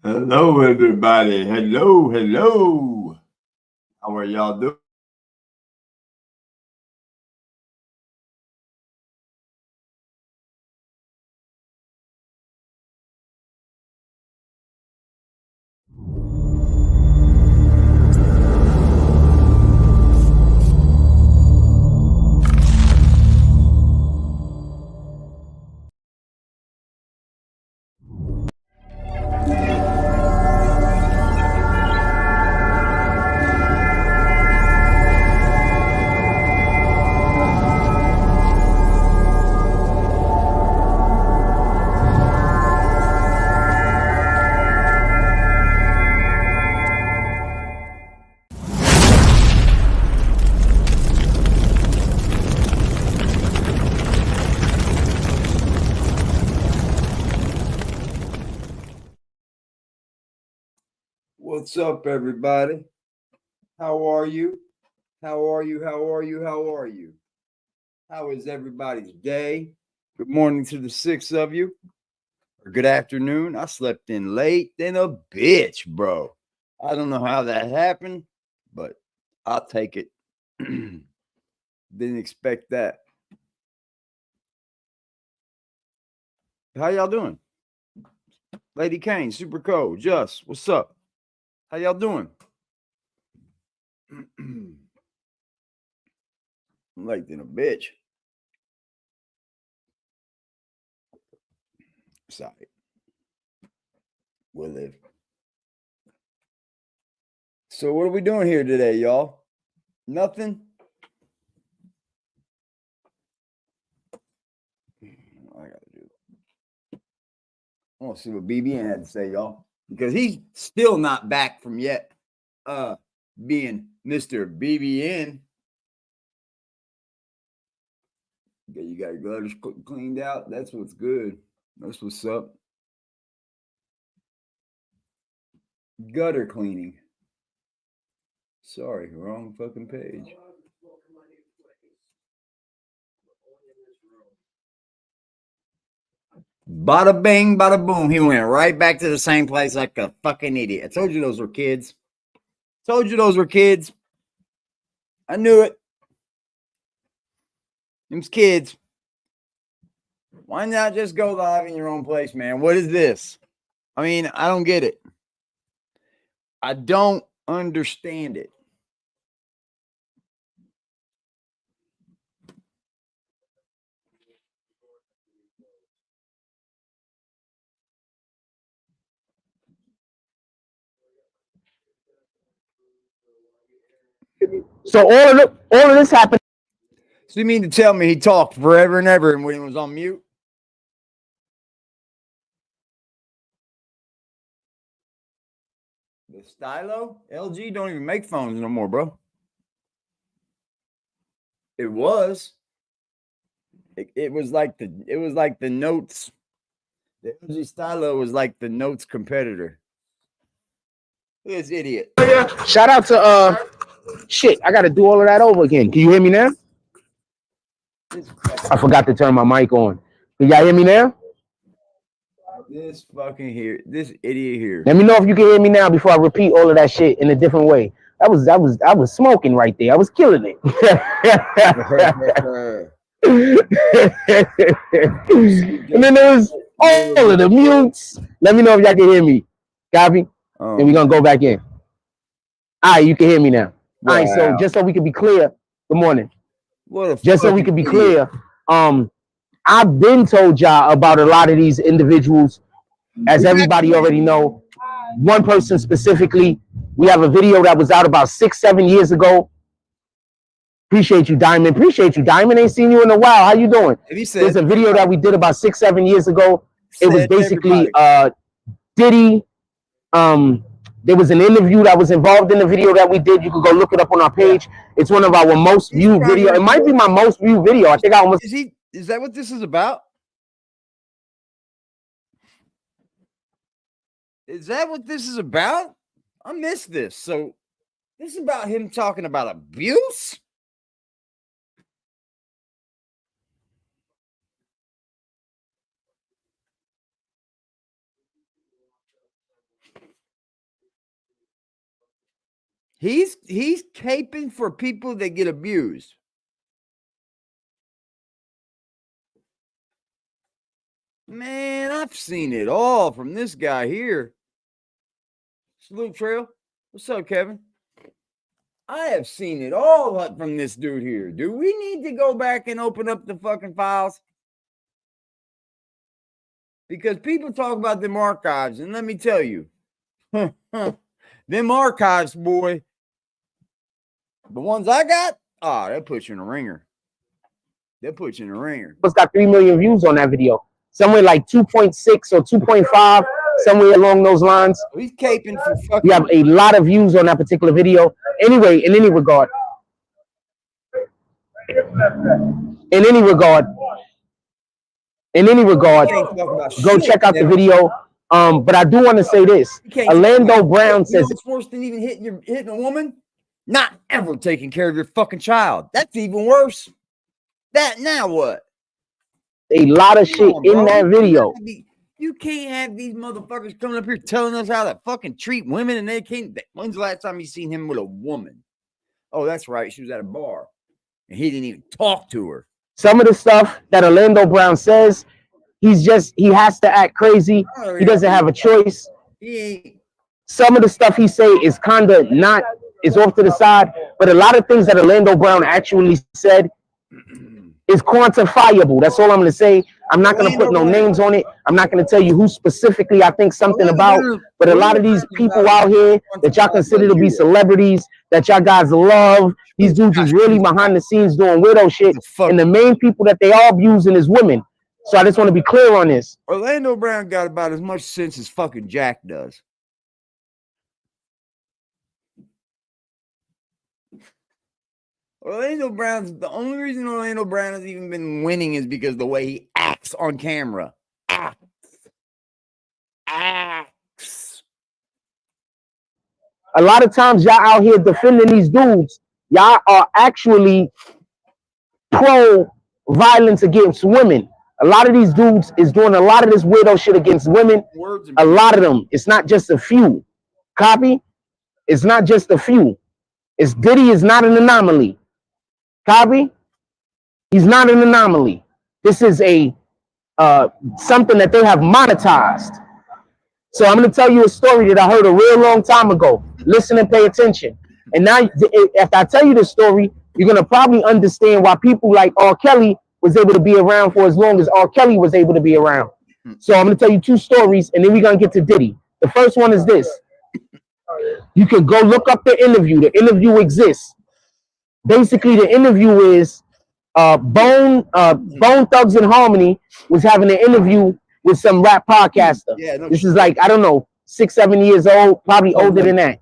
Hello, everybody. Hello, hello. How are y'all doing? What's up, everybody? How are you? How are you? How are you? How are you? How is everybody's day? Good morning to the six of you. Or good afternoon. I slept in late than a bitch, bro. I don't know how that happened, but I'll take it. Didn't expect that. How y'all doing? Lady Kane, Super Code, Just, what's up? How y'all doing? I'm late than a bitch. Sorry. We'll live. So what are we doing here today, y'all? Nothing? I gotta do. I want to see what BBN had to say, y'all, because he's still not back from yet being Mr. BBN. Okay, you got your gutters cleaned out. That's what's good. That's what's up. Gutter cleaning. Sorry, wrong fucking page. Bada bing, bada boom. He went right back to the same place like a fucking idiot. I told you those were kids. Told you those were kids. I knew it. Them's kids. Why not just go live in your own place, man? What is this? I mean, I don't get it. I don't understand it. So all of this happened. So you mean to tell me he talked forever and ever and when he was on mute? The stylo? LG don't even make phones no more, bro. It was. It was like the Notes. The LG stylo was like the Notes competitor. Look at this idiot. Shout out to shit. I got to do all of that over again. Can you hear me now? I forgot to turn my mic on. Can y'all hear me now? This idiot here. Let me know if you can hear me now before I repeat all of that shit in a different way. I was smoking right there. I was killing it. And then there was all of the mutes. Let me know if y'all can hear me. Copy? And we're gonna go back in. All right, you can hear me now. Wow. All right, so just so we can be clear, good morning. Just so we can be clear, I've been told y'all about a lot of these individuals. As everybody already know, one person specifically, we have a video that was out about 6-7 years ago. Appreciate you, Diamond. Appreciate you, Diamond. Ain't seen you in a while. How you doing? There's a video that we did about 6-7 years ago. It was basically Diddy. There was an interview that was involved in the video that we did. You can go look it up on our page. It's one of our most viewed video. It might be my most viewed video. I think I almost. Is that what this is about? Is that what this is about? I missed this. So this is about him talking about abuse? He's caping for people that get abused. Man, I've seen it all from this guy here. Salute Trail. What's up, Kevin? I have seen it all from this dude here. Do we need to go back and open up the fucking files? Because people talk about them archives, and let me tell you, them archives, boy, the ones I got, they put you in a ringer. They put you in a ringer. It's got 3 million views on that video. Somewhere like 2.6 or 2.5, somewhere along those lines. He's caping for fucking. You have a lot of views on that particular video. Anyway, in any regard, go check out the video. But I do want to say this. Orlando Brown says it's worse than even hitting a woman. Not ever taking care of your fucking child. That's even worse. That now what? A lot of shit in that video. You can't have these motherfuckers coming up here telling us how to fucking treat women, and they can't. When's the last time you seen him with a woman? Oh, that's right. She was at a bar, and he didn't even talk to her. Some of the stuff that Orlando Brown says, he has to act crazy. He doesn't have a choice. Some of the stuff he say is kind of not, is off to the side, but a lot of things that Orlando Brown actually said is quantifiable. That's all I'm going to say. I'm not going to put no names on it. I'm not going to tell you who specifically I think something about, but a lot of these people out here that y'all consider to be celebrities, that y'all guys love, these dudes is really behind the scenes doing weirdo shit, and the main people that they are abusing is women. So I just want to be clear on this. Orlando Brown got about as much sense as fucking Jack does. Orlando Brown's the only reason Orlando Brown has even been winning is because the way he acts on camera. Acts. A lot of times y'all out here defending these dudes, y'all are actually pro violence against women. A lot of these dudes is doing a lot of this weirdo shit against women. A lot of them. It's not just a few. Copy? It's not just a few. It's Diddy is not an anomaly. Copy? He's not an anomaly. This is a something that they have monetized. So I'm going to tell you a story that I heard a real long time ago. Listen and pay attention. And now, after I tell you this story, you're going to probably understand why people like R. Kelly was able to be around for as long as R. Kelly was able to be around. So I'm going to tell you 2 stories, and then we're going to get to Diddy. The first one is this. You can go look up the interview. The interview exists. Basically, the interview is Bone Thugs and Harmony was having an interview with some rap podcaster. This is like, I don't know, 6, 7 years old, probably older than that.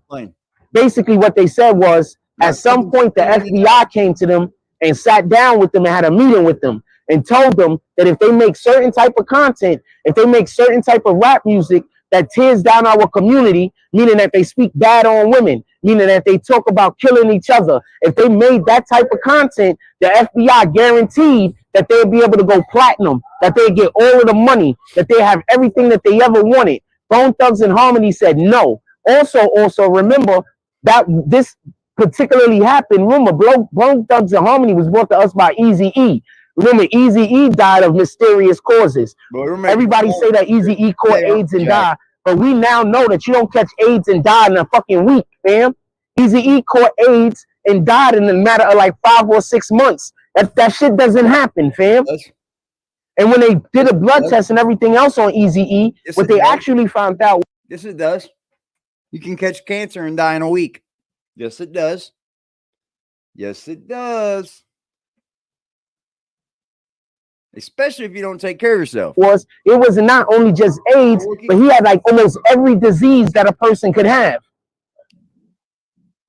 Basically, what they said was, at some point, the FBI came to them and sat down with them and had a meeting with them and told them that if they make certain type of content, if they make certain type of rap music that tears down our community, meaning that they speak bad on women, meaning that they talk about killing each other, if they made that type of content, the FBI guaranteed that they'd be able to go platinum, that they'd get all of the money, that they have everything that they ever wanted. Bone Thugs and Harmony said no. Also remember that this particularly happened. Remember, Bone Thugs and Harmony was brought to us by Eazy-E. Remember, Eazy-E died of mysterious causes. Everybody say that Eazy-E caught AIDS and died, but we now know that you don't catch AIDS and die in a fucking week, fam. Eazy-E caught AIDS and died in a matter of like 5 or 6 months. That shit doesn't happen, fam. And when they did a blood test and everything else on Eazy-E, what they actually found out. Yes, it does. You can catch cancer and die in a week. Yes, it does. Yes, it does. Especially if you don't take care of yourself. It was not only just AIDS, but he had like almost every disease that a person could have.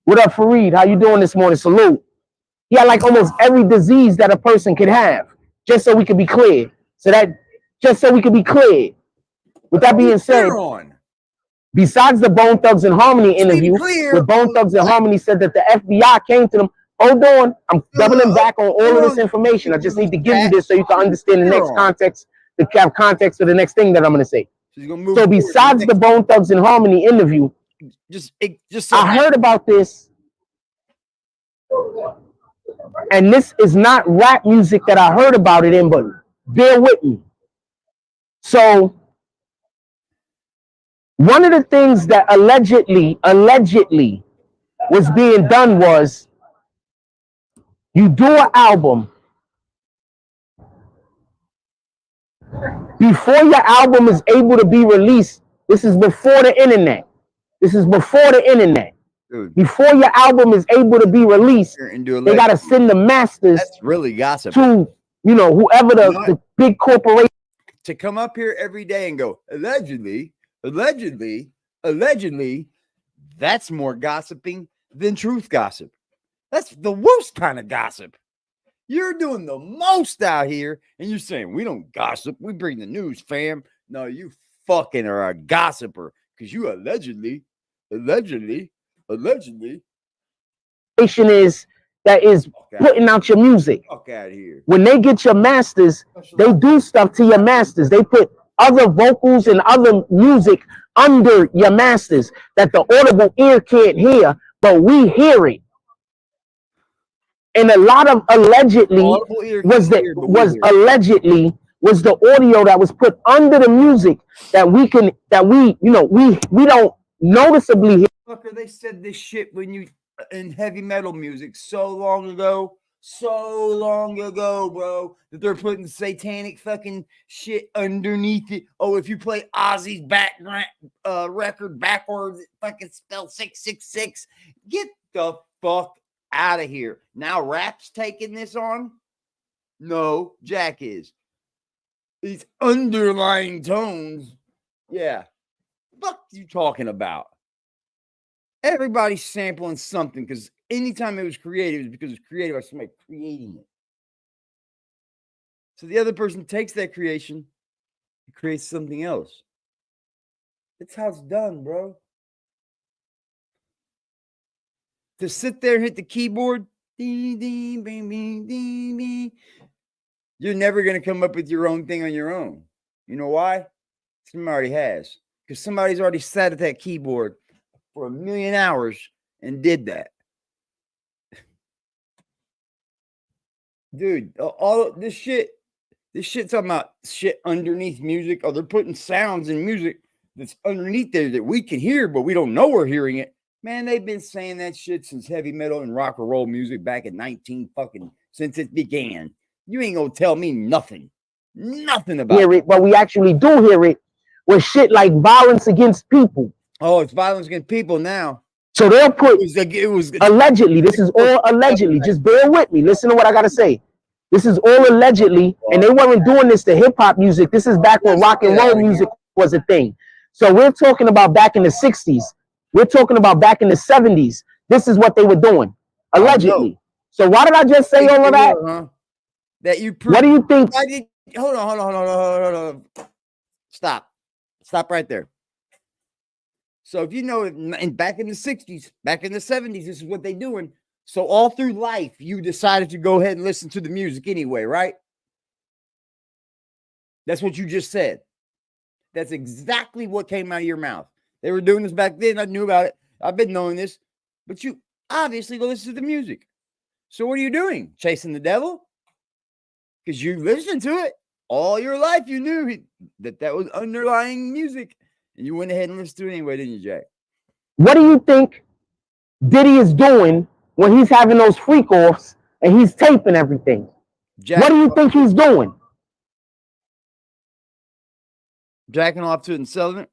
What up, Fareed? How you doing this morning? Salute. He had like almost every disease that a person could have. Just so we could be clear. With that being said, besides the Bone Thugs and Harmony interview, where Bone Thugs and Harmony said that the FBI came to them. Hold on, I'm doubling back on all of this information. I just need to give you this so you can understand the next context, the context for the next thing that I'm going to say. So besides the Bone Thugs and Harmony interview, I heard about this And this is not rap music that I heard about it in, but bear with me. So one of the things that allegedly was being done was you do an album. Before your album is able to be released, this is before the internet. This is before the internet. Dude, before your album is able to be released, they got to send the masters. That's really gossip. To, you know, whoever the big corporation. To come up here every day and go, allegedly, that's more gossiping than truth gossip. That's the worst kind of gossip. You're doing the most out here, and you're saying, we don't gossip. We bring the news, fam. No, you fucking are a gossiper because you allegedly. Is that is putting out your music. Fuck out of here. When they get your masters, they do stuff to your masters. They put other vocals and other music under your masters that the audible ear can't hear, but we hear it. And a lot of allegedly was the audio that was put under the music that we don't noticeably hear. Fucker, they said this shit when you in heavy metal music so long ago, bro, that they're putting satanic fucking shit underneath it. Oh, if you play Ozzy's background record backwards, it fucking spells 666. Get the fuck out of here. Now rap's taking this on? No, Jack is. These underlying tones. Yeah. Fuck you talking about? Everybody's sampling something because anytime it was creative, it was because it was creative by somebody creating it. So the other person takes that creation and creates something else. That's how it's done, bro. To sit there and hit the keyboard, you're never going to come up with your own thing on your own. You know why? Somebody already has. Because somebody's already sat at that keyboard for 1,000,000 hours and did that. Dude, all this shit's talking about shit underneath music. Oh, they're putting sounds in music that's underneath there that we can hear, but we don't know we're hearing it. Man, they've been saying that shit since heavy metal and rock and roll music back in since it began. You ain't gonna tell me nothing about hear it, but we actually do hear it with shit like violence against people. Oh, it's violence against people now. So they'll put it was allegedly. This is all allegedly. Just bear with me. Listen to what I gotta say. This is all allegedly, and they weren't doing this to hip hop music. This is back when rock and roll music was a thing. So we're talking about back in the 60s. We're talking about back in the 70s. This is what they were doing, allegedly. So why did I just say all of that? That you. What do you think? Hold on. Stop right there. So if you know, back in the 60s, back in the 70s, this is what they're doing. So all through life, you decided to go ahead and listen to the music anyway, right? That's what you just said. That's exactly what came out of your mouth. They were doing this back then. I knew about it. I've been knowing this. But you obviously go listen to the music. So what are you doing? Chasing the devil? Because you listened to it. All your life you knew that was underlying music. And you went ahead and listened to it anyway, didn't you, Jack? What do you think Diddy is doing when he's having those freak offs and he's taping everything? Jack, what do you think he's doing? Jacking off to it and selling it?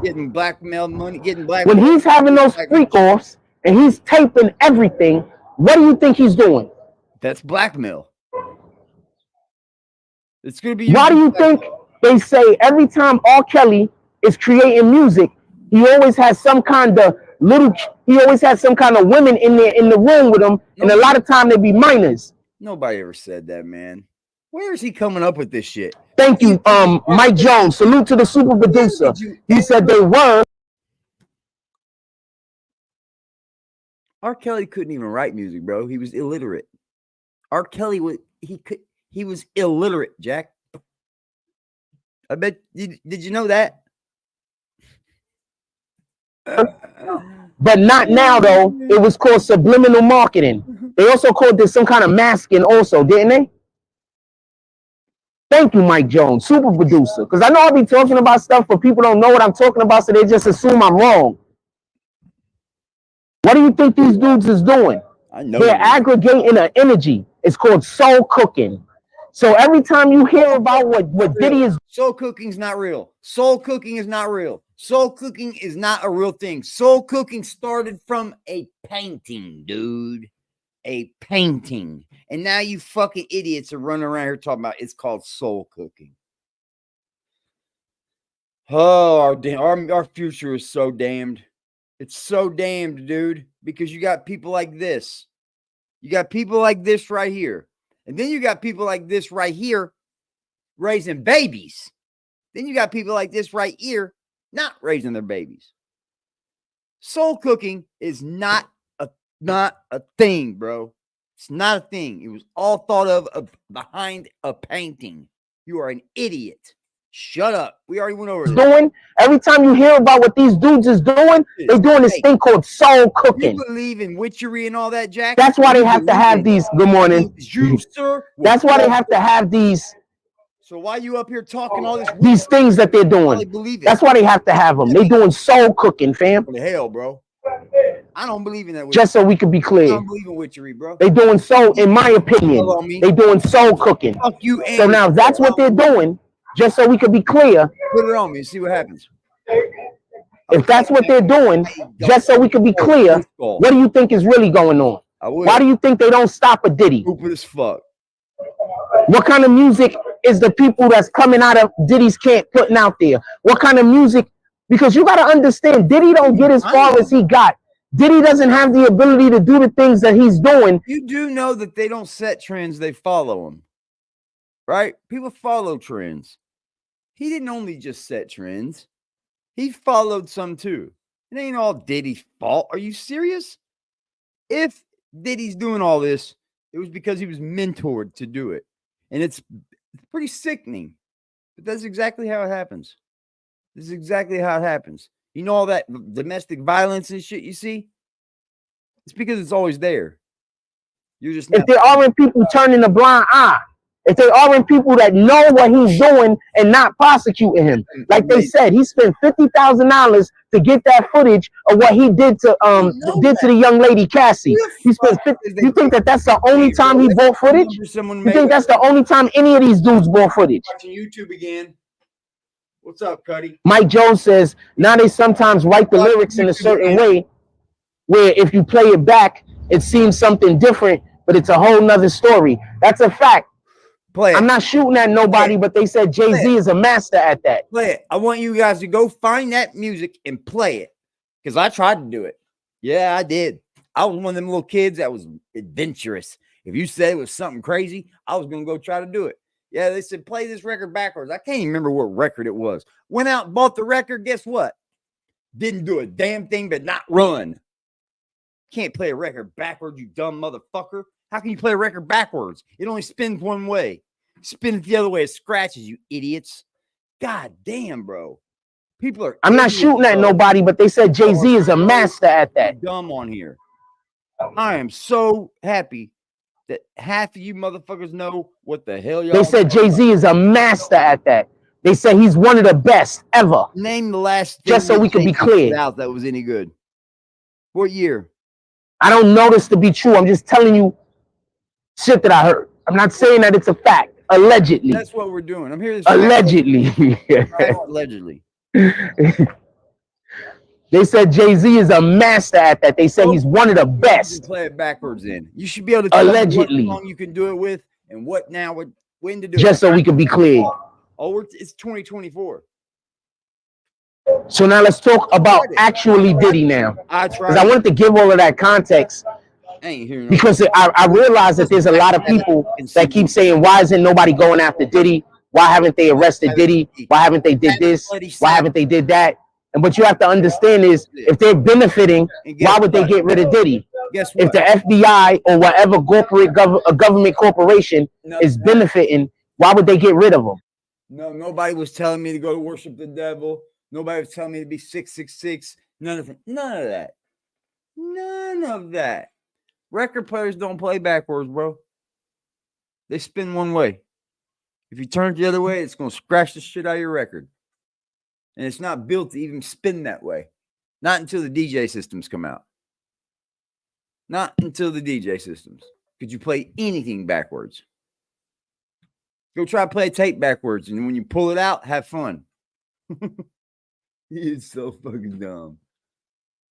Getting blackmail money, when he's having those freak offs and he's taping everything, what do you think he's doing? That's blackmail. It's gonna be. Why do you think they say every time R. Kelly is creating music, he always has some kind of women in there in the room with him, and a lot of time they be minors. Nobody ever said that, man. Where is he coming up with this shit? Thank you, Mike Jones. Salute to the super producer. He said they were. R. Kelly couldn't even write music, bro. He was illiterate. R. Kelly was illiterate, Jack. I bet. Did you know that? But not now, though. It was called subliminal marketing. They also called this some kind of masking also, didn't they? Thank you, Mike Jones, super producer. Because I know I'll be talking about stuff, but people don't know what I'm talking about, so they just assume I'm wrong. What do you think these dudes is doing? They're aggregating an energy. It's called soul cooking. So every time you hear about what Diddy is... Soul cooking's not real. Soul cooking is not real. Soul cooking is not a real thing. Soul cooking started from a painting, dude. A painting. And now you fucking idiots are running around here talking about it's called soul cooking. Oh, our future is so damned. It's so damned, dude, because you got people like this. You got people like this right here. And then you got people like this right here raising babies. Then you got people like this right here not raising their babies. Soul cooking is not a thing, bro. It's not a thing. It was all thought of behind a painting. You are an idiot. Shut up. We already went over this. Every time you hear about what these dudes is doing, they're doing this thing called soul cooking. You believe in witchery and all that, Jack? That's why they have to have these. Good morning. That's why they have to have these. So why you up here talking all this? These things that they're doing. That's why they have to have them. They're doing soul cooking, fam. What the hell, bro? I don't believe in that. Just so we can be clear. I don't believe in witchery, bro. They doing soul, in my opinion. They doing soul cooking. Fuck you. So now that's what they're doing. Just so we can be clear. Put it on me and see what happens. If that's what they're doing, just so we can be clear, what do you think is really going on? Why do you think they don't stop a Diddy? Stupid as fuck. What kind of music is the people that's coming out of Diddy's camp putting out there? What kind of music? Because you got to understand, Diddy don't get as far as he got. Diddy doesn't have the ability to do the things that he's doing. You do know that they don't set trends, they follow them. Right? People follow trends. He didn't only just set trends. He followed some too. It ain't all Diddy's fault. Are you serious? If Diddy's doing all this, it was because he was mentored to do it. And it's pretty sickening. But that's exactly how it happens. This is exactly how it happens. You know all that domestic violence and shit you see? It's because it's always there. You're just if there aren't people turning a blind eye, if there aren't people that know what he's doing and not prosecuting him, like they said, he spent $50,000 to get that footage of what he did to the young lady Cassie. He spent You think that that's the only time he bought footage? You think that's the only time any of these dudes bought footage? Watching YouTube again. What's up, Cuddy? Mike Jones says now they sometimes write the lyrics in a certain way where if you play it back, it seems something different, but it's a whole nother story. That's a fact. Play it. I'm not shooting at nobody, but they said Jay-Z is a master at that. Play it. I want you guys to go find that music and play it. Because I tried to do it. Yeah, I did. I was one of them little kids that was adventurous. If you said it was something crazy, I was going to go try to do it. Yeah, they said, play this record backwards. I can't even remember what record it was. Went out, bought the record. Guess what? Didn't do a damn thing but not run. Can't play a record backwards, you dumb motherfucker. How can you play a record backwards? It only spins one way. Spin it the other way, it scratches, you idiots. God damn, bro. People are... I'm not shooting at nobody, but they said Jay-Z is a master at that. Dumb on here. I am so happy that half of you motherfuckers know what the hell y'all... They said Jay-Z is a master at that. They said he's one of the best ever. Name the last... Just so we can be clear. ...out that was any good. What year? I don't know this to be true. I'm just telling you shit that I heard. I'm not saying that it's a fact. Allegedly. That's what we're doing. I'm here. Allegedly. Allegedly. They said Jay-Z is a master at that. They said he's one of the best. Play it backwards in. You should be able to tell allegedly what song you can do it with and what now, when to do it. Just so we can be clear. Oh, it's 2024. So now let's talk about actually Diddy now. Because I wanted to give all of that context. Because I realize that there's a lot of people that keep saying, why isn't nobody going after Diddy? Why haven't they arrested Diddy? Why haven't they did this? Why haven't they did that? And what you have to understand is, if they're benefiting, why would they get rid of Diddy? If the FBI or whatever government corporation is benefiting, why would they get rid of him? No, nobody was telling me to go to worship the devil. Nobody was telling me to be 666. None of that. None of that. Record players don't play backwards, bro. They spin one way. If you turn it the other way, it's going to scratch the shit out of your record. And it's not built to even spin that way. Not until the DJ systems come out. Not until the DJ systems. Could you play anything backwards? Go try to play a tape backwards, and when you pull it out, have fun. It's so fucking dumb.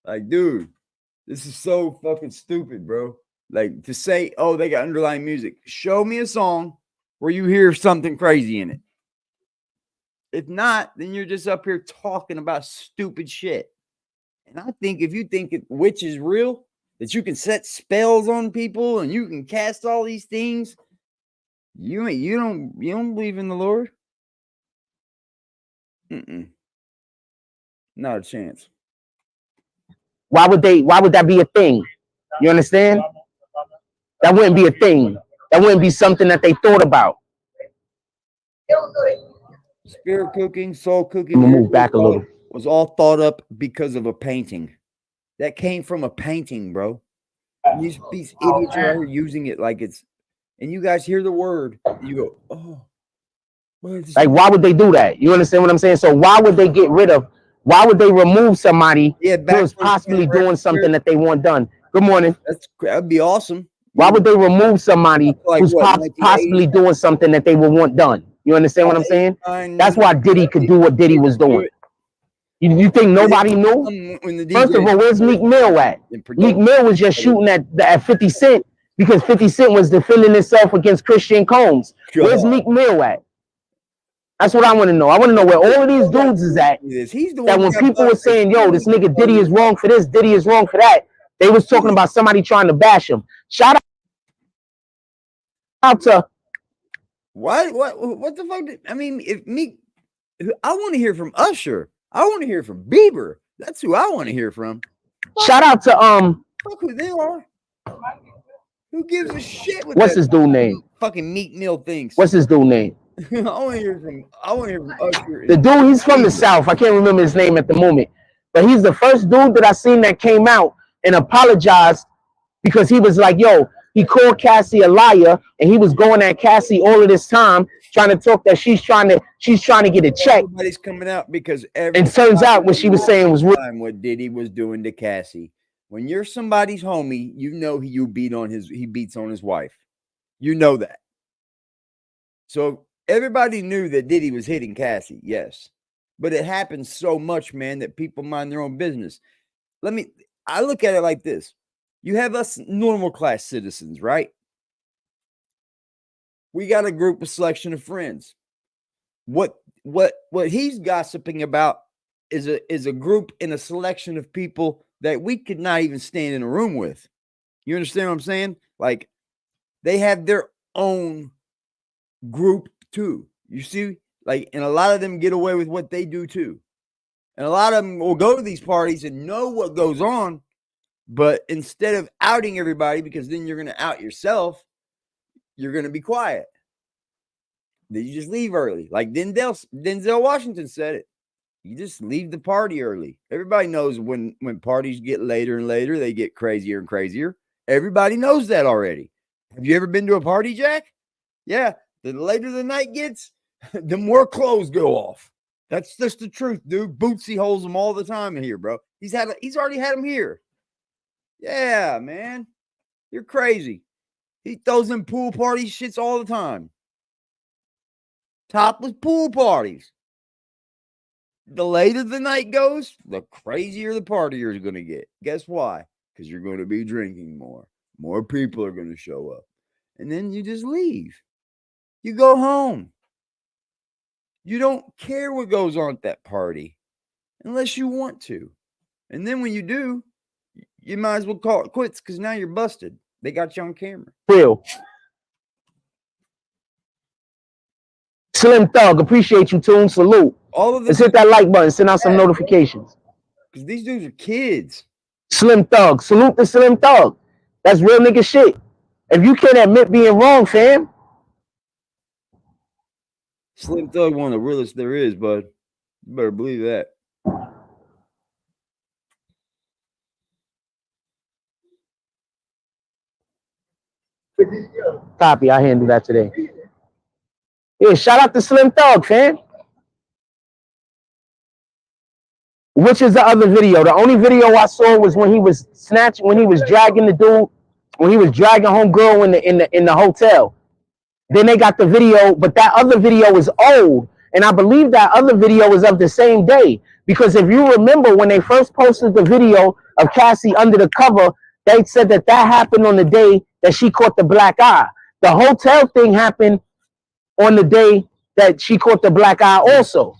Like, dude, this is so fucking stupid, bro. Like, to say, oh, they got underlying music. Show me a song where you hear something crazy in it. If not, then you're just up here talking about stupid shit. And I think if you think witch is real, that you can set spells on people and you can cast all these things, you don't believe in the Lord? Not a chance. Why would that be a thing? You understand? That wouldn't be a thing. That wouldn't be something that they thought about. Spirit cooking, soul cooking. I'm gonna move back a little. Was all thought up because of a painting. That came from a painting, bro. These idiots are using it like it's, and you guys hear the word, you go, oh. Like, why would they do that? You understand what I'm saying? So why would they why would they remove somebody who is possibly doing something that they want done? Good morning. That'd be awesome. Why would they remove somebody who's possibly doing something that they would want done? You understand what I'm saying? That's why Diddy could do what Diddy was doing. You think nobody knew? First of all, where's Meek Mill at? Meek Mill was just shooting at 50 Cent because 50 Cent was defending himself against Christian Combs. Where's Meek Mill at? That's what I want to know. I want to know where all of these dudes is at. That when people were saying, yo, this nigga Diddy is wrong for this, Diddy is wrong for that, they was talking about somebody trying to bash him. Shout out to what the fuck? I mean, if Meek, I want to hear from Usher. I want to hear from Bieber. That's who I want to hear from. Shout out to fuck who they are. Who gives a shit? What's his dude name? Fucking Meek Mill thinks. What's his dude name? I want to hear from Usher. The dude, he's from the South. I can't remember his name at the moment, but he's the first dude that I seen that came out and apologized because he was like, yo, he called Cassie a liar, and he was going at Cassie all of this time, trying to talk that she's trying to get a check. Everybody's coming out because it turns out what she was saying was what Diddy was doing to Cassie. When you're somebody's homie, you know he beats on his wife. You know that. So everybody knew that Diddy was hitting Cassie, yes. But it happens so much, man, that people mind their own business. I look at it like this. You have us normal class citizens, right? We got a group, a selection of friends. What he's gossiping about is a group and a selection of people that we could not even stand in a room with. You understand what I'm saying? Like, they have their own group too. You see, like, and a lot of them get away with what they do too. And a lot of them will go to these parties and know what goes on, but instead of outing everybody, because then you're going to out yourself, you're going to be quiet. Then you just leave early. Like Denzel Washington said it. You just leave the party early. Everybody knows when parties get later and later, they get crazier and crazier. Everybody knows that already. Have you ever been to a party, Jack? Yeah. The later the night gets, the more clothes go off. That's just the truth, dude. Bootsy holds them all the time in here, bro. He's already had them here. Yeah, man. You're crazy. He throws them pool party shits all the time. Topless pool parties. The later the night goes, the crazier the partier is going to get. Guess why? Because you're going to be drinking more. More people are going to show up. And then you just leave. You go home. You don't care what goes on at that party unless you want to. And then when you do, you might as well call it quits because now you're busted. They got you on camera. Real. Slim Thug, appreciate you, Toon. Salute. All of this. Let's hit that like button. Send out some notifications. Because these dudes are kids. Slim Thug. Salute to Slim Thug. That's real nigga shit. If you can't admit being wrong, fam. Slim Thug, one of the realest there is, bud. You better believe that. Copy. I handle that today. Yeah, shout out to Slim Thug, fam. Which is the other video? The only video I saw was when he was snatching, when he was dragging the dude, when he was dragging homegirl in the hotel. Then they got the video, but that other video is old. And I believe that other video is of the same day. Because if you remember when they first posted the video of Cassie under the cover, they said that happened on the day that she caught the black eye. The hotel thing happened on the day that she caught the black eye also.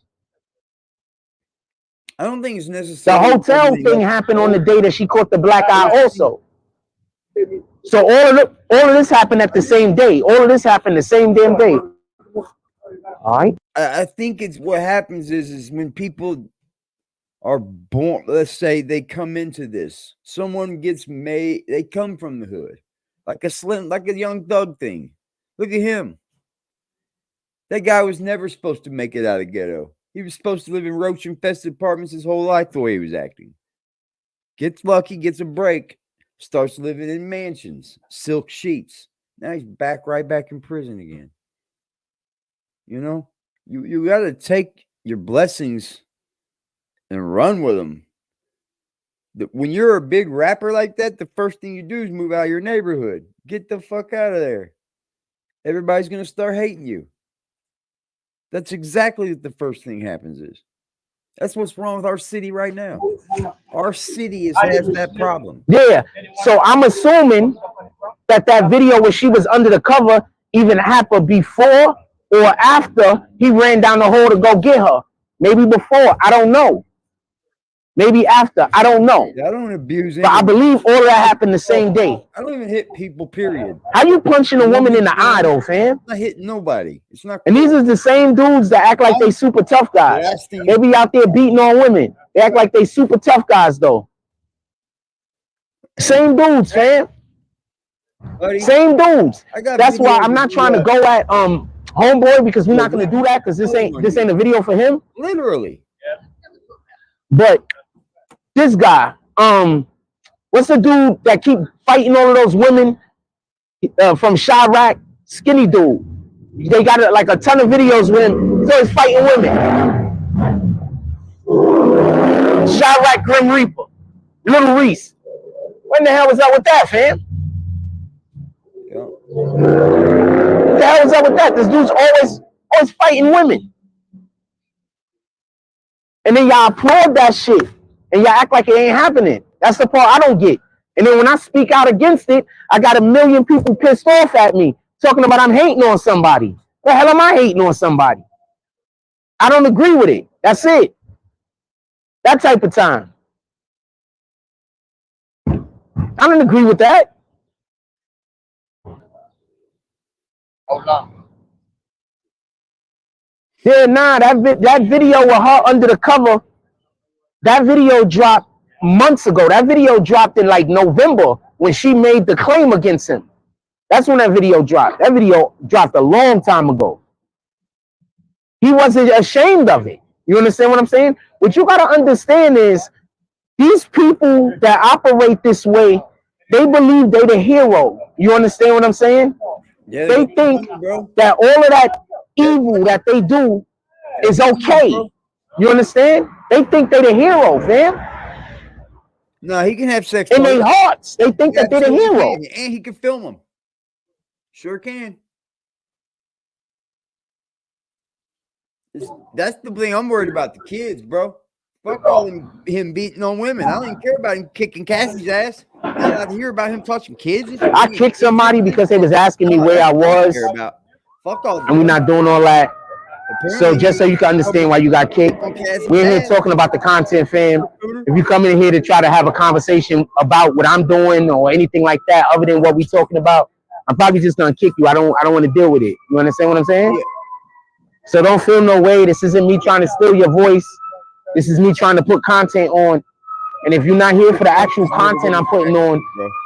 I don't think it's necessary. The hotel thing happened on the day that she caught the black eye also. So all of this happened at the same day. All of this happened the same damn day. All right. I think it's what happens is when people are born, let's say they come into this, someone gets made, they come from the hood, like a Young Thug thing. Look at him. That guy was never supposed to make it out of ghetto. He was supposed to live in roach-infested apartments his whole life the way he was acting. Gets lucky, gets a break, starts living in mansions, silk sheets. Now he's right back in prison again. You know, you got to take your blessings and run with them. When you're a big rapper like that, the first thing you do is move out of your neighborhood. Get the fuck out of there. Everybody's going to start hating you. That's exactly what the first thing happens is. That's what's wrong with our city right now. Our city has that problem. Yeah. So I'm assuming that video where she was under the cover even happened before or after he ran down the hall to go get her. Maybe before. I don't know. Maybe after. I don't know. I don't abuse it. But I believe all of that happened the same day. I don't even hit people, period. How you punching a woman in the eye, though, fam? I'm not hitting nobody. It's not. And these are the same dudes that act like they super tough guys. They be out there beating on women. They act like they super tough guys, though. Same dudes, fam. Buddy, same dudes. That's why I'm not trying to go at homeboy, because we're not going to do that, because this ain't a video for him. Literally. But this guy, what's the dude that keep fighting all of those women from Chirac? Skinny dude. They got like a ton of videos with him. He's always fighting women. Chirac Grim Reaper. Little Reese. When the hell was up with that, fam? Yeah. What the hell was up with that? This dude's always fighting women. And then y'all applaud that shit. And y'all act like it ain't happening. That's the part I don't get. And then when I speak out against it, I got a million people pissed off at me, talking about I'm hating on somebody. The hell am I hating on somebody? I don't agree with it. That's it. That type of time. I don't agree with that. Hold on. Yeah, nah, that video with her under the cover, that video dropped months ago. That video dropped in like November when she made the claim against him. That's when that video dropped. That video dropped a long time ago. He wasn't ashamed of it. You understand what I'm saying? What you got to understand is these people that operate this way, they believe they're the hero. You understand what I'm saying? Yeah, they think that all of that evil that they do is okay. You understand? They think they're the hero, fam. No, he can have sex in their hearts. They think that they're the hero, and he can film them. Sure can. That's the thing I'm worried about, the kids, bro. Fuck all him beating on women. I don't even care about him kicking Cassie's ass. I don't have to hear about him touching kids. I kicked somebody because they was asking me where I was. Fuck all. And we're not doing all that. So just so you can understand why you got kicked, we're here talking about the content, fam. If you come in here to try to have a conversation about what I'm doing or anything like that, other than what we're talking about, I'm probably just gonna kick you. I don't want to deal with it. You understand what I'm saying? Yeah. So don't feel no way. This isn't me trying to steal your voice. This is me trying to put content on. And if you're not here for the actual content I'm putting on,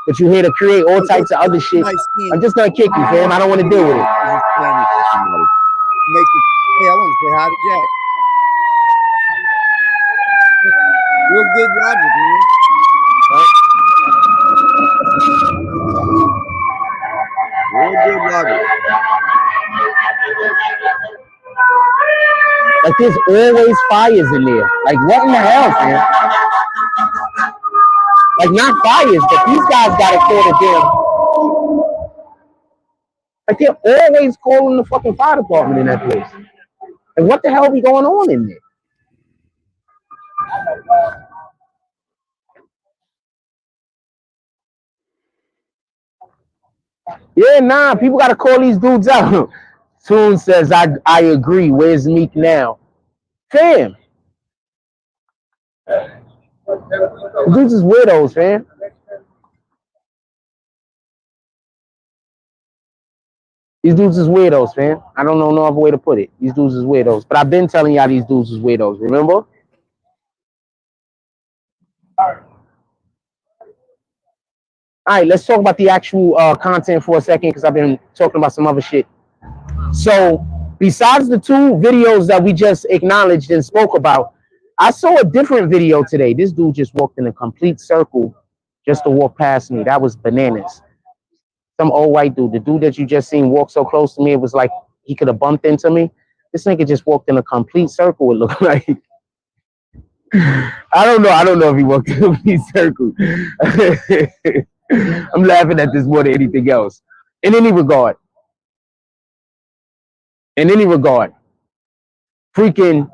but you're here to create all types of other shit, I'm just gonna kick you, fam. I don't want to deal with it. Hey, I want to say hi to Jack. Real good logic, man. Right? Real good logic. Like there's always fires in there. Like what in the hell, man? Like not fires, but these guys got it called a damn. Like they're always calling the fucking fire department in that place. And what the hell be going on in there? Yeah, nah, people gotta call these dudes out. Soon says I agree. Where's Meek now? Fam. Dudes is weirdos, fam. These dudes is weirdos, fam. I don't know no other way to put it. These dudes is weirdos. But I've been telling y'all these dudes is weirdos, remember? All right, let's talk about the actual content for a second because I've been talking about some other shit. So, besides the 2 videos that we just acknowledged and spoke about, I saw a different video today. This dude just walked in a complete circle just to walk past me. That was bananas. Some old white dude. The dude that you just seen walk so close to me, it was like he could have bumped into me. This nigga just walked in a complete circle, it looked like. I don't know if he walked in a complete circle. I'm laughing at this more than anything else. In any regard, freaking,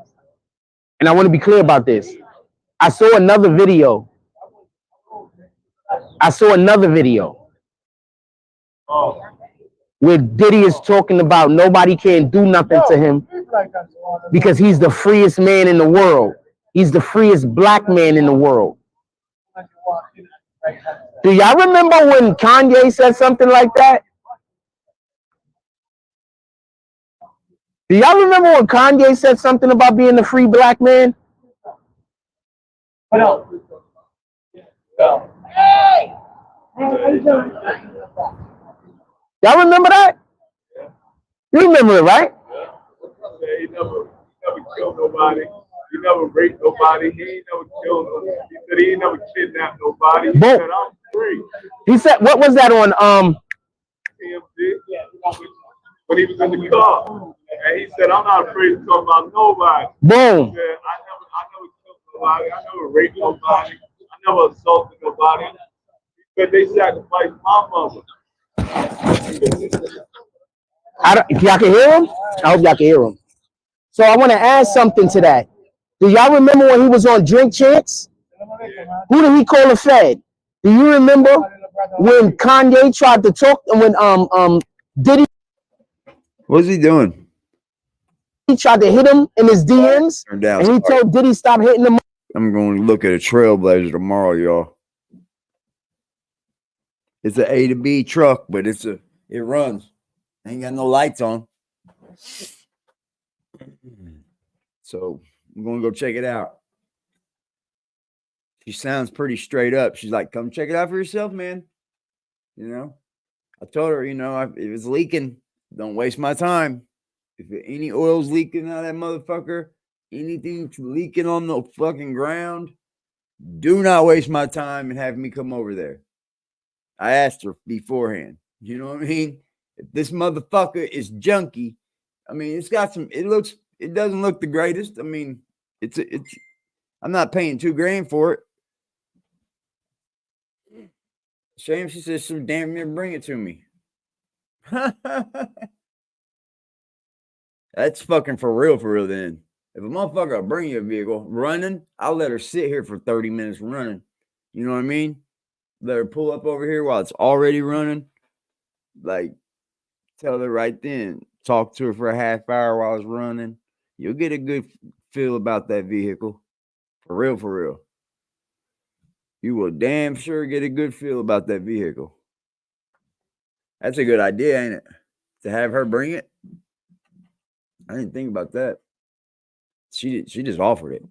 and I want to be clear about this. I saw another video where Diddy is talking about nobody can do nothing to him because he's the freest man in the world. He's the freest black man in the world. Do y'all remember when Kanye said something like that? Do y'all remember when Kanye said something about being the free black man? Y'all remember that? You remember it, right? Yeah, he never killed nobody. He never raped nobody. He ain't never killed nobody. He said he ain't never kidnapped nobody. He said, I'm free. He said, what was that on TMZ? When he was in the car. And he said, I'm not afraid to talk about nobody. Boom. He said, I never killed nobody. I never raped nobody. I never assaulted nobody. He said they sacrificed my mother. If y'all can hear him, I hope y'all can hear him. So I want to add something to that. Do y'all remember when he was on Drink Champs? Who did he call a Fed? Do you remember when Kanye tried to talk and when Diddy? What's he doing? He tried to hit him in his DMs, and he told Diddy stop hitting him. I'm going to look at a Trailblazer tomorrow, y'all. It's an A to B truck, but it runs. Ain't got no lights on. So I'm going to go check it out. She sounds pretty straight up. She's like, come check it out for yourself, man. You know, I told her, you know, if it's leaking, don't waste my time. If any oil's leaking out of that motherfucker, anything leaking on the fucking ground, do not waste my time and have me come over there. I asked her beforehand. You know what I mean? If this motherfucker is junky, I mean, it's got some, it doesn't look the greatest. I mean, I'm not paying $2,000 for it. Shame she says so damn near bring it to me. That's fucking for real then. If a motherfucker will bring you a vehicle running, I'll let her sit here for 30 minutes running. You know what I mean? Let her pull up over here while it's already running. Like, tell her right then. Talk to her for a half hour while it's running. You'll get a good feel about that vehicle. For real. You will damn sure get a good feel about that vehicle. That's a good idea, ain't it? To have her bring it. I didn't think about that. She just offered it.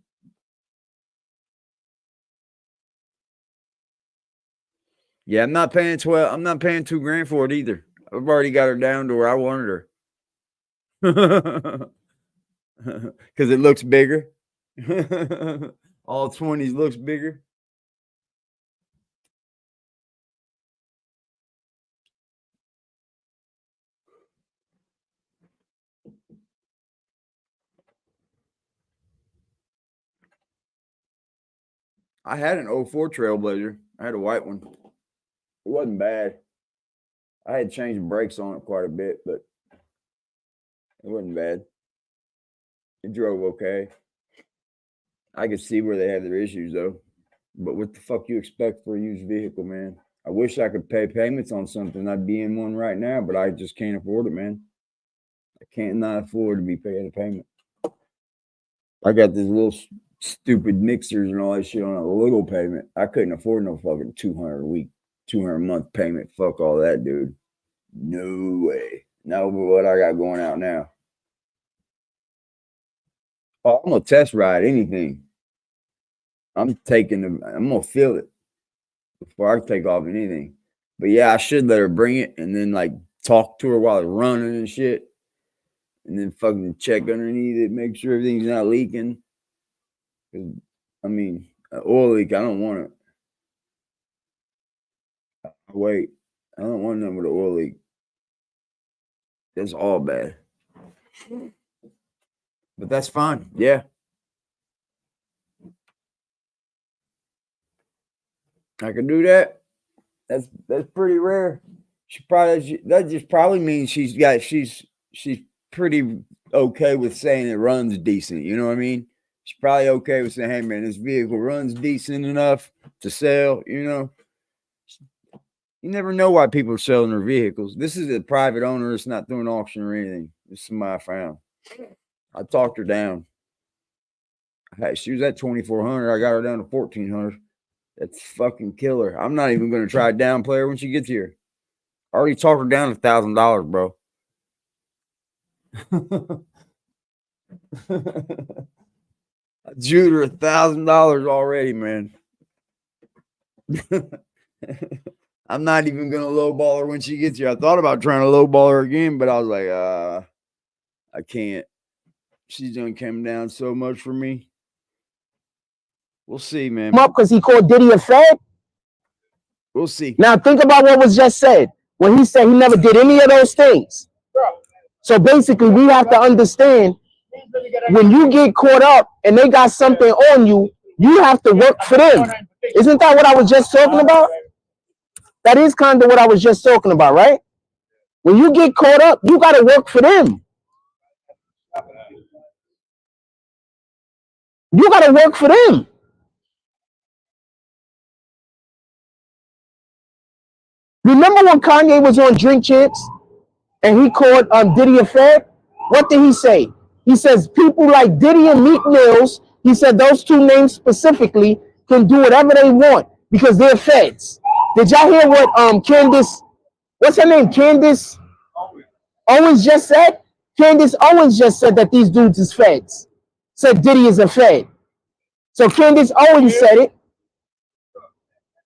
Yeah, I'm not paying $2,000 for it either. I've already got her down to where I wanted her. Because it looks bigger. All 20s looks bigger. I had an 04 Trailblazer. I had a white one. It wasn't bad. I had changed the brakes on it quite a bit, but it wasn't bad. It drove okay. I could see where they have their issues though. But what the fuck you expect for a used vehicle, man? I wish I could pay payments on something. I'd be in one right now, but I just can't afford it, man. I can't not afford to be paying a payment. I got this little stupid mixers and all that shit on a little payment. I couldn't afford no fucking 200 a week, 200 a month payment. Fuck all that, dude. No way. Not over what I got going out now. Oh, I'm gonna test ride anything. I'm gonna feel it before I take off anything. But yeah, I should let her bring it and then like talk to her while it's running and shit. And then fucking check underneath it, make sure everything's not leaking. I mean, an oil leak, I don't want it. Wait, I don't want nothing with an oil leak. That's all bad. But that's fine. Yeah. I can do that. That's pretty rare. That just probably means she's pretty okay with saying it runs decent. You know what I mean? She's probably okay with saying, hey man, this vehicle runs decent enough to sell, you know. You never know why people are selling their vehicles. This is a private owner. It's not through an auction or anything. This is somebody I found. I talked her down. She was at 2,400. I got her down to 1,400. That's fucking killer. I'm not even going to try to downplay her when she gets here. I already talked her down $1,000, bro. I jewed her $1,000 already, man. I'm not even gonna lowball her when she gets here. I thought about trying to lowball her again, but I was like, I can't. She's done come down so much for me. We'll see, man. Up because he called Diddy a fed. We'll see. Now think about what was just said when he said he never did any of those things. So basically, we have to understand when you get caught up and they got something on you, you have to work for them. Isn't that what I was just talking about? That is kind of what I was just talking about, right? When you get caught up, you got to work for them. You got to work for them. Remember when Kanye was on Drink Champs and he called Diddy a fed? What did he say? He says people like Diddy and Meek Mills, he said those two names specifically can do whatever they want because they're feds. Did y'all hear what Candace, what's her name? Candace Owens just said? Candace Owens just said that these dudes is feds. Said Diddy is a fed. So Candace Owens said it.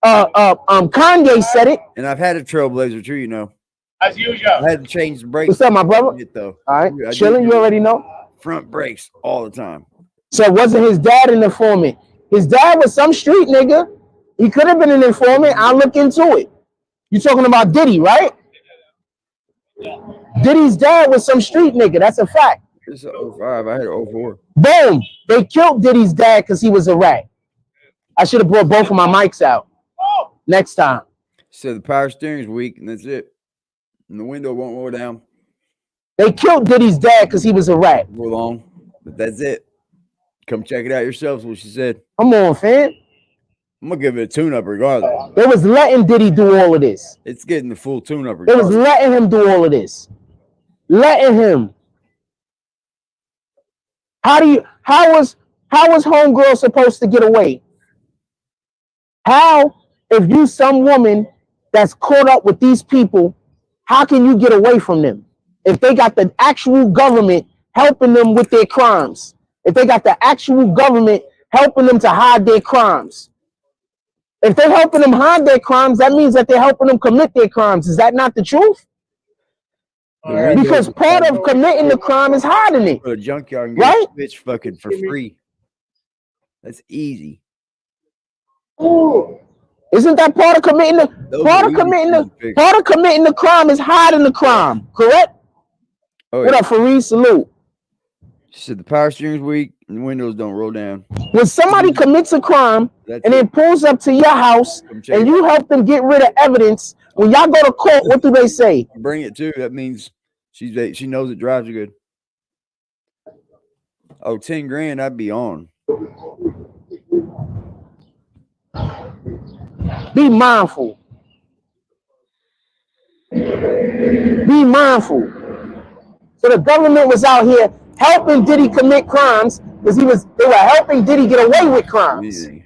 Kanye said it. And I've had a Trailblazer too, you know. As usual. I had to change the brakes. What's up, my brother? Though. All right, chilling, you already know. Front brakes all the time. So wasn't his dad an informant? His dad was some street nigga. He could have been an informant. I'll look into it. You talking about Diddy, right? Diddy's dad was some street nigga. That's a fact. This is 05. I had an 04. Boom. They killed Diddy's dad because he was a rat. I should have brought both of my mics out next time. So the power steering's weak, and that's it. And the window won't roll down. They killed Diddy's dad because he was a rat. For long, but that's it. Come check it out yourselves. What she said. Come on, fam. I'm gonna give it a tune-up regardless. They was letting Diddy do all of this. It's getting the full tune-up They regardless. was letting him do all of this. Letting him. How was homegirl supposed to get away? How, if you some woman that's caught up with these people, how can you get away from them? If they got the actual government helping them with their crimes. If they got the actual government helping them to hide their crimes. If they're helping them hide their crimes, that means that they're helping them commit their crimes. Is that not the truth? Because part of committing the crime is hiding it. For a junkyard and right? get bitch fucking for free. That's easy. Ooh. Isn't that part of committing the part of committing the crime is hiding the crime, correct? Oh, yeah. What up, Fareed? Salute. She said the power steering's weak and the windows don't roll down. When somebody commits a crime and then pulls up to your house and you help them get rid of evidence, when y'all go to court, what do they say? Bring it too. That means she knows it drives you good. Oh, 10 grand, I'd be on. Be mindful. Be mindful. So the government was out here helping Diddy commit crimes because they were helping Diddy get away with crimes. Easy.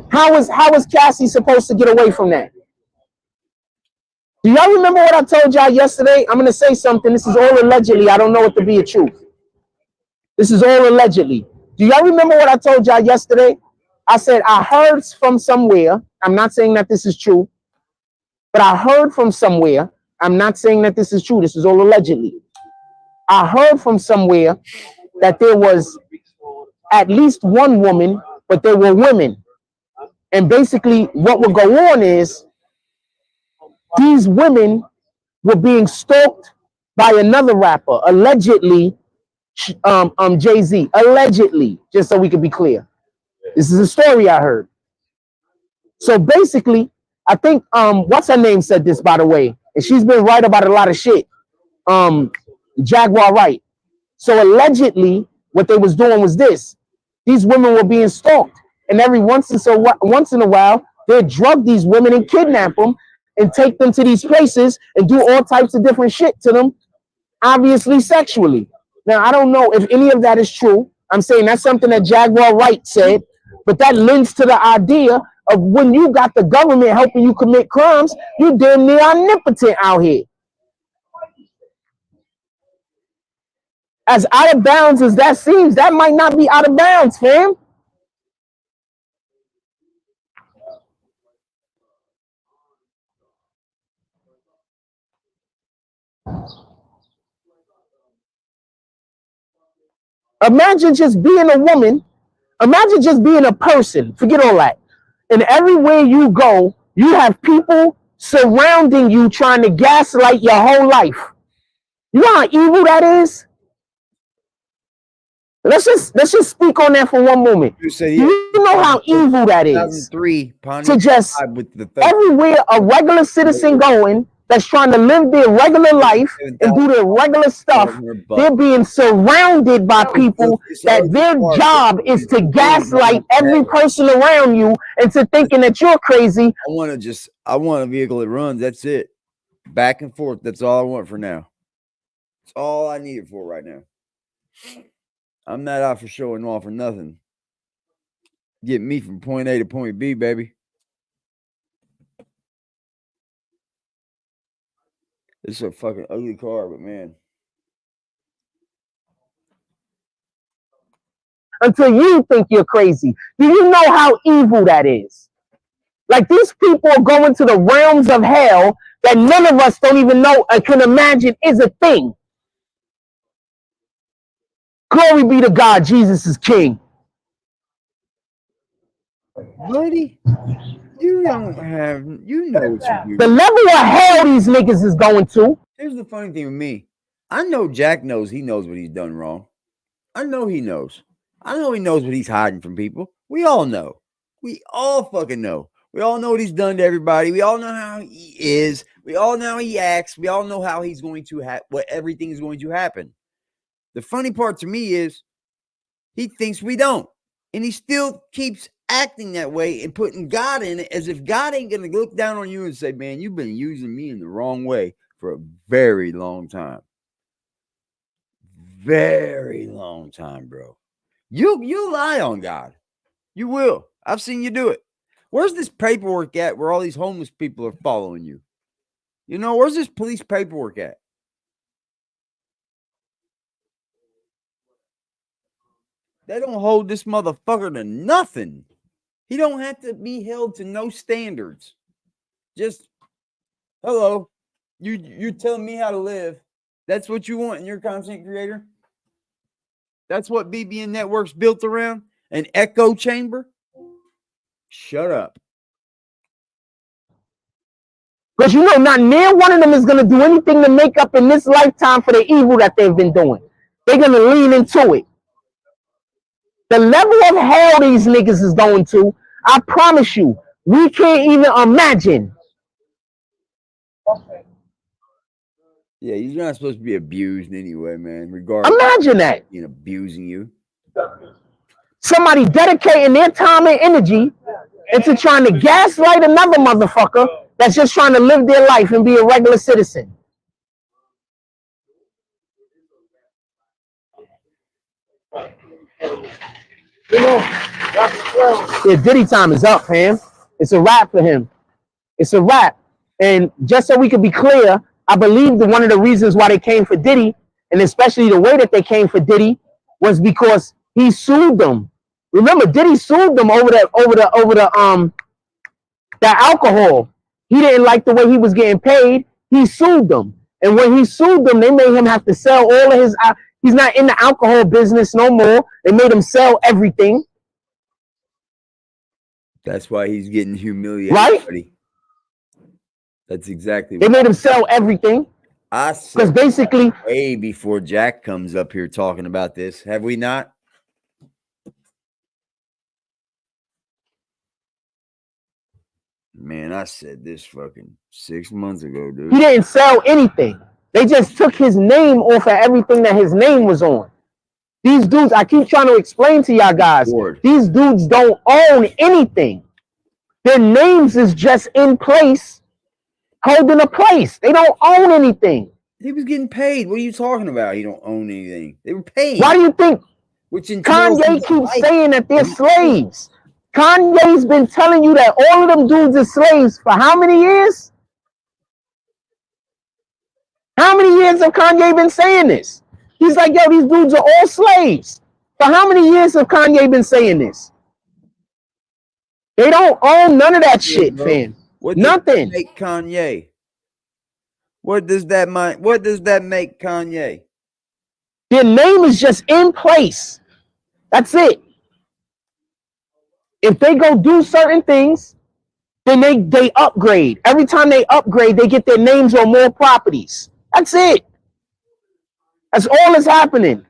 How was Cassie supposed to get away from that? Do y'all remember what I told y'all yesterday? I'm gonna say something. This is all allegedly. I don't know it to be a truth. This is all allegedly. Do y'all remember what I told y'all yesterday? I said I heard from somewhere. I'm not saying that this is true, but I heard from somewhere. I'm not saying that this is true. This is all allegedly. I heard from somewhere that there was at least one woman, but there were women. And basically what would go on is these women were being stalked by another rapper, allegedly, Jay-Z, allegedly, just so we can be clear. This is a story I heard. So basically, I think, what's her name said this, by the way, and she's been right about a lot of shit. Jaguar Wright. So allegedly, what they was doing was this. These women were being stalked. And every once in a while, they'd drug these women and kidnap them and take them to these places and do all types of different shit to them, obviously sexually. Now, I don't know if any of that is true. I'm saying that's something that Jaguar Wright said, but that lends to the idea of when you got the government helping you commit crimes, you damn near omnipotent out here. As out of bounds as that seems, that might not be out of bounds, fam. Imagine just being a woman. Imagine just being a person. Forget all that. And everywhere you go, you have people surrounding you trying to gaslight your whole life. You know how evil that is? Let's just speak on that for one moment. You know how evil that is? To just everywhere a regular citizen going that's trying to live their regular life and do their regular stuff, they're being surrounded by people that their job is to gaslight every person around you into thinking that you're crazy. I want a vehicle that runs. That's it. Back and forth. That's all I want for now. That's all I need it for right now. I'm not out for showing off or nothing. Get me from point A to point B, baby. It's a fucking ugly car, but man. Until you think you're crazy. Do you know how evil that is? Like, these people are going to the realms of hell that none of us don't even know and can imagine is a thing. Glory be to God, Jesus is king. Buddy, you don't have, you know what you do. The level of hell these niggas is going to. Here's the funny thing with me. I know Jack knows he knows what he's done wrong. I know he knows. I know he knows what he's hiding from people. We all know. We all fucking know. We all know what he's done to everybody. We all know how he is. We all know how he acts. We all know how he's going to what everything is going to happen. The funny part to me is he thinks we don't. And he still keeps acting that way and putting God in it as if God ain't going to look down on you and say, man, you've been using me in the wrong way for a very long time. Very long time, bro. You'll lie on God. You will. I've seen you do it. Where's this paperwork at where all these homeless people are following you? You know, where's this police paperwork at? They don't hold this motherfucker to nothing. He don't have to be held to no standards. Just, hello, you're telling me how to live. That's what you want in your content creator? That's what BBN Network's built around? An echo chamber? Shut up. Because you know, not near one of them is going to do anything to make up in this lifetime for the evil that they've been doing. They're gonna lean into it. The level of hell these niggas is going to, I promise you, we can't even imagine. Yeah, you're not supposed to be abused anyway, man. Regardless, imagine that. Being abusing you. Somebody dedicating their time and energy into trying to gaslight another motherfucker that's just trying to live their life and be a regular citizen. Yeah, Diddy time is up, fam. It's a wrap for him. It's a wrap. And just so we can be clear, I believe that one of the reasons why they came for Diddy, and especially the way that they came for Diddy, was because he sued them. Remember, Diddy sued them over the alcohol. He didn't like the way he was getting paid. He sued them. And when he sued them, they made him have to sell all of his, he's not in the alcohol business no more. They made him sell everything. That's why he's getting humiliated. Right? Buddy. That's exactly They made him sell everything. I said because basically way before Jack comes up here talking about this, have we not? Man, I said this fucking 6 months ago, dude. He didn't sell anything. They just took his name off of everything that his name was on. These dudes, I keep trying to explain to y'all guys, these dudes don't own anything. Their names is just in place, holding a place. They don't own anything. He was getting paid. What are you talking about? He don't own anything. They were paid. Why do you think Kanye keeps saying that they're slaves? Kanye's been telling you that all of them dudes are slaves for how many years? How many years have Kanye been saying this? He's like, yo, these dudes are all slaves. For how many years have Kanye been saying this? They don't own none of that shit, fam. Nothing. Make Kanye. What does that make Kanye? Their name is just in place. That's it. If they go do certain things, then they upgrade. Every time they upgrade, they get their names on more properties. That's it. That's all that's happening.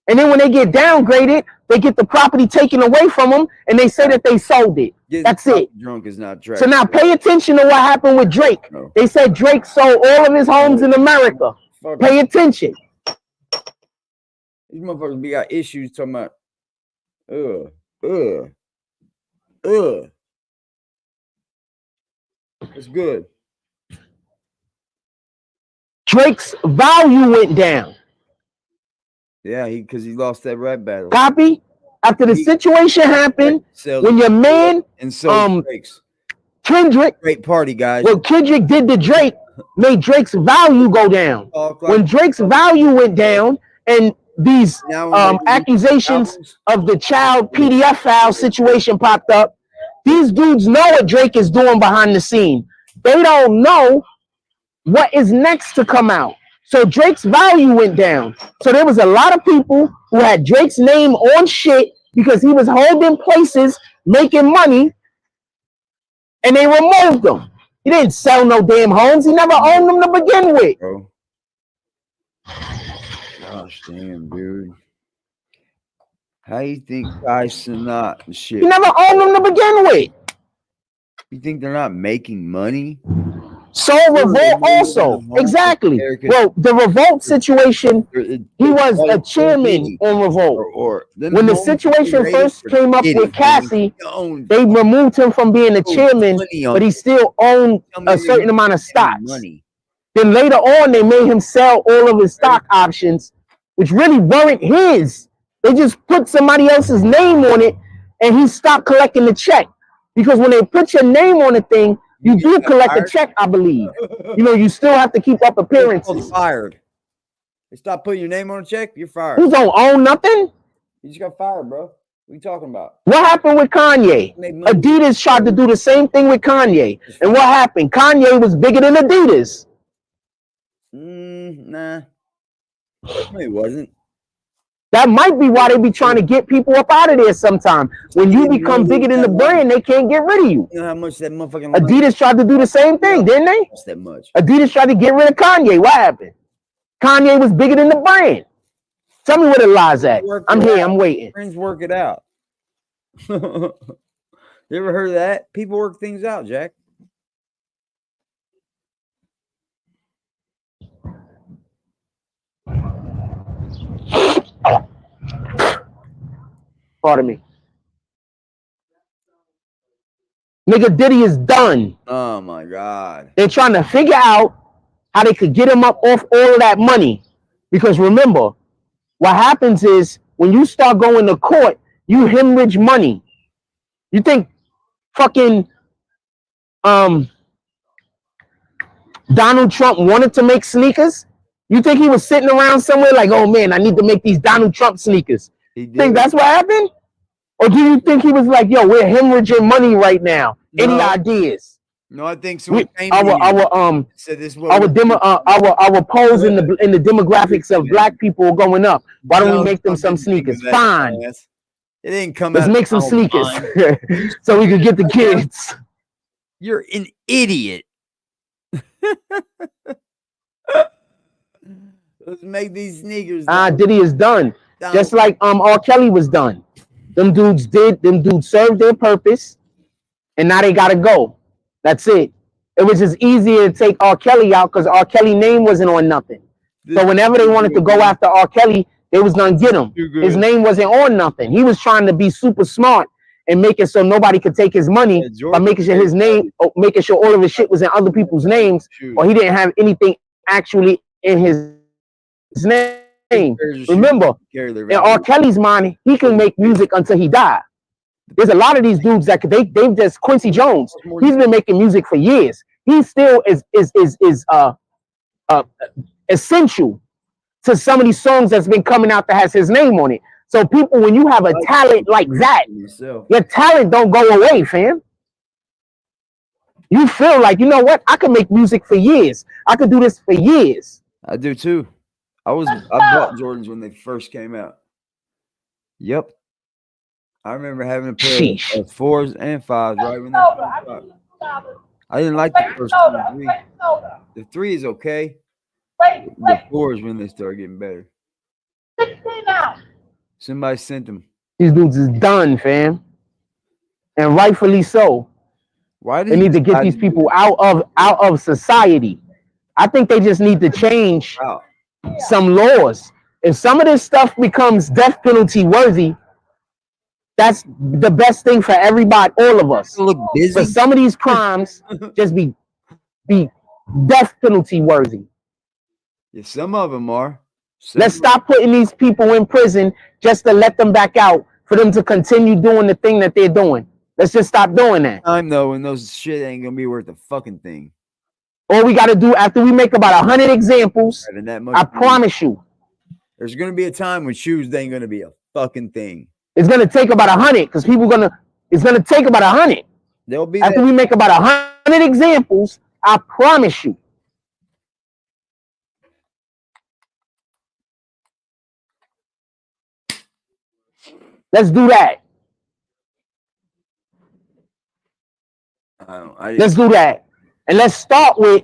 And then when they get downgraded, they get the property taken away from them, and they say that they sold it. That's it. Drunk is not Drake. So now pay attention to what happened with Drake. No. They said Drake sold all of his homes in America. Pay attention. These motherfuckers be got issues talking about, It's good. Drake's value went down. Yeah, because he lost that rap battle. Copy? After the situation happened, when your man, Kendrick, great party, guys. What Kendrick did to Drake made Drake's value go down. When Drake's value went down, and these accusations of the child PDF file situation popped up, these dudes know what Drake is doing behind the scene. They don't know what is next to come out. So Drake's value went down. So there was a lot of people who had Drake's name on shit because he was holding places, making money, and they removed him. He didn't sell no damn homes. He never owned them to begin with. Bro. Gosh damn, dude. How you think guys are not and shit? He never owned them to begin with. You think they're not making money? So Revolt also. Exactly. Well, the Revolt situation, he was a chairman on Revolt. When the situation first came up with Cassie, they removed him from being a chairman, but he still owned a certain amount of stocks. Then later on, they made him sell all of his stock options, which really weren't his. They just put somebody else's name on it, and he stopped collecting the check. Because when they put your name on a thing, you do collect a check, I believe. You know, you still have to keep up appearances. Fired. They stop putting your name on a check, you're fired. Who don't own nothing? You just got fired, bro. What are you talking about? What happened with Kanye? Adidas tried to do the same thing with Kanye. And what happened? Kanye was bigger than Adidas. Nah. No, he wasn't. That might be why they be trying to get people up out of there sometime. When you become bigger than the brand, they can't get rid of you. You know how much that motherfucking Adidas tried to do the same thing, didn't they? That much. Adidas tried to get rid of Kanye. What happened? Kanye was bigger than the brand. Tell me where the lies at. I'm here. I'm waiting. Friends work it out. You ever heard of that? People work things out, Jack. Pardon me. Nigga, Diddy is done. Oh my God. They're trying to figure out how they could get him up off all of that money. Because remember, what happens is when you start going to court, you hemorrhage money. You think fucking Donald Trump wanted to make sneakers? You think he was sitting around somewhere like, oh man, I need to make these Donald Trump sneakers? Think that's what happened? Or do you think he was like, yo, we're hemorrhaging money right now? No. Any ideas? No, I think so. Our polls in the demographics of black people are going up. Why don't we make them some sneakers? Fine. It didn't come out. Let's make some sneakers so we can get the kids. You're an idiot. Let's make these sneakers. Diddy is done. Just like R. Kelly was done. Them dudes served their purpose, and now they gotta go. That's it. It was just easier to take R. Kelly out because R. Kelly's name wasn't on nothing. So whenever they wanted to go after R. Kelly, they was gonna get him. His name wasn't on nothing. He was trying to be super smart and make it so nobody could take his money by making sure his name, making sure all of his shit was in other people's names, or he didn't have anything actually in his name. Remember, in R. Kelly's mind, he can make music until he died. There's a lot of these dudes that they've just Quincy Jones. He's been making music for years. He still is essential to some of these songs that's been coming out that has his name on it. So people, when you have a talent like that, your talent don't go away, fam. You feel like, you know what? I could make music for years. I could do this for years. I do too. I bought Jordans when they first came out. Yep. I remember having a pair of 4s and 5s right when they first out. I didn't like the first 2 and 3. The 3 is okay. The 4s when they start getting better. Somebody sent them. These dudes is done, fam. And rightfully so. Why they need to get these people out of society. I think they just need to change some laws. If some of this stuff becomes death penalty worthy, that's the best thing for everybody, all of us. But some of these crimes just be death penalty worthy. Yeah, some of them are. Let's stop putting these people in prison just to let them back out for them to continue doing the thing that they're doing. Let's just stop doing that. I know, and those shit ain't gonna be worth a fucking thing. All we gotta do after we make about 100 examples, I promise you, there's gonna be a time when shoes ain't gonna be a fucking thing. It's gonna take about 100 because it's gonna take about 100. There'll be after we make about 100 examples, I promise you. Let's do that. Let's do that. And let's start with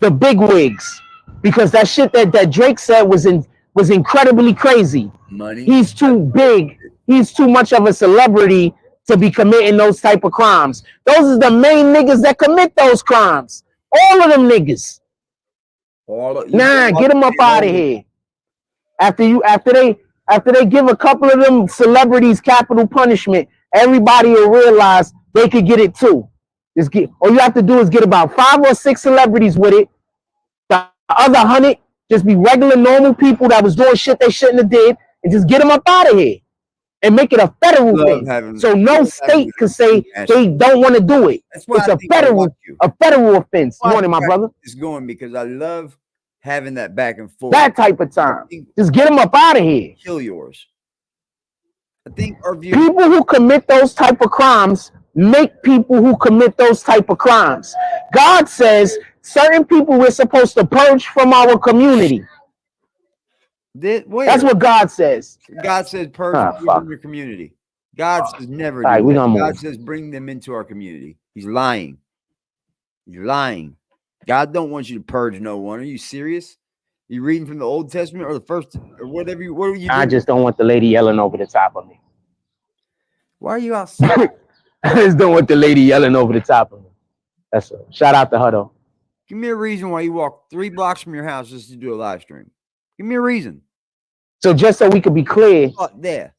the big wigs. Because that shit that Drake said was incredibly crazy. Money. He's too big. He's too much of a celebrity to be committing those type of crimes. Those are the main niggas that commit those crimes. All of them niggas. Get them up out of here. After they give a couple of them celebrities capital punishment, everybody will realize they could get it too. All you have to do is get about 5 or 6 celebrities with it. The other 100 just be regular, normal people that was doing shit they shouldn't have did, and just get them up out of here and make it a federal thing. So no state can say they don't want to do it. It's a federal offense. Morning, my brother. It's going because I love having that back and forth. That type of time. Just get them up out of here. Kill yours. I think our view. People who commit those type of crimes make people who commit those type of crimes. God says certain people we're supposed to purge from our community. That's what God says. God says purge from your community. God says never. God says bring them into our community. He's lying. He's lying. God don't want you to purge no one. Are you serious? You reading from the Old Testament or the First, or whatever you? What are you doing? I just don't want the lady yelling over the top of me. Why are you outside? I just don't want the lady yelling over the top of me. That's all. Shout out to her though. Give me a reason why you walk 3 blocks from your house just to do a live stream. Give me a reason. So just so we could be clear,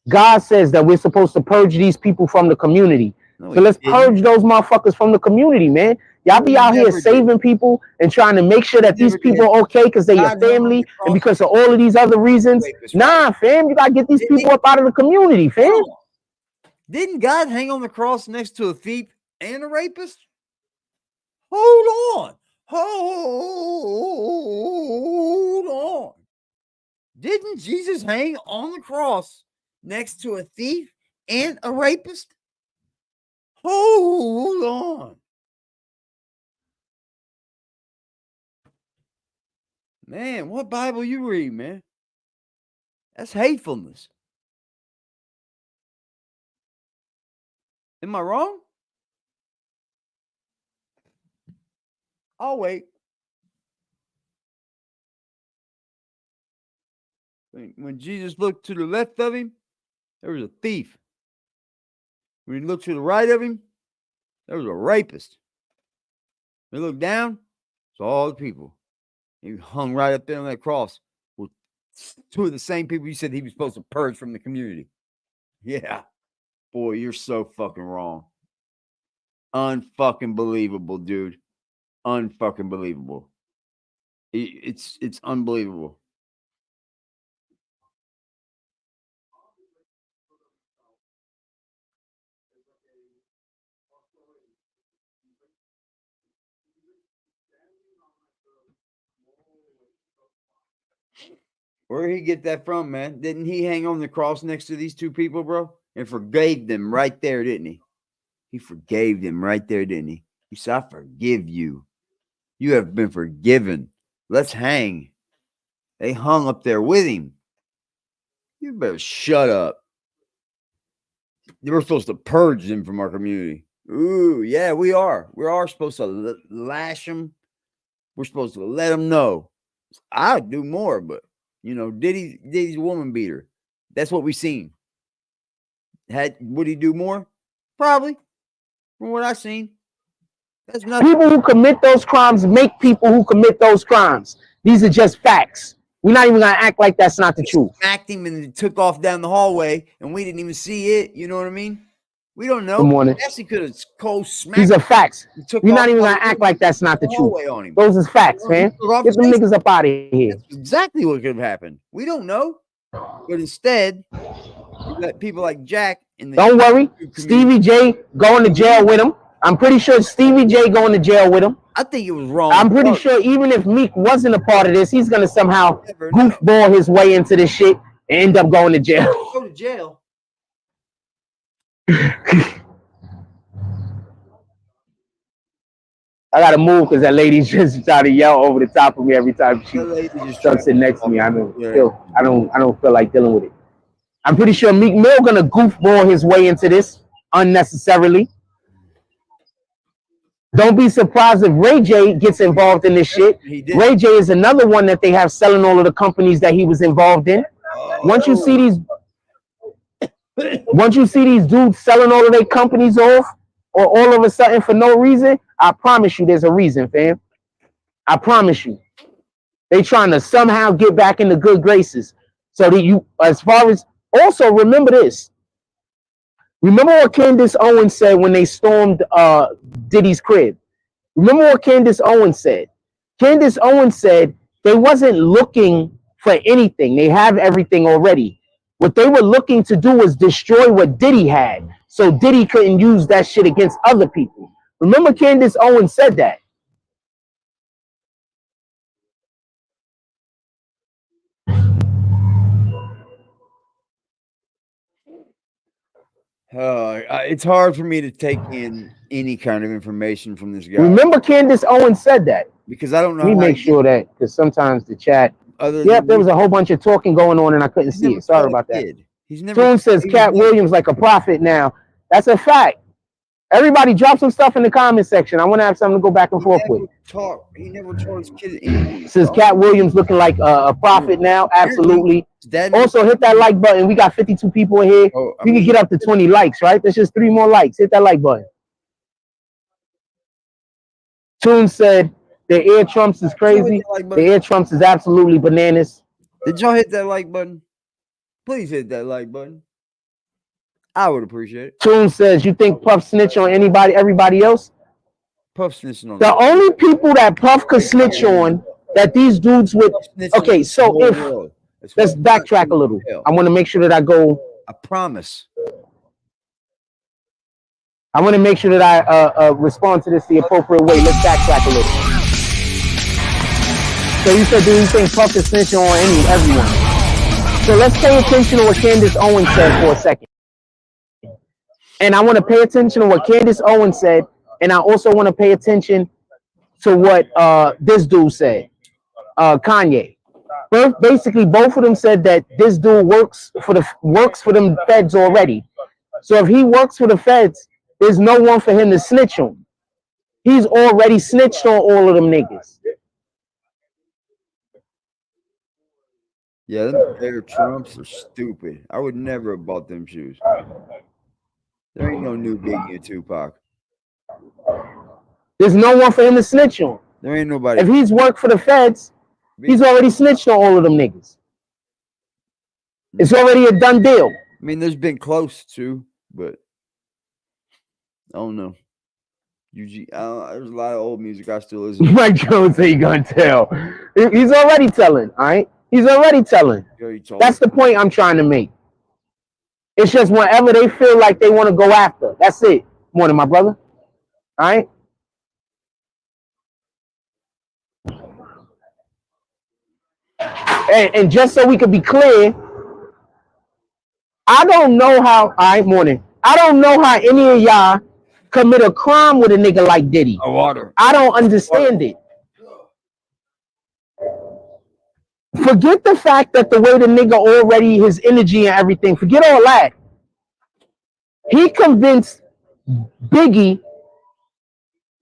God says that we're supposed to purge these people from the community. No, so let's purge those motherfuckers from the community, man. Y'all be out here saving people and trying to make sure that these people are okay because they're your family and because of all of these other reasons. Nah, fam, you gotta get these people up out of the community, fam. Didn't God hang on the cross next to a thief and a rapist? Hold on. Hold on. Didn't Jesus hang on the cross next to a thief and a rapist? Hold on. Man, what Bible you read, man? That's hatefulness. Am I wrong? I'll wait. When Jesus looked to the left of him, there was a thief. When he looked to the right of him, there was a rapist. When he looked down, saw all the people. He hung right up there on that cross with 2 of the same people you said he was supposed to purge from the community. Yeah. Boy, you're so fucking wrong. Unfucking believable, dude. Unfucking believable. It's unbelievable. Where did he get that from, man? Didn't he hang on the cross next to these 2 people, bro? And forgave them right there, didn't he? He forgave them right there, didn't he? He said, I forgive you. You have been forgiven. Let's hang. They hung up there with him. You better shut up. We're supposed to purge them from our community. Ooh, yeah, we are. We are supposed to lash them. We're supposed to let them know. I'd do more, but you know, Diddy's a woman beater. That's what we've seen. Would he do more? Probably. From what I've seen. That's nothing. People who commit those crimes make people who commit those crimes. These are just facts. We're not even gonna act like that's not the truth. Smacked him and took off down the hallway, and we didn't even see it. You know what I mean? We don't know. Good morning. Actually, could have cold smacked. These are facts. We're not even gonna act like that's not the truth. Those are facts, man. Get them niggas up out of here. That's exactly what could have happened. We don't know, but instead, we let people like Jack in the. Don't worry, Stevie J going to jail with him. I'm pretty sure Stevie J going to jail with him. I think it was wrong. I'm pretty sure even if Meek wasn't a part of this, he's gonna somehow goofball his way into this shit and end up going to jail. Go to jail. I gotta move because that lady's just trying to yell over the top of me every time she starts sitting next to me. I don't feel like dealing with it. I'm pretty sure Meek Mill gonna goofball his way into this unnecessarily. Don't be surprised if Ray J gets involved in this shit. Ray J is another one that they have selling all of the companies that he was involved in. Once you see these dudes selling all of their companies off, or all of a sudden for no reason, I promise you there's a reason, fam. I promise you. They trying to somehow get back into good graces. So that you, as far as, also remember this. Remember what Candace Owens said when they stormed Diddy's crib? Remember what Candace Owens said? Candace Owens said they wasn't looking for anything. They have everything already. What they were looking to do was destroy what Diddy had, so Diddy couldn't use that shit against other people. Remember Candace Owens said that. It's hard for me to take in any kind of information from this guy. Remember Candace Owens said that. Because I don't know. Let me make sure that, because sometimes the chat. Yep, there was a whole bunch of talking going on and I couldn't see it. Sorry about that. He's never. Tune says Cat Williams like a prophet now. That's a fact. Everybody drop some stuff in the comment section. I want to have something to go back and forth with. He never taught his kids anything. Says Cat Williams looking like a prophet now. Absolutely. Also, hit that like button. We got 52 people in here. We can get up to 20 likes, right? There's just 3 more likes. Hit that like button. Toon said the air Trumps is crazy. The air Trumps is absolutely bananas. Did y'all hit that like button? Please hit that like button. I would appreciate it. Toon says, you think Puff snitch on everybody else? Puff snitching on the only people that Puff could snitch on that these dudes would. Okay, so if let's backtrack a little. I want to make sure that I go. I promise. I want to make sure that I respond to this the appropriate way. Let's backtrack a little. So you said, do you think Puff is snitching on everyone? So let's pay attention to what Candace Owens said for a second. And I want to pay attention to what Candace Owens said, and I also want to pay attention to what this dude said, Kanye. Basically, both of them said that this dude works for them feds already. So if he works for the feds, there's no one for him to snitch on. He's already snitched on all of them niggas. Yeah, them Air Trumps are stupid. I would never have bought them shoes. There ain't no new Biggie and Tupac. There's no one for him to snitch on. There ain't nobody. If he's worked for the feds, he's already snitched on all of them niggas. It's already a done deal. I mean, there's been close to, but I don't know. There's a lot of old music I still listen to. Mike Jones ain't gonna tell. He's already telling, all right? He's already telling. That's the point I'm trying to make. It's just whenever they feel like they want to go after. That's it. Morning, my brother. All right? And just so we could be clear, I don't know how, all right, morning. I don't know how any of y'all commit a crime with a nigga like Diddy. I don't understand it. Forget the fact that the way the nigga already, his energy and everything, forget all that. He convinced Biggie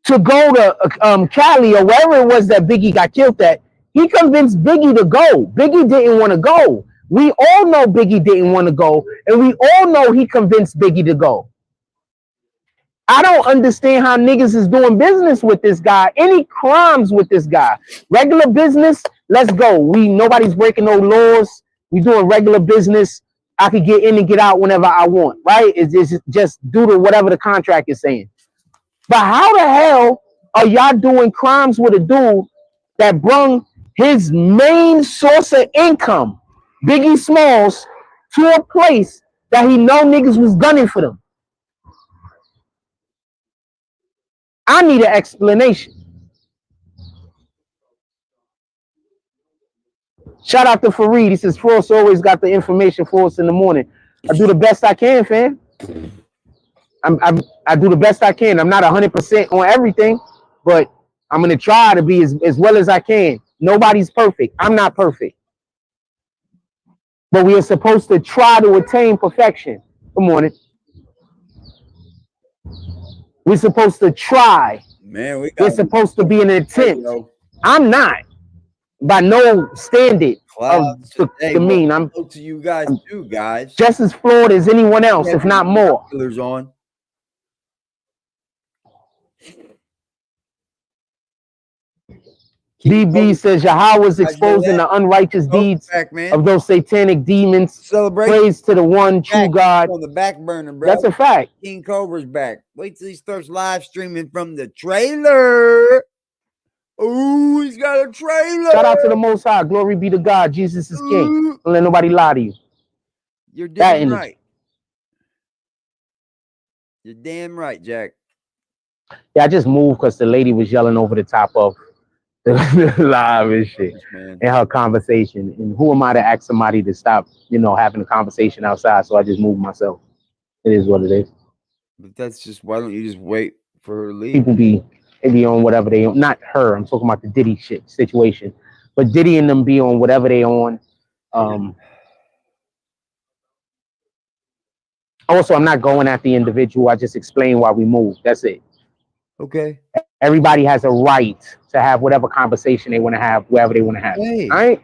to go to Cali or wherever it was that Biggie got killed at. He convinced Biggie to go. Biggie didn't want to go. We all know Biggie didn't want to go, and we all know he convinced Biggie to go. I don't understand how niggas is doing business with this guy. Any crimes with this guy? Regular business, let's go. Nobody's breaking no laws. We doing regular business. I could get in and get out whenever I want, right? It's just due to whatever the contract is saying. But how the hell are y'all doing crimes with a dude that brung his main source of income, Biggie Smalls, to a place that he know niggas was gunning for them? I need an explanation. Shout out to Fareed. He says, Frost always got the information for us in the morning. I do the best I can, fam. I do the best I can. I'm not 100% on everything, but I'm going to try to be as well as I can. Nobody's perfect. I'm not perfect. But we are supposed to try to attain perfection. Good morning. We're supposed to try. Man, we're supposed to be an attempt. I'm not. By no standard of the mean. I'm to you guys too, guys. Just as flawed as anyone else, if not more. On. BB says Yahweh is exposing the unrighteous deeds of those satanic demons. Celebrate. Praise to the one true God. On the back burner, bro. That's a fact. King Cobra's back. Wait till he starts live streaming from the trailer. Ooh, he's got a trailer. Shout out to the Most High. Glory be to God. Jesus is King. Don't let nobody lie to you. You're damn right. You're damn right, Jack. Yeah, I just moved because the lady was yelling over the top of the live and shit in her conversation. And who am I to ask somebody to stop, having a conversation outside? So I just moved myself. It is what it is. But that's just, why don't you just wait for her to leave? People be on whatever they on. Not her. I'm talking about the Diddy shit situation. But Diddy and them be on whatever they on. Also, I'm not going at the individual. I just explain why we move. That's it. Okay. Everybody has a right to have whatever conversation they want to have, wherever they want to have. Hey. All right.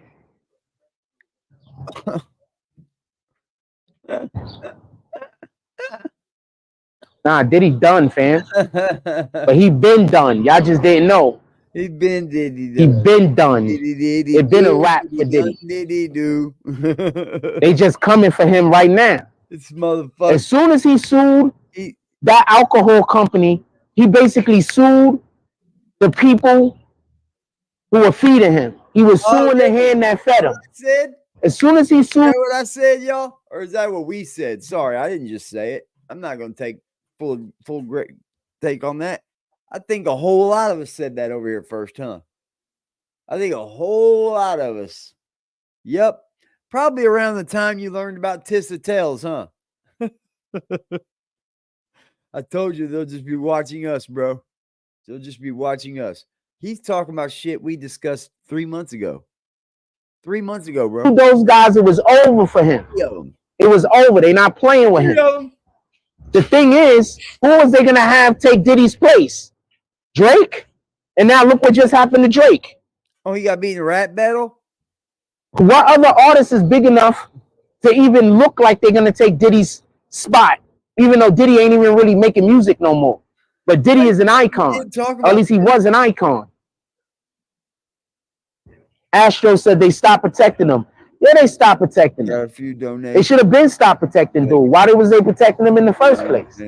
Nah, Diddy done, fam. But he been done. Y'all just didn't know. He been Diddy. He been done. It been a rap for Diddy. Diddy do. They just coming for him right now. This motherfucker. As soon as he sued that alcohol company, he basically sued the people who were feeding him. He was suing the hand that fed him. As soon as he sued. Is that what I said, y'all? Or is that what we said? Sorry, I didn't just say it. I'm not going to take full great take on that. I think a whole lot of us said that over here first, huh? I think a whole lot of us. Yep. Probably around the time you learned about Tissa Tales, huh? I told you they'll just be watching us, bro. They'll just be watching us. He's talking about shit we discussed 3 months ago. 3 months ago, bro. Those guys, it was over for him. It was over. They're not playing with him. The thing is, who was they gonna have take Diddy's place? Drake? And now look what just happened to Drake. Oh, he got beat in a rap battle? What other artist is big enough to even look like they're gonna take Diddy's spot? Even though Diddy ain't even really making music no more. But Diddy is an icon. Or at least he was an icon. Astro said they stopped protecting him. Yeah, they stopped protecting him. Got a few donations. They should have been stopped protecting dude. Why was they protecting him in the first place?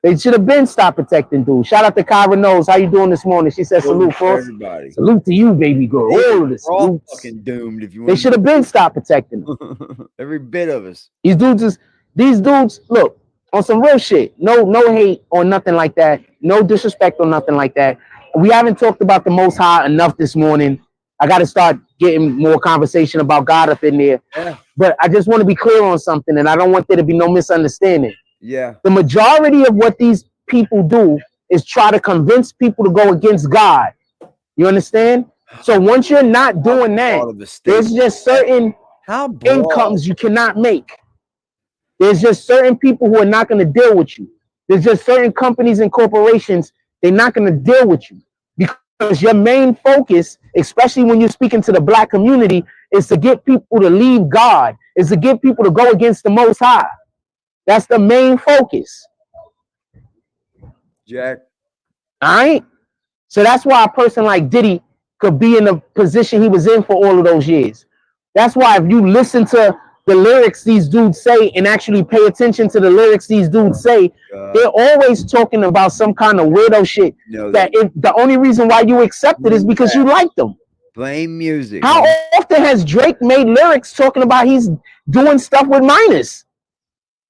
They should have been stopped protecting dude. Shout out to Kyra Knows. How you doing this morning? She said salute for everybody. Salute to you, baby girl. All of this. All fucking doomed if you want. They should have been stopped protecting him. Every bit of us. These dudes, look, on some real shit. No hate or nothing like that. No disrespect or nothing like that. We haven't talked about the Most High enough this morning. I got to start getting more conversation about God up in there. Yeah. But I just want to be clear on something, and I don't want there to be no misunderstanding. Yeah. The majority of what these people do is try to convince people to go against God. You understand? So once you're not doing that, there's just certain incomes you cannot make. There's just certain people who are not going to deal with you. There's just certain companies and corporations, they're not going to deal with you. Because your main focus, especially when you're speaking to the black community, is to get people to leave God, is to get people to go against the Most High. That's the main focus. Jack. All right? So that's why a person like Diddy could be in the position he was in for all of those years. That's why if you listen to the lyrics these dudes say and actually pay attention to the lyrics these dudes say, they're always talking about some kind of weirdo shit. The only reason why you accept it is because you like them. Blame music. How often has Drake made lyrics talking about he's doing stuff with minors?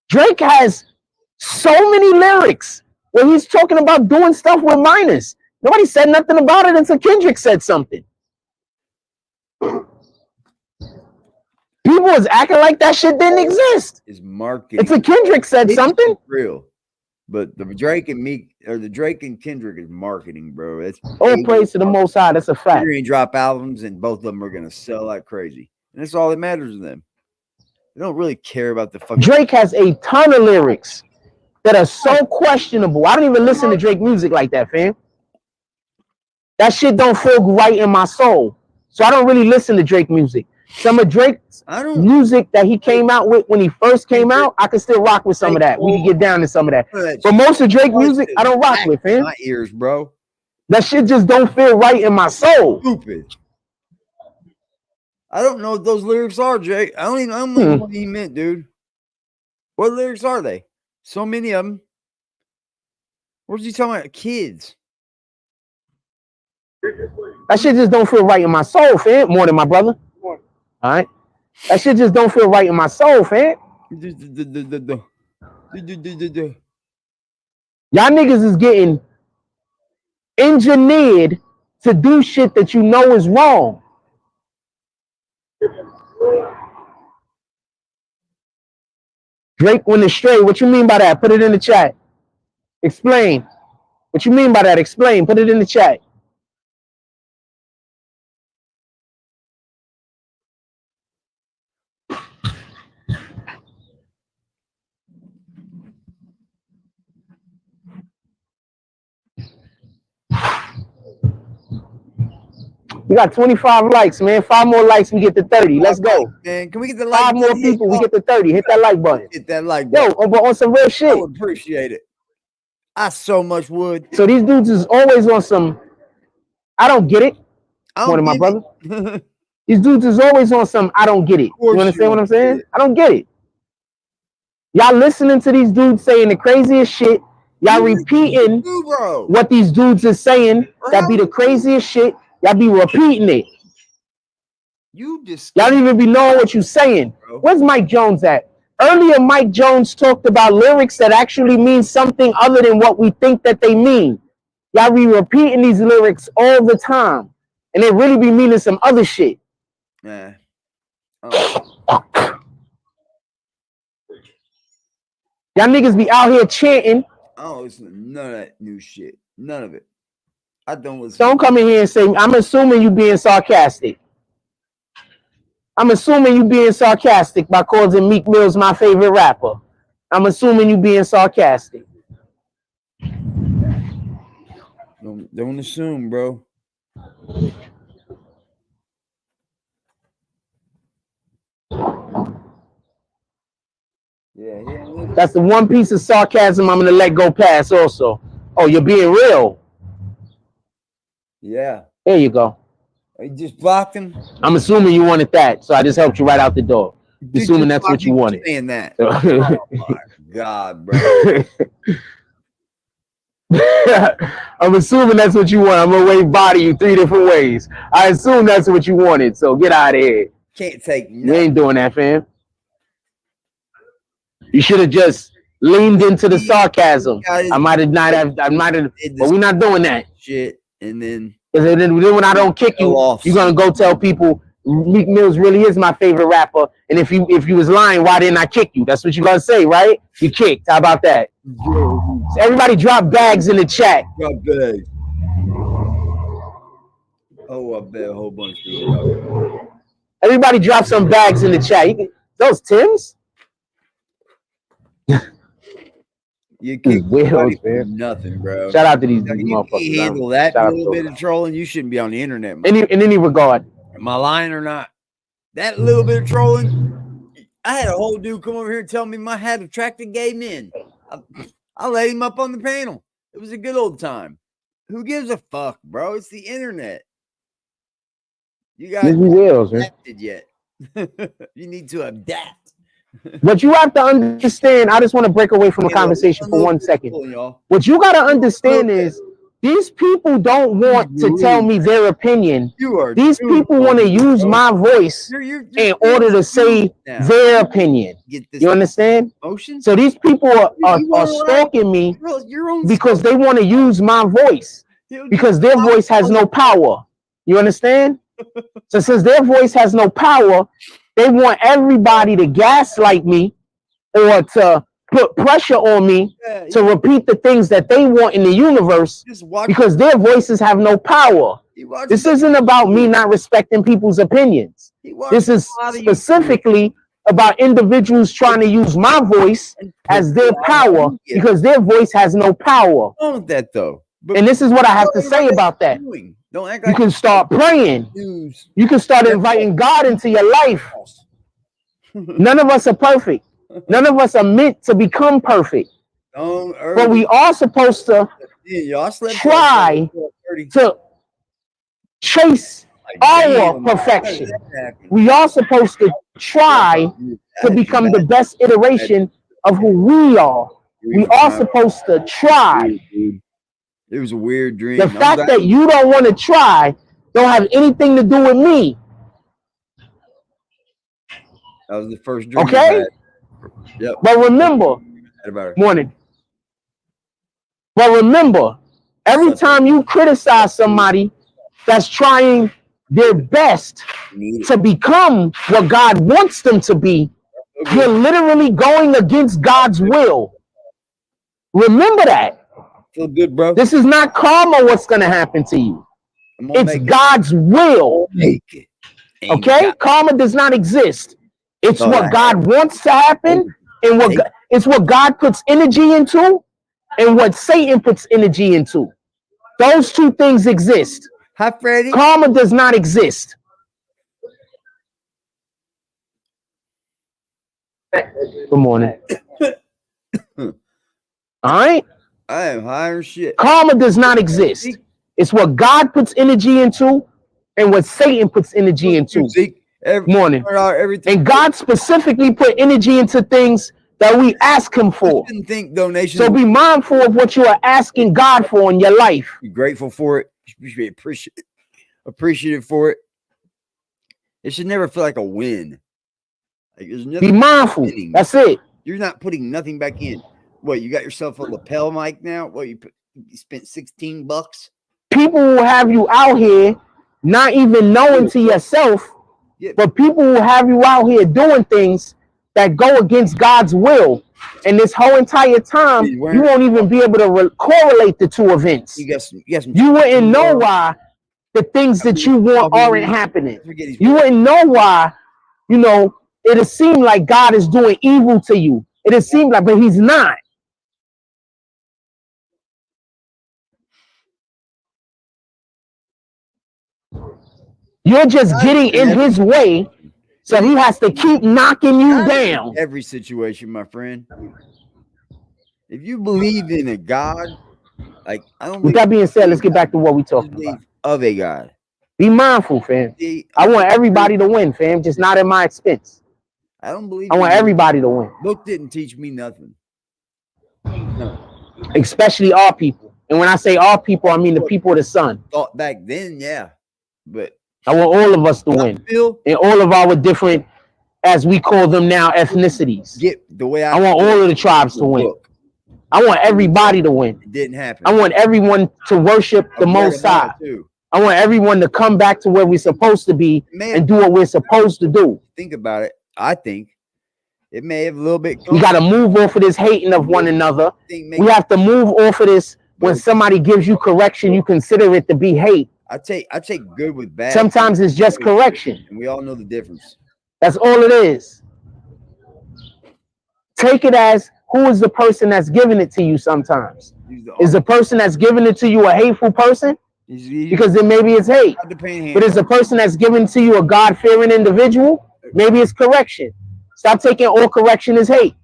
Drake has so many lyrics where he's talking about doing stuff with minors. Nobody said nothing about it until Kendrick said something. People was acting like that shit didn't exist. Is marketing. Until Kendrick said something. Real. But the Drake and Kendrick is marketing, bro. It's all praise to the Most High. That's a fact. They drop albums and both of them are gonna sell like crazy. And that's all that matters to them. They don't really care about the fucking. Drake has a ton of lyrics that are so questionable. I don't even listen to Drake music like that, fam. That shit don't feel right in my soul. So I don't really listen to Drake music. Some of Drake's music that he came out with when he first came out, I can still rock with some of that. We can get down to some of that. But most of Drake music, I don't rock with, fam. My ears, bro. That shit just don't feel right in my soul. Stupid. I don't know what those lyrics are, Jake. I don't know what he meant, dude. What lyrics are they? So many of them. What's he talking about? Kids. That shit just don't feel right in my soul, fam. More than my brother. All right. That shit just don't feel right in my soul, fam. Y'all niggas is getting engineered to do shit that you know is wrong. Drake went astray. What you mean by that? Put it in the chat. Explain. What you mean by that? Explain. Put it in the chat. We got 25 likes, man. 5 more likes, we get to 30. Let's go. Man, can we get the like? 5 more people, we get to 30. Hit that like button. Hit that like button. Yo, but on some real shit. I would appreciate it. I so much would. So these dudes is always on some, I don't get it. One of my brother. These dudes is always on some, I don't get it. You understand what I'm saying? I don't get it. Y'all listening to these dudes saying the craziest shit. Y'all repeating what these dudes is saying. That be the craziest shit. Y'all be repeating it. Y'all don't even be knowing what you saying. Where's Mike Jones at? Earlier, Mike Jones talked about lyrics that actually mean something other than what we think that they mean. Y'all be repeating these lyrics all the time. And they really be meaning some other shit. Yeah. Y'all niggas be out here chanting. Oh, it's none of that new shit. None of it. I don't listen. Don't come in here and say, I'm assuming you being sarcastic. I'm assuming you being sarcastic by causing Meek Mill's my favorite rapper. I'm assuming you being sarcastic. Don't assume, bro. Yeah. That's the one piece of sarcasm I'm gonna let go past also. Oh, you're being real. Yeah. There you go. You just blocked him. I'm assuming you wanted that, so I just helped you right out the door. Assuming that's what you wanted. Saying that. Oh my God, bro. I'm assuming that's what you want. I'm gonna wave body you 3 different ways. I assume that's what you wanted, so get out of here. Can't take nothing. You ain't doing that, fam. You should have just leaned into the sarcasm. I might have, but we're not doing that. Shit, and then when I don't kick you, you're gonna go tell people Meek Mills really is my favorite rapper. And if you was lying, why didn't I kick you? That's what you're gonna say, right? You kicked. How about that? So everybody drop bags in the chat. Drop bags. Oh, I bet a whole bunch of people. Everybody drop some bags in the chat. Those Tims? You kick weirdos, man. Nothing, bro. Shout out to these motherfuckers. You handle that little bit of trolling, you shouldn't be on the internet. In any regard. Am I lying or not? That little bit of trolling, I had a whole dude come over here and tell me my hat attracted gay men. I let him up on the panel. It was a good old time. Who gives a fuck, bro? It's the internet. You guys haven't adapted yet. You need to adapt. What you have to understand, I just want to break away from a conversation for 1 second. What you got to understand is these people don't want to tell me their opinion. These people want to use my voice in order to say their opinion. You understand? So these people are stalking me because they want to use my voice because their voice has no power. You understand? So since their voice has no power, they want everybody to gaslight me or to put pressure on me to repeat the things that they want in the universe because their voices have no power. This isn't about me not respecting people's opinions. This is specifically about individuals trying to use my voice as their power because their voice has no power. That though. And this is what I have to say about that. You can start praying. You can start inviting God into your life. None of us are perfect. None of us are meant to become perfect. But we are supposed to try to chase our perfection. We are supposed to try to become the best iteration of who we are. We are supposed to try. It was a weird dream. The fact that you don't want to try don't have anything to do with me. That was the first dream. Okay? Yep. But remember, morning. But remember, every time you criticize somebody that's trying their best to become what God wants them to be, you're literally going against God's will. Remember that. Feel good, bro. This is not karma what's going to happen to you. It's God's will. Okay? Karma does not exist. It's what God wants to happen, and it's what God puts energy into, and what Satan puts energy into. Those two things exist. Hi, Freddie. Karma does not exist. Good morning. All right. I am high as shit. Karma does not exist. It's what God puts energy into and what Satan puts energy into. Morning. And God specifically put energy into things that we ask him for. Think donations. So be mindful of what you are asking God for in your life. Be grateful for it. You should be appreciative for it. It should never feel like a win. Like there's nothing. Be mindful. Winning. That's it. You're not putting nothing back in. What, you got yourself a lapel mic now? What, you spent $16? People will have you out here not even knowing to yourself, but people will have you out here doing things that go against God's will. And this whole entire time, you won't even be able to correlate the two events. You wouldn't know why the things that you want aren't happening. You wouldn't know why, you know, it'll seem like God is doing evil to you. It'll seem like, but he's not. You're just getting in his way, so he has to keep knocking you down. Every situation, my friend. If you believe in a God, like I don't. With that being said, let's get back to what we talking about. Of a God. Be mindful, fam. I want everybody to win, fam, just not at my expense. I don't believe. I want everybody to win. Book didn't teach me nothing. No. Especially our people. And when I say our people, I mean the people of the sun. Thought back then, yeah, but. I want all of us to win, and all of our different, as we call them now, ethnicities. I want all of the tribes to win. I want everybody to win. It didn't happen. I want everyone to worship the Most High. I want everyone to come back to where we're supposed to be and do what we're supposed to do. Think about it. I think it may have a little bit. We got to move off of this hating of one another. We have to move off of this. When somebody gives you correction, you consider it to be hate. I take good with bad. Sometimes it's just correction. And we all know the difference. That's all it is. Take it as who is the person that's giving it to you sometimes. Is the person that's giving it to you a hateful person? Because then maybe it's hate. But is the person that's giving to you a God-fearing individual? Maybe it's correction. Stop taking all correction as hate.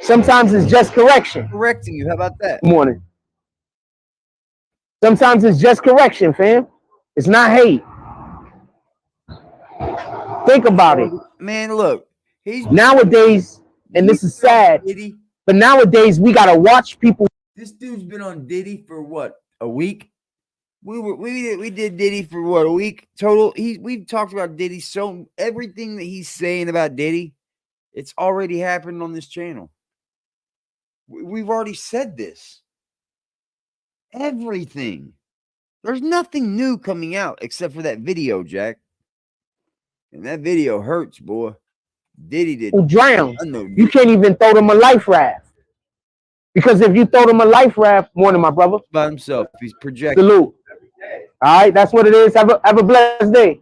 Sometimes it's just correction. Correcting you. How about that? Morning. Sometimes it's just correction, fam. It's not hate. Think about it. Man, look. Nowadays, and this is sad, but nowadays we gotta watch people. This dude's been on Diddy for what? A week? We did Diddy for what? A week total? We've talked about Diddy, so everything that he's saying about Diddy, it's already happened on this channel. We've already said this. Everything. There's nothing new coming out except for that video, Jack. And that video hurts, boy. Diddy did drown. You can't even throw them a life raft. Because if you throw them a life raft, morning, my brother. By himself. He's projecting. Salute. All right, that's what it is. Have a blessed day.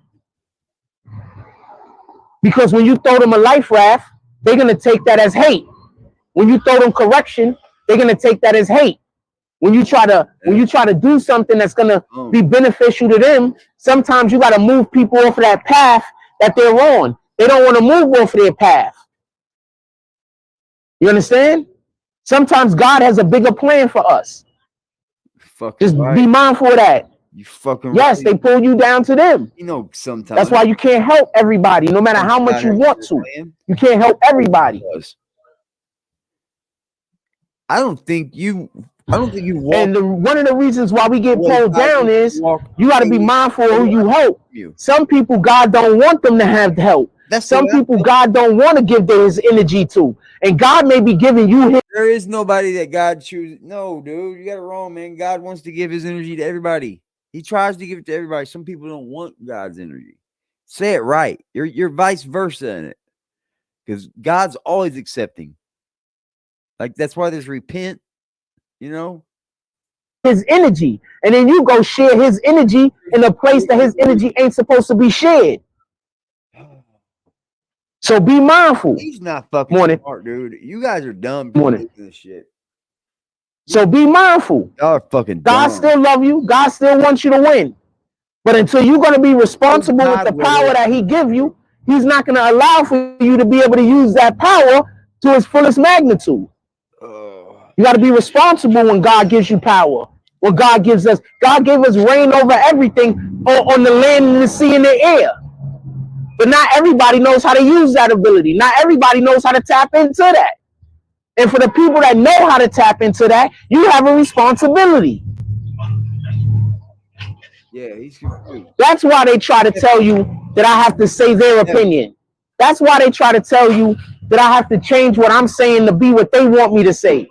Because when you throw them a life raft, they're gonna take that as hate. When you throw them correction, they're gonna take that as hate. When you try to do something that's gonna be beneficial to them, sometimes you gotta move people off of that path that they're on. They don't want to move off of their path. You understand? Sometimes God has a bigger plan for us. Just be mindful of that. You fucking yes, they pull you down to them. You know, sometimes that's why you can't help everybody, no matter how much you want to. You can't help everybody. I don't think you walk. And one of the reasons why we get pulled down is you got to be mindful of who you help. Some people God don't want them to have help. Some people God don't want to give his energy to, and God may be giving you his. There is nobody that God chooses. No, dude, you got it wrong, man. God wants to give his energy to everybody. He tries to give it to everybody. Some people don't want God's energy. Say it right. You're vice versa in it, because God's always accepting. Like that's why there's repent. You know, his energy, and then you go share his energy in a place that his energy ain't supposed to be shared. So be mindful. He's not fucking smart, dude. You guys are dumb for this shit. So be mindful. Y'all are fucking dumb. God still love you. God still wants you to win. But until you're going to be responsible with the power that he give you, he's not going to allow for you to be able to use that power to its fullest magnitude. You got to be responsible when God gives you power. When God gives us, God gave us reign over everything on the land and the sea and the air. But not everybody knows how to use that ability. Not everybody knows how to tap into that. And for the people that know how to tap into that, you have a responsibility. Yeah, he's confused. That's why they try to tell you that I have to say their opinion. That's why they try to tell you that I have to change what I'm saying to be what they want me to say.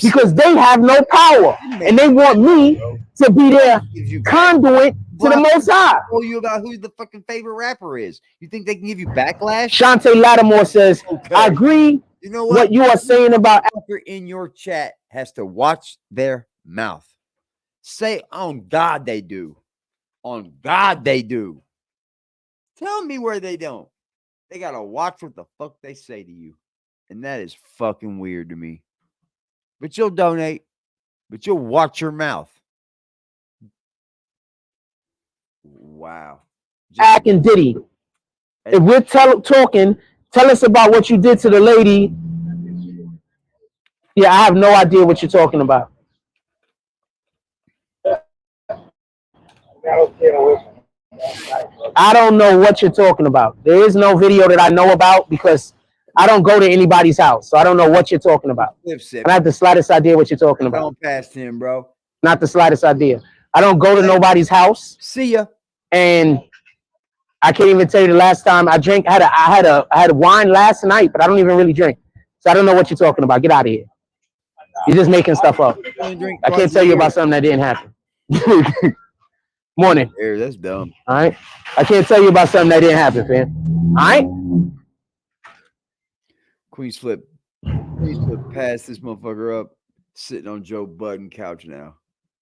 Because they have no power. And they want me to be their conduit to the Most High. Tell you about who the fucking favorite rapper is. You think they can give you backlash? Shantae Lattimore says, I agree. You know what you are saying about in your chat has to watch their mouth. Say on God they do. On God they do. Tell me where they don't. They gotta watch what the fuck they say to you. And that is fucking weird to me. But you'll donate. But you'll watch your mouth. Wow. Jack and Diddy. If we're talking, tell us about what you did to the lady. Yeah, I have no idea what you're talking about. I don't know what you're talking about. There is no video that I know about because I don't go to anybody's house. So I don't know what you're talking about. I have the slightest idea what you're talking about. Don't pass him, bro. Not the slightest idea. I don't go to nobody's house. See ya. And I can't even tell you the last time I drank. I had a wine last night, but I don't even really drink. So I don't know what you're talking about. Get out of here. You're just making stuff up. I can't tell you about something that didn't happen. Morning. That's dumb. All right. I can't tell you about something that didn't happen, fam. All right. Queen's flip passed this motherfucker up, sitting on Joe Budden couch now.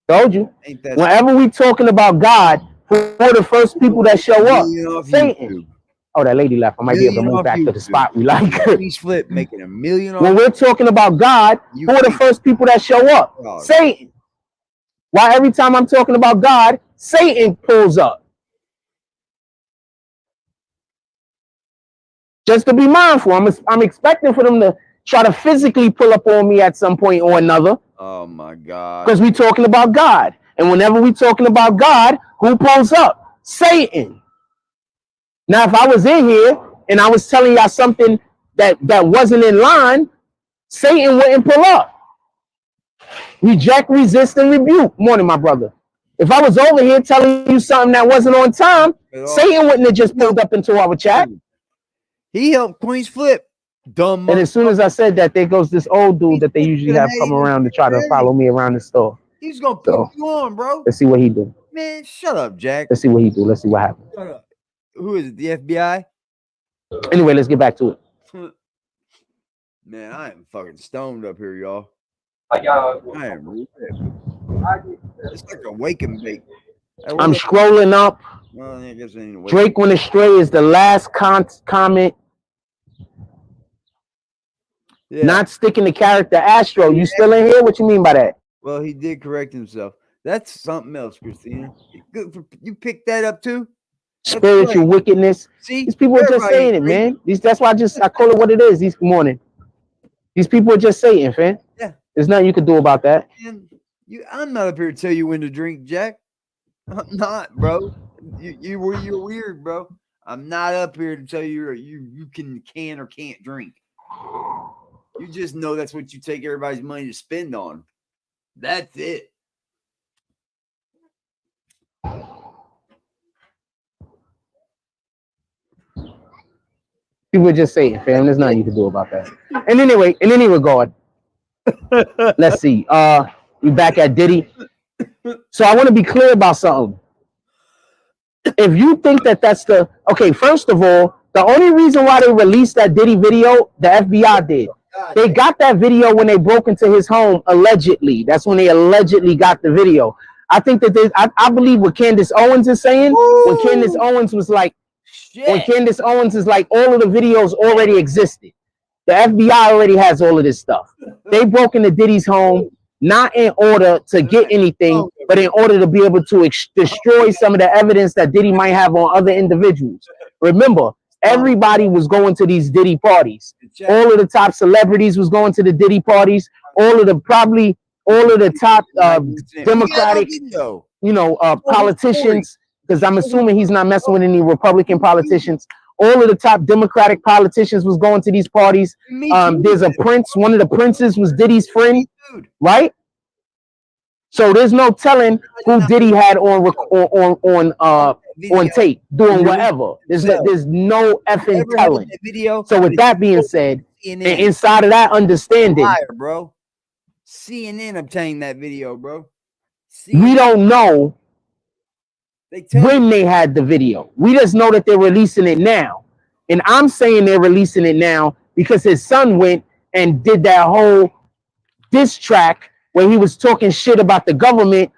Told you. Whenever we talking about God, who are the first people that show up? Satan. Oh, that lady left. I might be able to move back to the spot we like. Queen's flip making $1 million. When we're talking about God, who are the first people that show up? Satan. Why every time I'm talking about God, Satan pulls up? Just to be mindful, I'm expecting for them to try to physically pull up on me at some point or another. Oh my God. Because we're talking about God. And whenever we're talking about God, who pulls up? Satan. Now, if I was in here and I was telling y'all something that wasn't in line, Satan wouldn't pull up. Reject, resist, and rebuke. Morning, my brother. If I was over here telling you something that wasn't on time, Satan wouldn't have just pulled up into our chat. He helped Queen's flip. Dumb. And as soon as I said that, there goes this old dude that they usually have come around to try to follow me around the store. He's gonna put you on, bro. Let's see what he do. Man, shut up, Jack. Let's see what he do. Let's see what happens. Shut up. Who is it? The FBI? Anyway, let's get back to it. Man, I am fucking stoned up here, y'all. I am. It's like a wake and bake. I'm scrolling up. Well, I guess Drake Went Astray is the last comment. Yeah. Not sticking to character. Astro, you still in here? What you mean by that? Well, he did correct himself. That's something else, Christina. You picked that up too? Spiritual wickedness. See, these people are just saying it, man. That's why I call it what it is. These people are just saying, fam. Yeah. There's nothing you can do about that. And I'm not up here to tell you when to drink, Jack. I'm not, bro. You're weird, bro. I'm not up here to tell you you can or can't drink. You just know that's what you take everybody's money to spend on. That's it. People just say it, fam. There's nothing you can do about that. And anyway, in any regard, let's see. We back at Diddy. So I want to be clear about something. If you think that's first of all, the only reason why they released that Diddy video, the FBI did. They got that video when they broke into his home, allegedly. That's when they allegedly got the video. I think that I believe what Candace Owens is saying, when Candace Owens was like, when Candace Owens is like, all of the videos already existed. The FBI already has all of this stuff. They broke into Diddy's home, not in order to get anything, but in order to be able to destroy some of the evidence that Diddy might have on other individuals. Remember, everybody was going to these Diddy parties. All of the top celebrities was going to the Diddy parties. All of the top Democratic, politicians, because I'm assuming he's not messing with any Republican politicians. All of the top Democratic politicians was going to these parties. There's a prince. One of the princes was Diddy's friend, right? So there's no telling who Diddy had on tape doing whatever. There's no effing telling. So with that being said, and inside of that understanding, bro, CNN obtained that video, bro. We don't know when they had the video. We just know that they're releasing it now. And I'm saying they're releasing it now because his son went and did that whole diss track where he was talking shit about the government,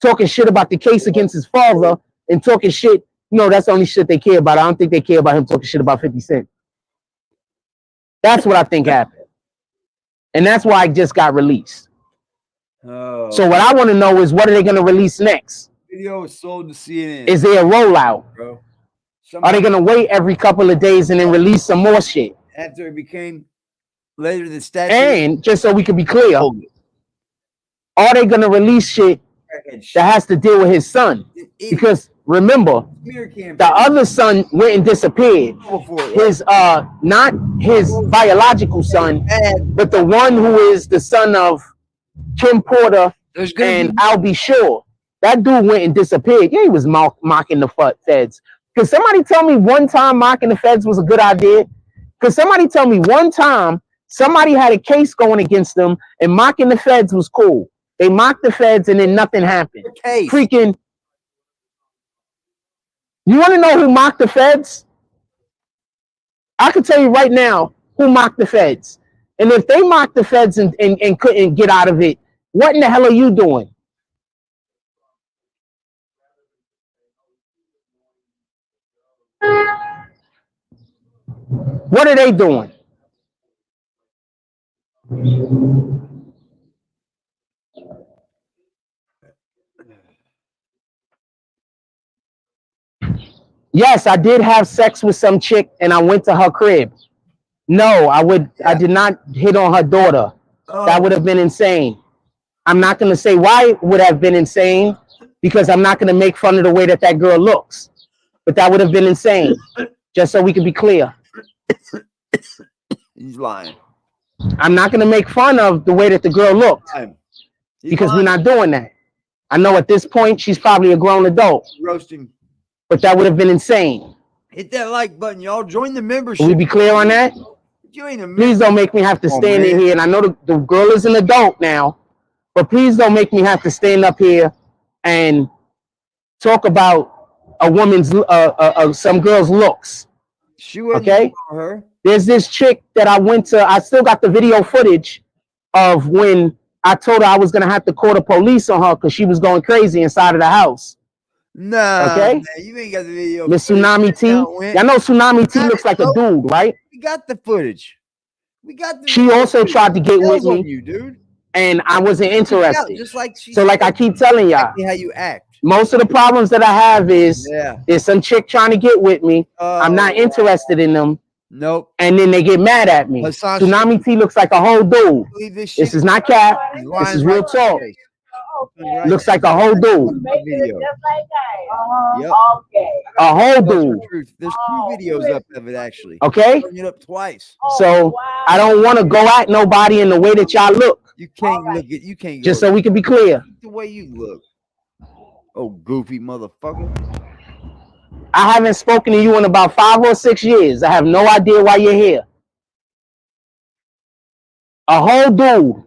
talking shit about the case against his father, and talking shit. That's the only shit they care about. I don't think they care about him talking shit about 50 Cent. That's what I think happened. And that's why it just got released. Oh. So what I want to know is, what are they going to release next? Video is sold to CNN. Is there a rollout? Bro. Are they going to wait every couple of days and then release some more shit? After it became later the statute. And just so we can be clear, are they going to release shit that has to deal with his son? Because remember, the other son went and disappeared. His not his biological son, but the one who is the son of Kim Porter and Albie Shore. That dude went and disappeared. Yeah, he was mocking the feds. Could somebody tell me one time mocking the feds was a good idea? Could somebody tell me one time somebody had a case going against them and mocking the feds was cool? They mocked the feds and then nothing happened. Freaking. You want to know who mocked the feds? I can tell you right now who mocked the feds. And if they mocked the feds and couldn't get out of it, what in the hell are you doing? What are they doing? Yes, I did have sex with some chick and I went to her crib. No, I did not hit on her daughter. That would have been insane. I'm not going to say why it would have been insane because I'm not going to make fun of the way that girl looks. But that would have been insane. Just so we can be clear. He's lying. I'm not going to make fun of the way that the girl looked because we're not doing that. I know at this point she's probably a grown adult. Roasting. But that would have been insane. Hit that like button, y'all. Join the membership. Can we be clear on that? Please don't make me have to stand in here. And I know the girl is an adult now, but please don't make me have to stand up here and talk about a woman's, some girl's looks. Okay? Her. There's this chick that I went to. I still got the video footage of when I told her I was going to have to call the police on her because she was going crazy inside of the house. Nah, okay. Man, you ain't got the video. Miss Tsunami T. Y'all know Tsunami T looks like a dude, right? We got the footage. We got the. She also tried to get with me, you, dude. And I wasn't interested. Just like so, like I keep telling y'all, how you act. Most of the problems that I have is there's some chick trying to get with me. I'm not interested in them. Nope. And then they get mad at me. Tsunami T looks like a whole dude. This is not cap. This is real talk. Looks like a whole dude. Yep. A whole dude. There's 2 videos up of it actually. Okay. Bring it up twice. So I don't want to go at nobody in the way that y'all look. You can't look at. You can't. Just so we can be clear. The way you look. Oh, goofy motherfucker. I haven't spoken to you in about 5 or 6 years. I have no idea why you're here. A whole dude.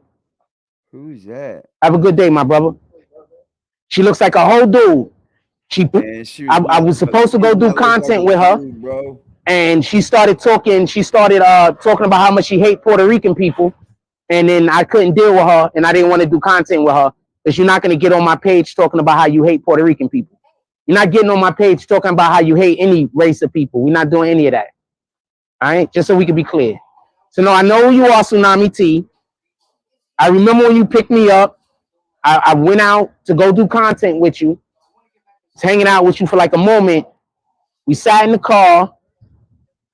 Who's that? Have a good day, my brother. She looks like a whole dude. I was supposed to go do content with her, bro. And she started talking. She started talking about how much she hates Puerto Rican people, and then I couldn't deal with her, and I didn't want to do content with her because you're not going to get on my page talking about how you hate Puerto Rican people. You're not getting on my page talking about how you hate any race of people. We're not doing any of that. All right, just so we can be clear. So no, I know who you are, Tsunami T. I remember when you picked me up. I went out to go do content with you. Was hanging out with you for like a moment. We sat in the car.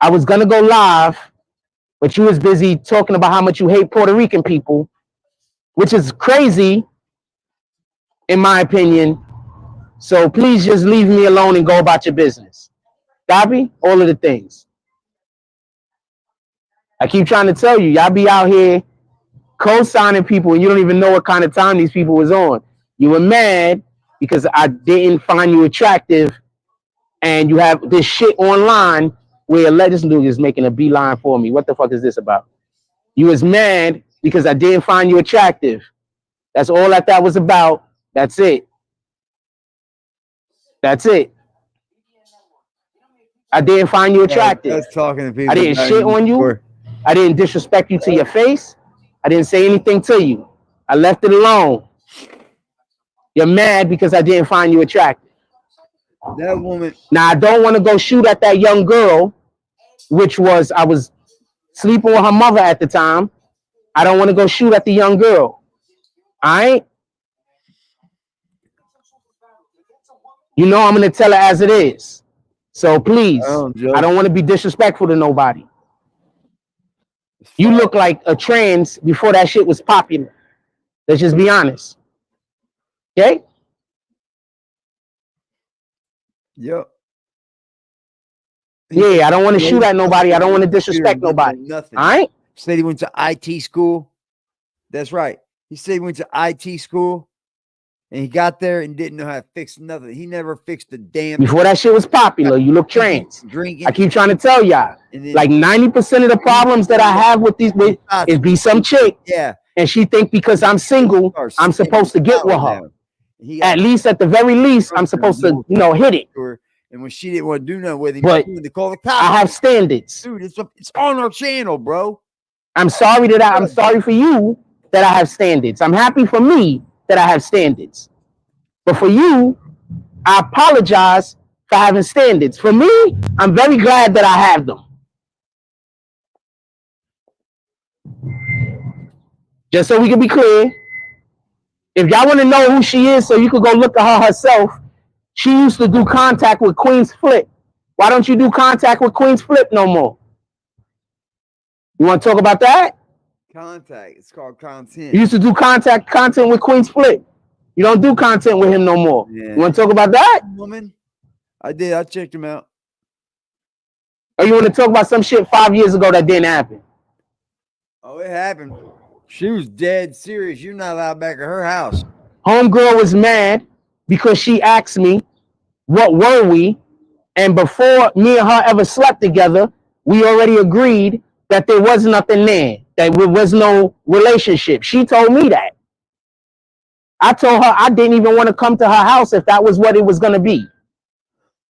I was gonna go live, but you was busy talking about how much you hate Puerto Rican people, which is crazy, in my opinion. So please just leave me alone and go about your business. Copy? All of the things. I keep trying to tell you, y'all be out here co-signing people and you don't even know what kind of time these people was on. You were mad because I didn't find you attractive, and you have this shit online where this dude is making a beeline for me. What the fuck is this about? You was mad because I didn't find you attractive. That's all that was about. That's it. That's it. I didn't find you attractive. That's talking to people. I didn't shit on you. I didn't disrespect you to your face. I didn't say anything to you. I left it alone. You're mad because I didn't find you attractive. That woman. Now, I don't want to go shoot at that young girl, which was, I was sleeping with her mother at the time. I don't want to go shoot at the young girl. All right? You know I'm going to tell her as it is. So please, I don't want to be disrespectful to nobody. You look like a trans before that shit was popular. Let's just be honest. Okay? Yep. Yeah, I don't want to shoot at nobody. I don't want to disrespect nobody. Nothing. All right? Said he went to IT school. That's right. He said he went to IT school and he got there and didn't know how to fix nothing. He never fixed a damn. Before that shit was popular, you look trans. Drinking. I keep trying to tell y'all. Like 90% of the problems that I have with these is be some chick. Yeah. And she think because I'm single, I'm supposed to get with her. At least, at the very least, I'm supposed to, hit it. And when she didn't want to do nothing with him, but call the cops. I have standards. Dude, it's on our channel, bro. I'm sorry for you that I have standards. I'm happy for me that I have standards. But for you, I apologize for having standards. For me, I'm very glad that I have them. Just so we can be clear, if y'all want to know who she is so you could go look at her herself, she used to do contact with Queen's Flip. Why don't you do contact with Queen's Flip no more? You want to talk about that? Contact. It's called content. You used to do content with Queen's Flip. You don't do content with him no more. Yeah. You want to talk about that? Woman, I did. I checked him out. Or you want to talk about some shit 5 years ago that didn't happen? Oh, it happened. She was dead serious. You're not allowed back at her house. Homegirl was mad because she asked me, what were we? And before me and her ever slept together, we already agreed that there was nothing there, that there was no relationship. She told me that. I told her I didn't even want to come to her house if that was what it was going to be.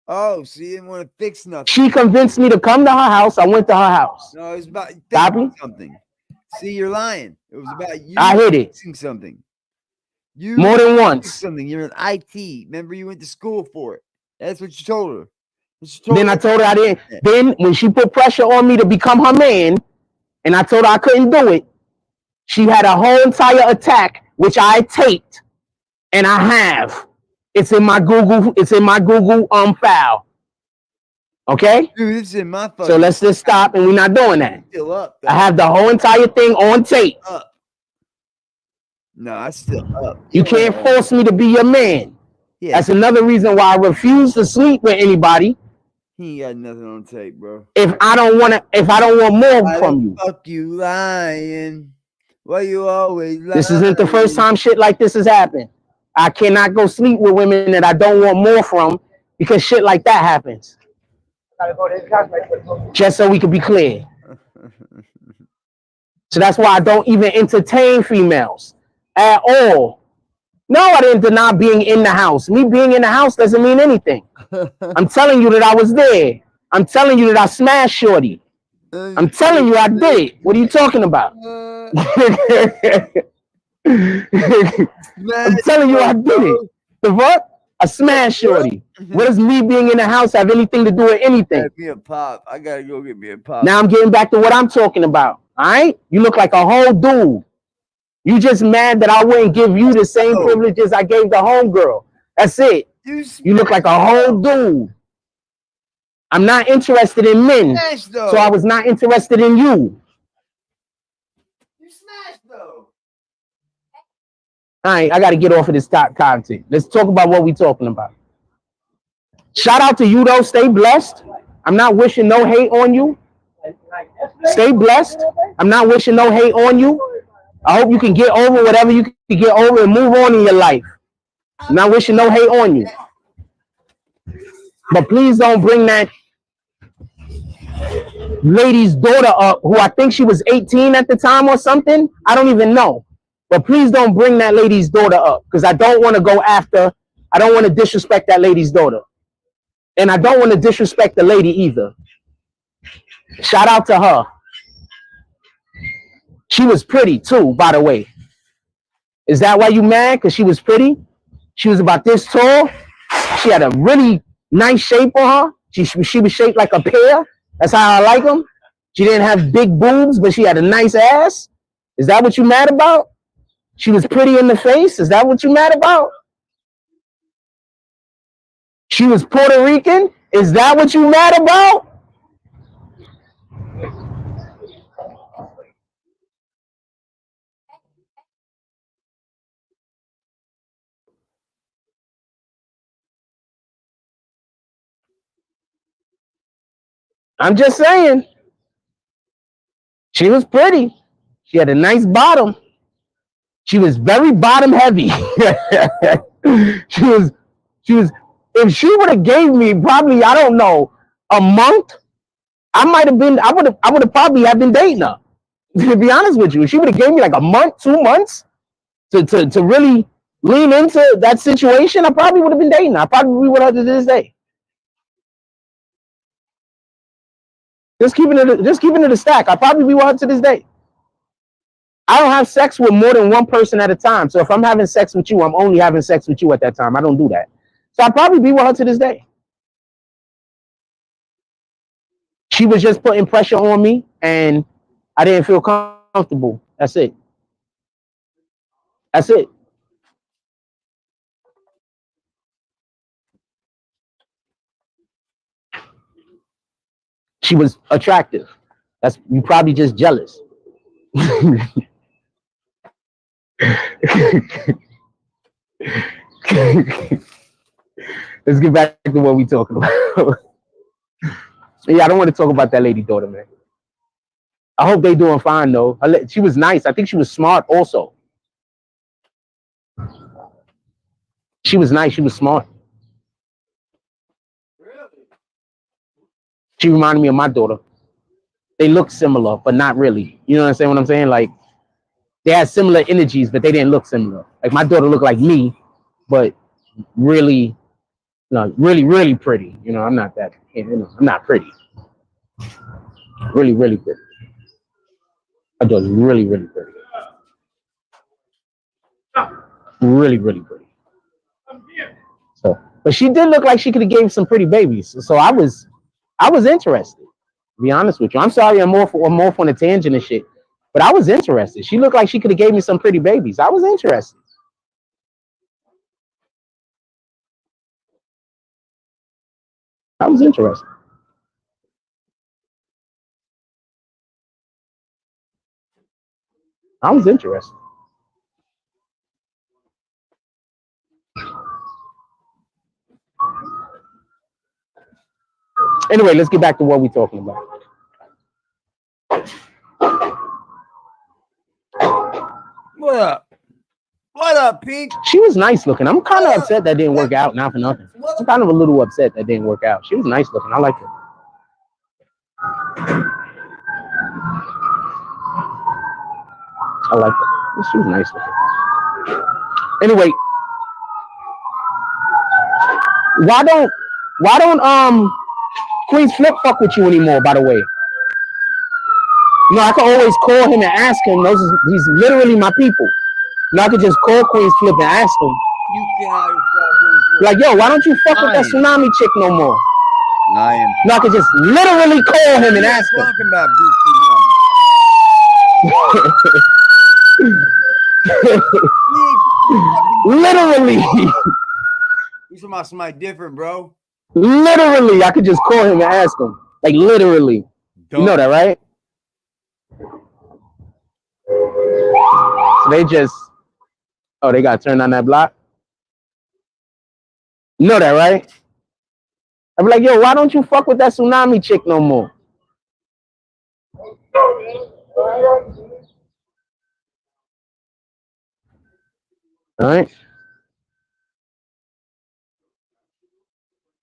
Oh, so you didn't want to fix nothing. She convinced me to come to her house. I went to her house. No, it was about fixing something. See, you're lying. It was about you fixing something. You more than once. Something. You're an IT. Remember, you went to school for it. That's what you told her. I told her I didn't. Then when she put pressure on me to become her man, and I told her I couldn't do it, she had a whole entire attack, which I taped, and I have. It's in my Google. It's in my Google file. Okay. Dude, it's in my phone. So let's just stop, and we're not doing that. Still up. I have the whole entire thing on tape. Up. No, I still up. You can't force me to be your man. Yeah. That's another reason why I refuse to sleep with anybody. He ain't got nothing on tape, bro. If I don't want more from you. Fuck you lying. Why you always lying? This isn't the first time shit like this has happened. I cannot go sleep with women that I don't want more from because shit like that happens. Just so we can be clear. So that's why I don't even entertain females at all. No, I didn't deny being in the house. Me being in the house doesn't mean anything. I'm telling you that I was there. I'm telling you that I smashed shorty. I'm telling you I did it. What are you talking about? I'm telling you I did it. The fuck? I smashed shorty. What does me being in the house have anything to do with anything? Get me a pop. I gotta go get me a pop. Now I'm getting back to what I'm talking about. All right? You look like a whole dude. You just mad that I wouldn't give you the same privileges I gave the homegirl. That's it. You look like a whole dude. I'm not interested in men, so I was not interested in you. You smashed though. All right, I got to get off of this top content. Let's talk about what we talking about. Shout out to you though. Stay blessed. I'm not wishing no hate on you. Stay blessed. I'm not wishing no hate on you. I hope you can get over whatever you can get over and move on in your life. I'm not wishing no hate on you. But please don't bring that lady's daughter up, who I think she was 18 at the time or something. I don't even know. But please don't bring that lady's daughter up, because I don't want to go after, I don't want to disrespect that lady's daughter. And I don't want to disrespect the lady either. Shout out to her. She was pretty too, by the way. Is that why you mad? Because she was pretty? She was about this tall. She had a really nice shape on her. She was shaped like a pear. That's how I like them. She didn't have big boobs, but she had a nice ass. Is that what you mad about? She was pretty in the face. Is that what you mad about? She was Puerto Rican. Is that what you mad about? I'm just saying. She was pretty. She had a nice bottom. She was very bottom heavy. she was, if she would have gave me probably, I don't know, a month, I would have probably have been dating her. To be honest with you, if she would have gave me like a month, 2 months to really lean into that situation, I probably would have been dating her. I probably would have to this day. Just keeping it a stack. I probably be with her to this day. I don't have sex with more than one person at a time. So if I'm having sex with you, I'm only having sex with you at that time. I don't do that. So I'll probably be with her to this day. She was just putting pressure on me and I didn't feel comfortable. That's it. That's it. She was attractive. That's, you probably just jealous. Let's get back to what we talking about. Yeah, I don't want to talk about that lady daughter, man. I hope they doing fine though. She was nice. I think she was smart also. She was nice. She was smart. She reminded me of my daughter. They look similar, but not really. You know what I'm saying? What I'm saying? Like, they had similar energies, but they didn't look similar. Like, my daughter looked like me, but really, really pretty. You know, I'm not that, I'm not pretty. Really, really pretty. My daughter's really, really pretty. Really, really pretty. So, but she did look like she could have gave some pretty babies. So I was interested, to be honest with you. I'm sorry I'm off on a tangent and shit, but I was interested. She looked like she could have gave me some pretty babies. I was interested. I was interested. I was interested. Anyway, let's get back to what we're talking about. What up? What up, Pink? She was nice looking. I'm kind of upset that didn't work out, not for nothing. I'm kind of a little upset that didn't work out. She was nice looking. I like her. I like her. She was nice looking. Anyway, why don't Queen's Flip fuck with you anymore, by the way? You know, I can always call him and ask him. He's literally my people. You know, I could just call Queen's Flip and ask him. You can't like, yo, why don't you fuck with that tsunami chick no more? I am. No, I could just literally call him and ask him. Talking about Literally. You talking about somebody different, bro? Literally, I could just call him and ask him. Like literally. You know that, right? So they just, oh, they got turned on that block. You know that, right? I'm like, yo, why don't you fuck with that tsunami chick no more? All right.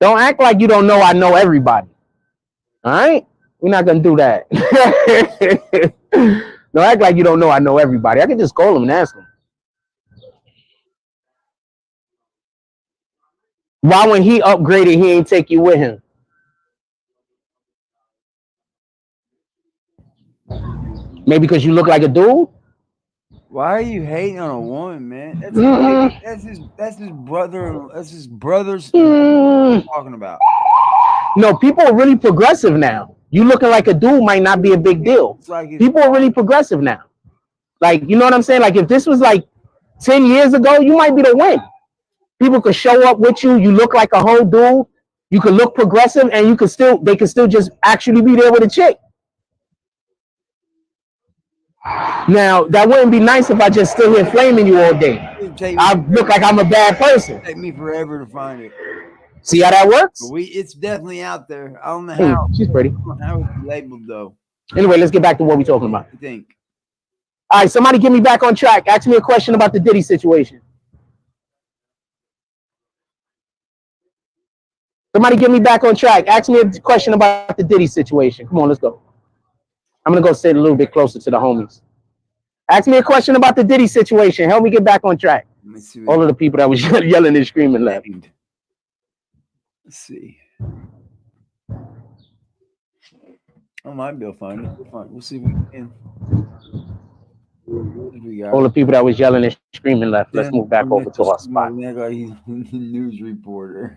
Don't act like you don't know I know everybody. All right? We're not gonna do that. Don't act like you don't know I know everybody. I can just call him and ask him. Why when he upgraded, he ain't take you with him? Maybe because you look like a dude? Why are you hating on a woman, man? That's his brother. That's his brother's talking about. No, people are really progressive now. You looking like a dude might not be a big deal. People are really progressive now. Like, you know what I'm saying? Like, if this was like 10 years ago, you might be the win. People could show up with you. You look like a whole dude. You could look progressive, and they could still just actually be there with a chick. Now, that wouldn't be nice if I just stood here flaming you all day. I look like I'm a bad person. It'd take me forever to find it. See how that works? But it's definitely out there. I don't know how. She's pretty. How it's labeled though. Anyway, let's get back to what we're talking about. I think. All right, somebody get me back on track. Ask me a question about the Diddy situation. Somebody get me back on track. Ask me a question about the Diddy situation. Come on, let's go. I'm going to go sit a little bit closer to the homies. Ask me a question about the Diddy situation. Help me get back on track. Let me see. All of the people that was yelling and screaming left. Let's see. I might be able to find it. We'll see if we can. All the people that was yelling and screaming left. Let's move back over to our spot. He's a news reporter.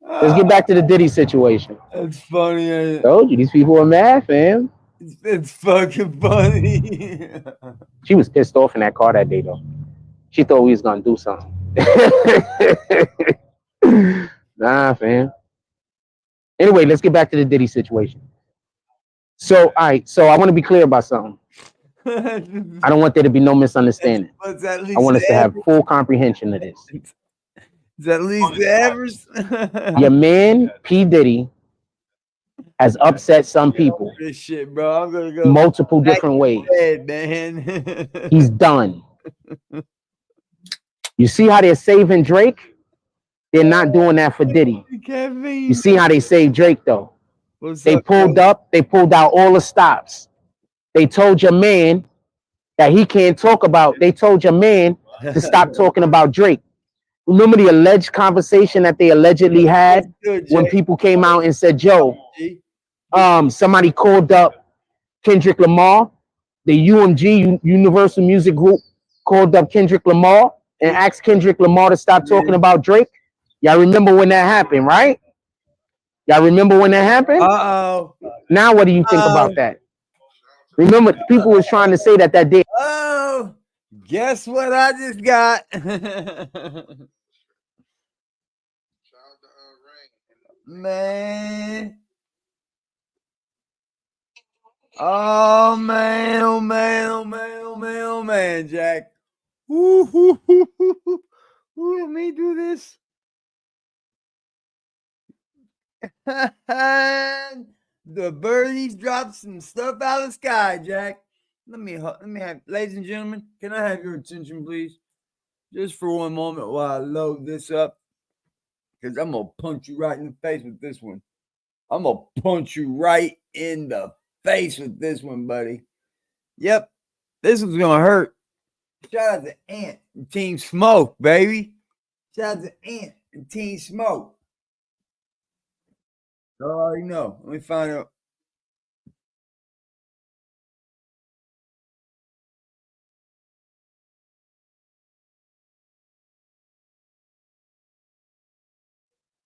Let's get back to the Diddy situation. That's funny. I told you, these people are mad, fam. It's fucking funny. She was pissed off in that car that day, though. She thought we was going to do something. Nah, fam. Anyway, let's get back to the Diddy situation. So, all right. So I want to be clear about something. I don't want there to be no misunderstanding. I want us to have full comprehension of this. Is at least the average? Your man, P. Diddy, has upset some people. This shit, bro. I'm gonna go multiple different ways. Man. He's done. You see how they're saving Drake? They're not doing that for Diddy. You see how they saved Drake, though? They pulled out all the stops. They told your man that he can't talk about. They told your man to stop talking about Drake. Remember the alleged conversation that they allegedly had when people came out and said, "Joe, somebody called up Kendrick Lamar, the UMG Universal Music Group called up Kendrick Lamar and asked Kendrick Lamar to stop talking about Drake." Y'all remember when that happened, right? Y'all remember when that happened? Now what do you think about that? Remember, people was trying to say that day. Oh, guess what I just got? Man. Oh man, oh man, oh man, oh man, oh man, Jack. Ooh, let me do this. The birdies dropped some stuff out of the sky, Jack. Let me have, ladies and gentlemen, can I have your attention, please? Just for one moment while I load this up. Because I'm going to punch you right in the face with this one. I'm going to punch you right in the face with this one, buddy. Yep. This one's going to hurt. Shout out to Ant and Team Smoke, baby. Shout out to Ant and Team Smoke. I already know. Let me find out.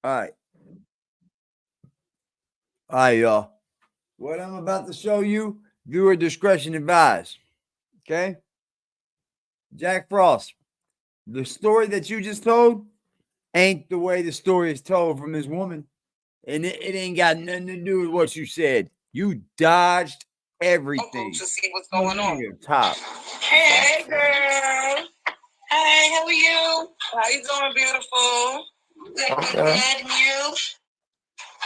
All right. All right, y'all. What I'm about to show you, viewer discretion advised. Okay? Jack Frost, the story that you just told ain't the way the story is told from this woman. And it ain't got nothing to do with what you said. You dodged everything. To see what's going on. Your top. Hey, girl. Hey, how are you? How you doing, beautiful? Okay. And you?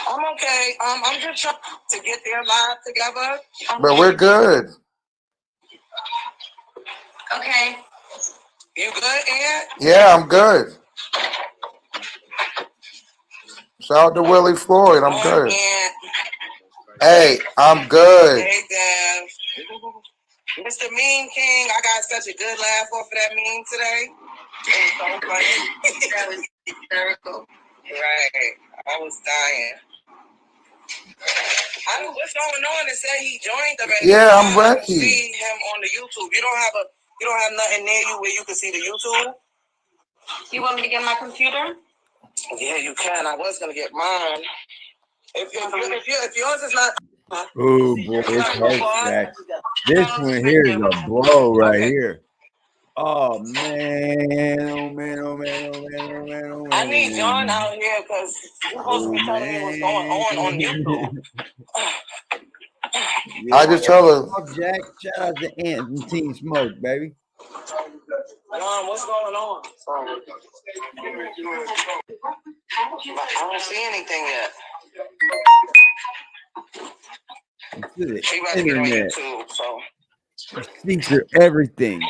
I'm okay. I'm just trying to get there live together. But we're good. Okay. You good, Ed? Yeah, I'm good. Shout out to Willie Floyd. I'm good. Ed. Hey, I'm good. Hey, Dev. Mr. Meme King, I got such a good laugh off of that meme today. It was so funny. That was hysterical. Right. I was dying. I don't know what's going on. It said he joined already. Yeah, I'm ready. I see him on the YouTube. You don't have nothing near you where you can see the YouTube? You want me to get my computer? Yeah, you can. I was gonna get mine. If yours is not. Oh boy, it's head. This one here is a blow right here. Oh man, oh man, oh man, oh man, oh man, oh man. I need John out here because he's supposed to be telling me what's going on YouTube. I just tell her. Jack, shout out to Ant and Team Smoke, baby. John, what's going on? I don't see anything yet. She about to get on YouTube, so. Feature everything.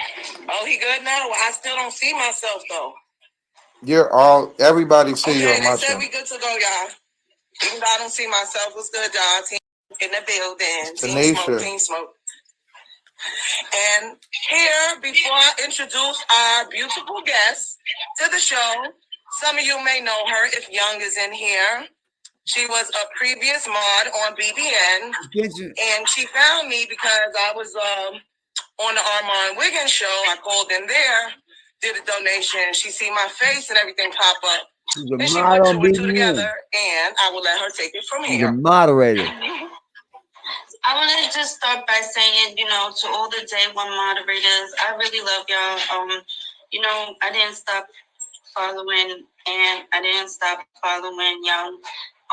Oh, he good now? Well, I still don't see myself though. Everybody see you on my they said channel. we good to go, y'all. Even though I don't see myself, what's good, y'all? Team in the building. Team Smoke, Team Smoke. And here, before I introduce our beautiful guest to the show, some of you may know her if Young is in here. She was a previous mod on BBN, and she found me because I was on the Armand Wiggins show. I called in there, did a donation. She see my face and everything pop up. And she put two and two together, and I will let her take it from here. She's a moderator. I want to just start by saying, to all the day one moderators, I really love y'all. I didn't stop following, and I didn't stop following Young.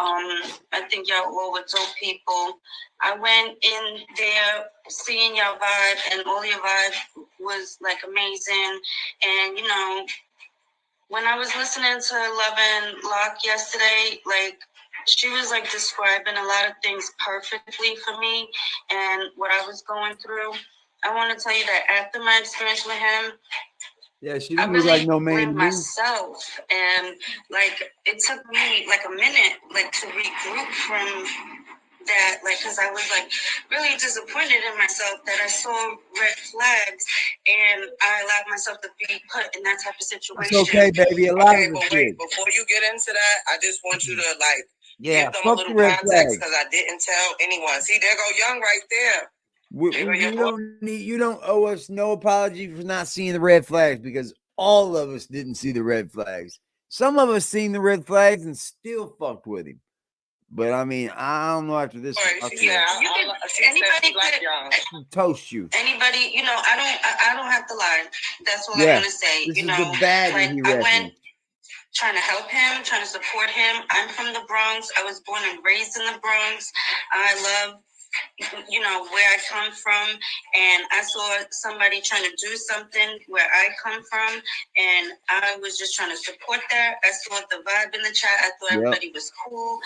I think y'all all were dope people. I went in there seeing y'all vibe, and all your vibe was like amazing. And when I was listening to 11 Locke yesterday, like she was like describing a lot of things perfectly for me and what I was going through. I want to tell you that after my experience with him, yeah, she didn't look like no man. Myself, and like it took me like a minute, like to regroup from that, like because I was like really disappointed in myself that I saw red flags and I allowed myself to be put in that type of situation. It's okay, baby. A lot of but wait, before you get into that, I just want you to give them a little context because I didn't tell anyone. See, there go Young right there. You don't owe us no apology for not seeing the red flags because all of us didn't see the red flags. Some of us seen the red flags and still fucked with him. But I mean, I don't know after this. Anybody could toast you. Anybody, I don't have to lie. That's all I want to say. This is the bad I went trying to help him, trying to support him. I'm from the Bronx. I was born and raised in the Bronx. I love where I come from, and I saw somebody trying to do something where I come from, and I was just trying to support that. I saw the vibe in the chat. I thought everybody was cool.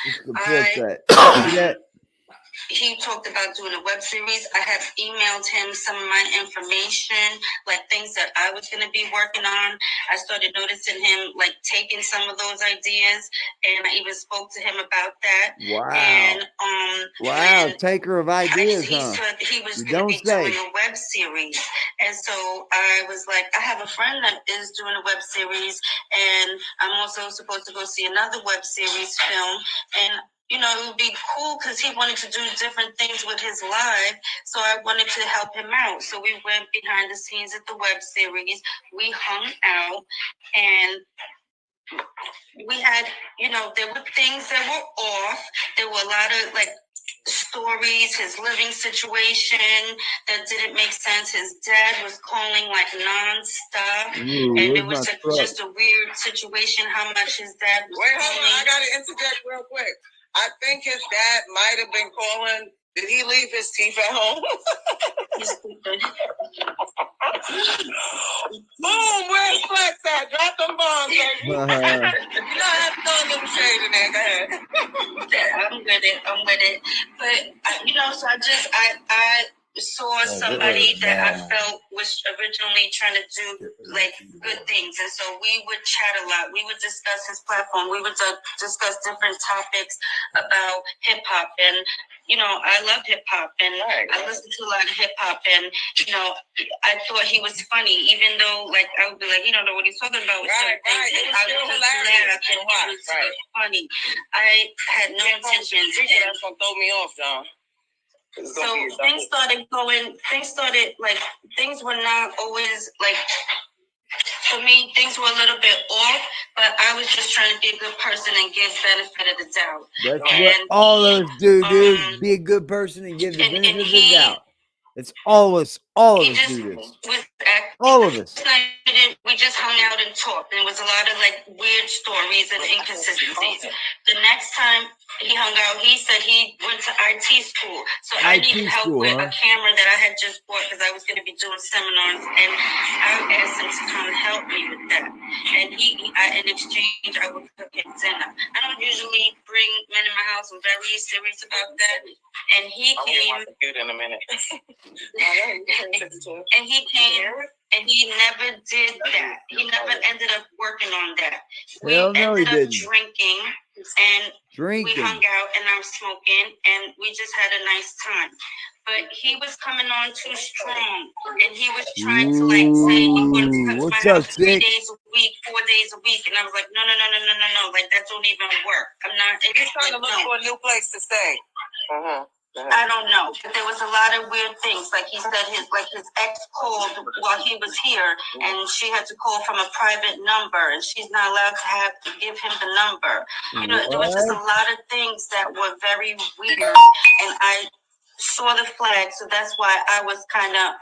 He talked about doing a web series. I have emailed him some of my information, like things that I was going to be working on. I started noticing him like taking some of those ideas, and I even spoke to him about that. Wow. And taker of ideas, he said he was going to be doing a web series. And so I was like, I have a friend that is doing a web series, and I'm also supposed to go see another web series film. And it would be cool because he wanted to do different things with his life. So I wanted to help him out. So we went behind the scenes at the web series. We hung out, and we had, there were things that were off. There were a lot of stories, his living situation that didn't make sense. His dad was calling like nonstop, and it was just a weird situation. How much his dad was Wait, hold on, I gotta interject real quick. I think his dad might have been calling. Did he leave his teeth at home? Boom, where's Flex at? Drop them bombs, baby. You know I have to throw a little shade in there. Go ahead. I'm with it. But, you know, so I saw somebody that I felt was originally trying to do like good things, and so we would chat a lot. We would discuss his platform. We would discuss different topics about hip hop, and you know, I love hip hop, and I listen to a lot of hip hop, and you know, I thought he was funny, even though like I would be like, you don't know what he's talking about. Right. I was hilarious. It was funny. I had no intentions. That's gonna throw me off, John. So things were not always like, for me, things were a little bit off, but I was just trying to be a good person and give benefit of the doubt. That's what all of us do, dude. Be a good person and give the benefit of the doubt. It's all of us do this. All of us. We just hung out and talked, and it was a lot of like weird stories and inconsistencies. The next time he hung out, he said he went to IT school, so I needed help with a camera that I had just bought because I was going to be doing seminars, and I asked him to come help me with that. And in exchange, I would cook him dinner. I don't usually bring men in my house. I'm very serious about that. And he came. In a minute. And he came, and he never did that. He never ended up working on that. We ended up drinking, and we hung out, and I'm smoking, and we just had a nice time. But he was coming on too strong, and he was trying to like say he wanted to come to my house 3 days a week, 4 days a week, and I was like, no, like that don't even work. I'm not. He's trying to look for a new place to stay. I don't know, but there was a lot of weird things. Like he said, his ex called while he was here, and she had to call from a private number, and she's not allowed to give him the number. You know, there was just a lot of things that were very weird, and I saw the flag, so that's why I was kind of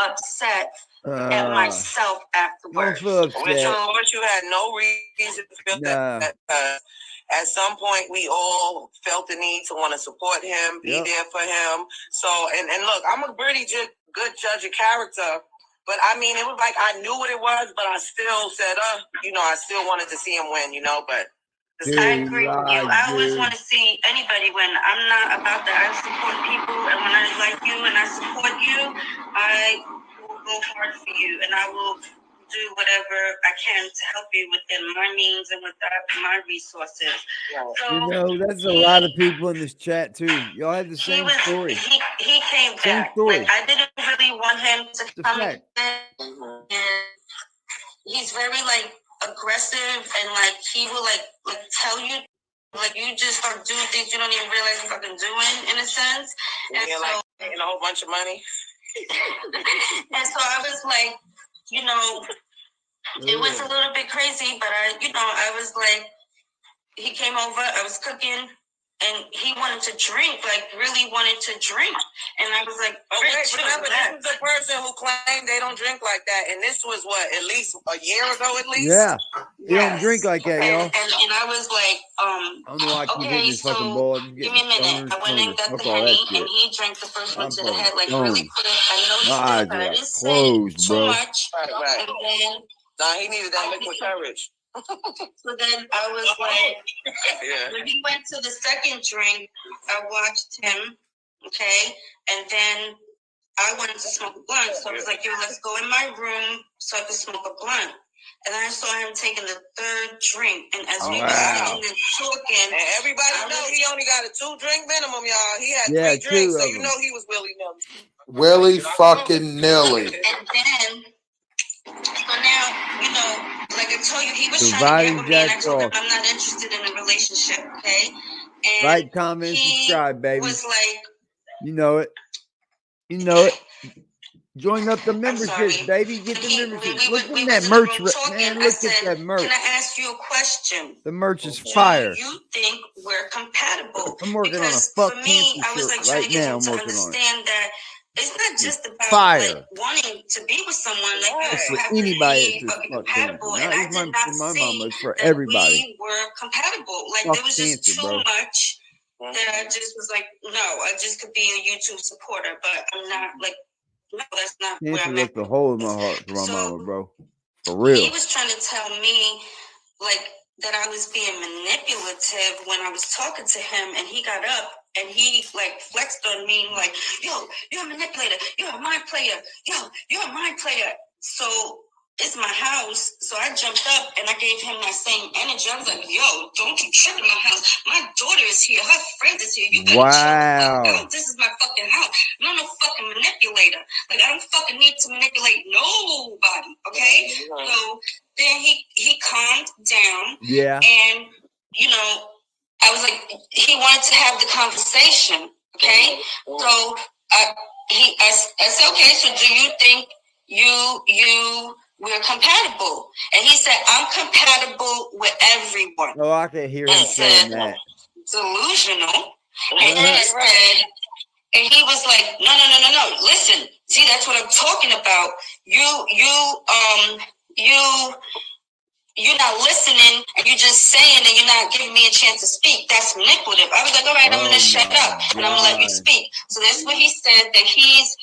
upset at myself afterwards. Don't feel upset. Which you had no reason to feel that. At some point, we all felt the need to want to support him, be there for him. So, and look, I'm a pretty good judge of character, but I mean, it was like I knew what it was, but I still said, you know, I still wanted to see him win, you know, but. I agree with you. I always want to see anybody win. I'm not about that. I support people, and when I like you and I support you, I will go hard for you, and I will do whatever I can to help you within my means and within my resources. So, you know, that's a lot of people in this chat too. Y'all have the same story. He came back. Like, I didn't really want him to come in, and he's very like aggressive, and like he will like tell you like you just start doing things you don't even realize you're fucking doing in a sense. And so like making a whole bunch of money. And so I was like, you know, it was a little bit crazy, but I was like, he came over, I was cooking, and he wanted to drink, like really wanted to drink. And I was like, remember, this is the person who claimed they don't drink like that. And this was what, at least a year ago, at least? Yeah. You don't drink like that, y'all. And I was like, I don't know why I keep hitting this fucking ball. Give me a minute. I went and got the Henny, and he drank the first one to the head, like really put it. I noticed it, but I didn't say too much. Right. And then he needed that liquid courage. So then I was like, when he went to the second drink, I watched him, okay? And then I wanted to smoke a blunt. So I was like, yo, let's go in my room so I could smoke a blunt. And then I saw him taking the third drink. And as we were sitting and talking. And everybody knows he only got a 2-drink minimum, y'all. He had 3 drinks, so you know he was willy-nilly. Willy fucking nilly. And then, so now, you know, like I told you, he was trying to get with me, and I told him I'm not interested in a relationship, okay? And like, comment, subscribe, baby. Was like, you know it. You know it. Join up the memberships, baby. Get the memberships. Look at that merch, man. Look at that merch. Can I ask you a question? The merch is fire. Do you think we're compatible? I'm working on a Because fuck for me, I was shirt like trying right to get now. him to understand that it's not just about like wanting to be with someone. Like you also have to be fucking compatible. And I did not see that we were compatible. Like there was just too much that I just was like, no, I just could be a YouTube supporter, but I'm not like. No, that's not where I'm at. The hole in my heart for my mama, bro. For real. He was trying to tell me like that I was being manipulative when I was talking to him, and he got up and he like flexed on me like, yo, you're a manipulator, you're a mind player, yo, you're a mind player. So it's my house, so I jumped up and I gave him that same energy. I was like, yo, don't you trip in my house. My daughter is here, her friend is here. You better chill the fuck out. This is my fucking house. I'm not no fucking manipulator. Like, I don't fucking need to manipulate nobody, okay? So then he calmed down. Yeah. And, you know, I was like, he wanted to have the conversation, okay? So I said, okay, so do you think we're compatible? And he said, I'm compatible with everyone. Oh, I can hear him saying that. Delusional. And he said, and he was like, no. Listen, see, that's what I'm talking about. You're not listening, and you're just saying, and you're not giving me a chance to speak. That's manipulative. I was like, all right, I'm gonna shut up, and I'm gonna let you speak. So that's what he said, that he's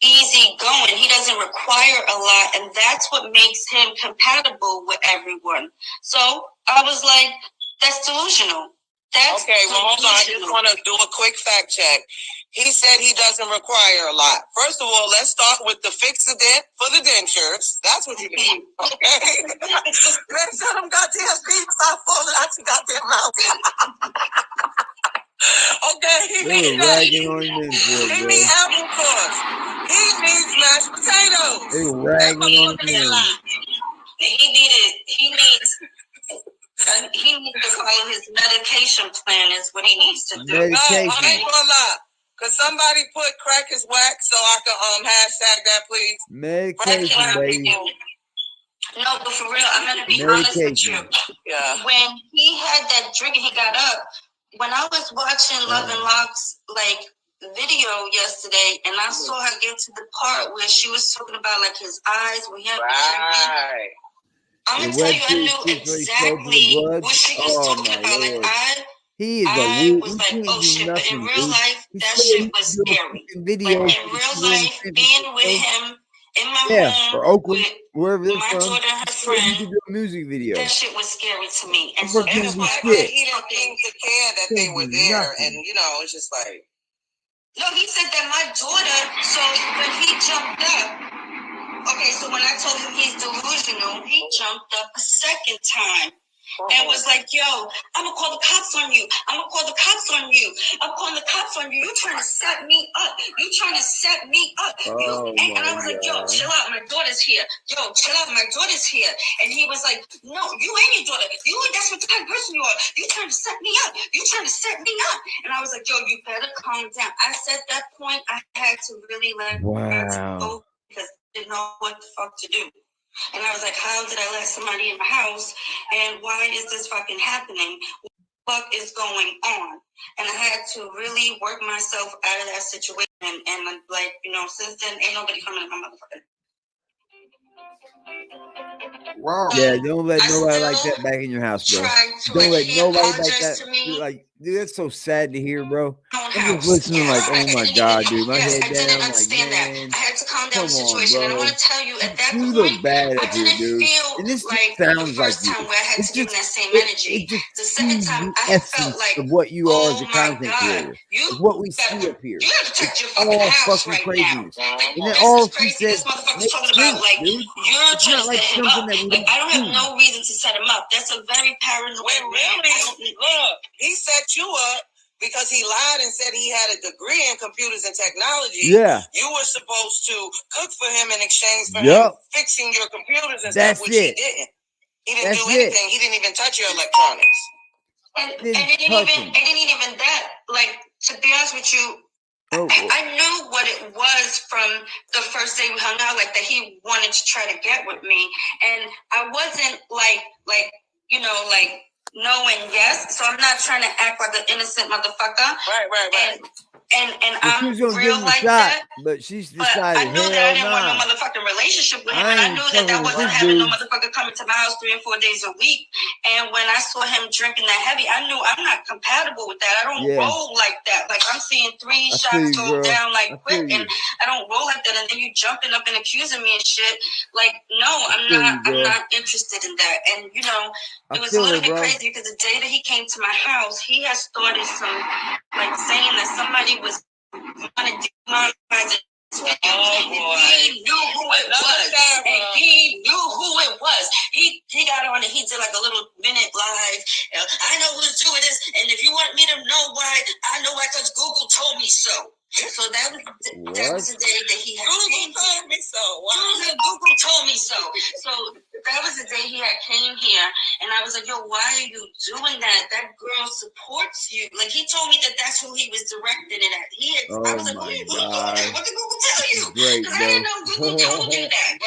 easy going. He doesn't require a lot, and that's what makes him compatible with everyone. So I was like, that's delusional. That's okay, well, hold on. I just want to do a quick fact check. He said he doesn't require a lot. First of all, let's start with the fix-a-dent for the dentures. That's what you need, okay? Make sure them goddamn feet stop falling out your goddamn mouth. Okay, he needs apple sauce. He needs mashed potatoes. They were ragging on him. He needs to follow his medication plan is what he needs to do. Medication. I ain't gonna lie. Could somebody put crack is whack so I can hashtag that, please? Medication, baby. No, but for real, I'm gonna be honest with you. Yeah. When he had that drink and he got up, when I was watching Love and Locke's like video yesterday, and I saw her get to the part where she was talking about like his eyes when he had right. I'm gonna tell you, I knew exactly what she was talking about. Like I was like, oh shit, but in real life, that shit was scary. Like in real life, being with him in my home, or Oakland, wherever with my daughter and her friend, do a music video. That shit was scary to me. And so that's why he didn't seem to care that they were there, and you know, it's just like. No, he said that my daughter. So when he jumped up. Okay, so when I told him he's delusional, he jumped up a second time and was like, yo, I'm going to call the cops on you. I'm going to call the cops on you. I'm calling the cops on you. You trying to set me up. You trying to set me up. And I was like, yo, chill out. My daughter's here. Yo, chill out. My daughter's here. And he was like, no, you ain't your daughter. That's what the kind of person you are. You trying to set me up. You trying to set me up. And I was like, yo, you better calm down. I said at that point, I had to really let it go because didn't know what the fuck to do. And I was like, how did I let somebody in my house? And why is this fucking happening? What the fuck is going on? And I had to really work myself out of that situation. And like, you know, since then, ain't nobody coming in my motherfucker. Wow. Yeah, don't let nobody like that back in your house, bro. Don't let nobody like that. Like, dude, that's so sad to hear, bro. I'm just listening like, oh my God, dude. My head down. I'm like, man, I had to calm down the situation. On, and I want to tell you, at that you point, look bad I didn't feel and this like sounds the first like time where I had to give him that same energy. The second time, I felt like, of what you are as a oh my content God, creator. It's what we see up here. You gotta protect your fucking all house fucking right craziness. now. Like, And then all she crazy. said, This motherfucker's talking about like you're trying to set him up. Like, I don't have no reason to set him up. That's a very paranoid. Wait, really? Look, he set you up because he lied and said he had a degree in computers and technology. Yeah. You were supposed to cook for him in exchange for him fixing your computers and stuff, which he didn't. He didn't do anything. He didn't even touch your electronics. And it didn't even that. Like, to be honest with you, I knew what it was from the first day we hung out, like that he wanted to try to get with me, and I wasn't like no and yes. So I'm not trying to act like an innocent motherfucker. Right. And I'm real like that. But she's decided. But I knew that I didn't want no motherfucking relationship with him, and I knew that wasn't having no motherfucker coming to my house 3 and 4 days a week. And when I saw him drinking that heavy, I knew I'm not compatible with that. I don't roll like that. Like I'm seeing 3 shots go down like quick, and I don't roll like that. And then you jumping up and accusing me and shit. Like no, I'm not interested in that. And you know, it was a little bit crazy because the day that he came to my house, he had started some like saying that somebody was going to demonetize it. He knew who it was. And he knew who it was. He got on and he did like a little minute live. I know who's doing this, and if you want me to know why, I know why because Google told me so. So that was the day that he had Google told me so. Google told me so. So that was the day he had came here, and I was like, yo, why are you doing that? That girl supports you. Like he told me that that's who he was directing it at. I was like, what did Google tell you? Because I didn't know Google told you that.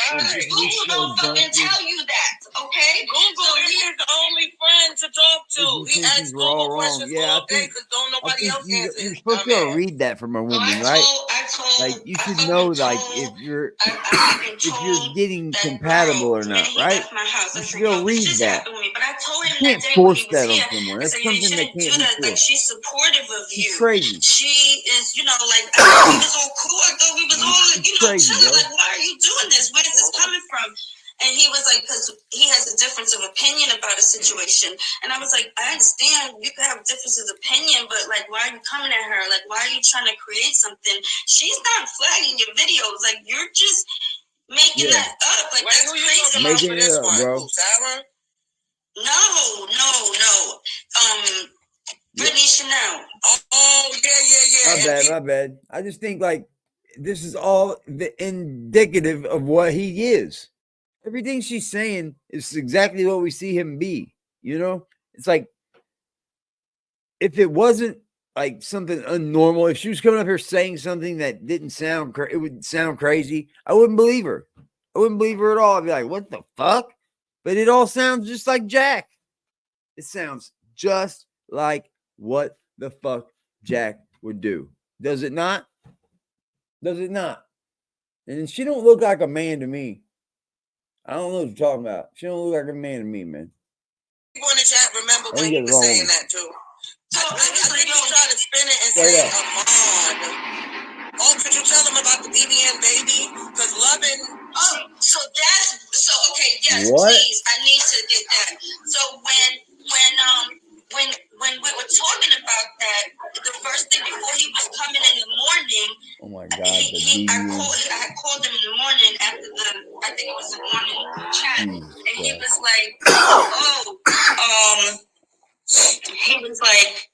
Google don't fucking tell you that, okay? Google is the only friend to talk to. He asks Google questions all day because don't nobody else answer. You're supposed to be able to read that from a woman, right? Like you should know, like if you're getting compatible or not, right? You should be able to read that. You can't force that on someone. That's something that can't be forced. Like she's supportive of you. She's crazy. She is, like I thought we was all cool. I thought we was all, chilling. Like, why are you doing this? Where is this coming from? And he was like, because he has a difference of opinion about a situation. And I was like, I understand you could have differences of opinion, but like, why are you coming at her? Like, why are you trying to create something? She's not flagging your videos. Like, you're just making that up. Like, that's crazy. Making it up, bro. No. Brittany Chanel. Oh, yeah. My bad. I just think like this is all the indicative of what he is. Everything she's saying is exactly what we see him be. It's like if it wasn't like something unnormal, if she was coming up here saying something that didn't sound, it would sound crazy. I wouldn't believe her. I wouldn't believe her at all. I'd be like, what the fuck? But it all sounds just like Jack. It sounds just like what the fuck Jack would do. Does it not? Does it not? And she don't look like a man to me. I don't know what you're talking about. She don't look like a man to me, man. People in the chat remember when he was saying that too. So I think you try to spin it and say, Ahmad. Oh, could you tell them about the BBN baby? Because loving. Oh, okay, yes, what? Please. I need to get that. So when we were talking about that, the first thing before he was coming in the morning. Oh my God, I called him in the morning after I think it was the morning chat, and he was like, he was like,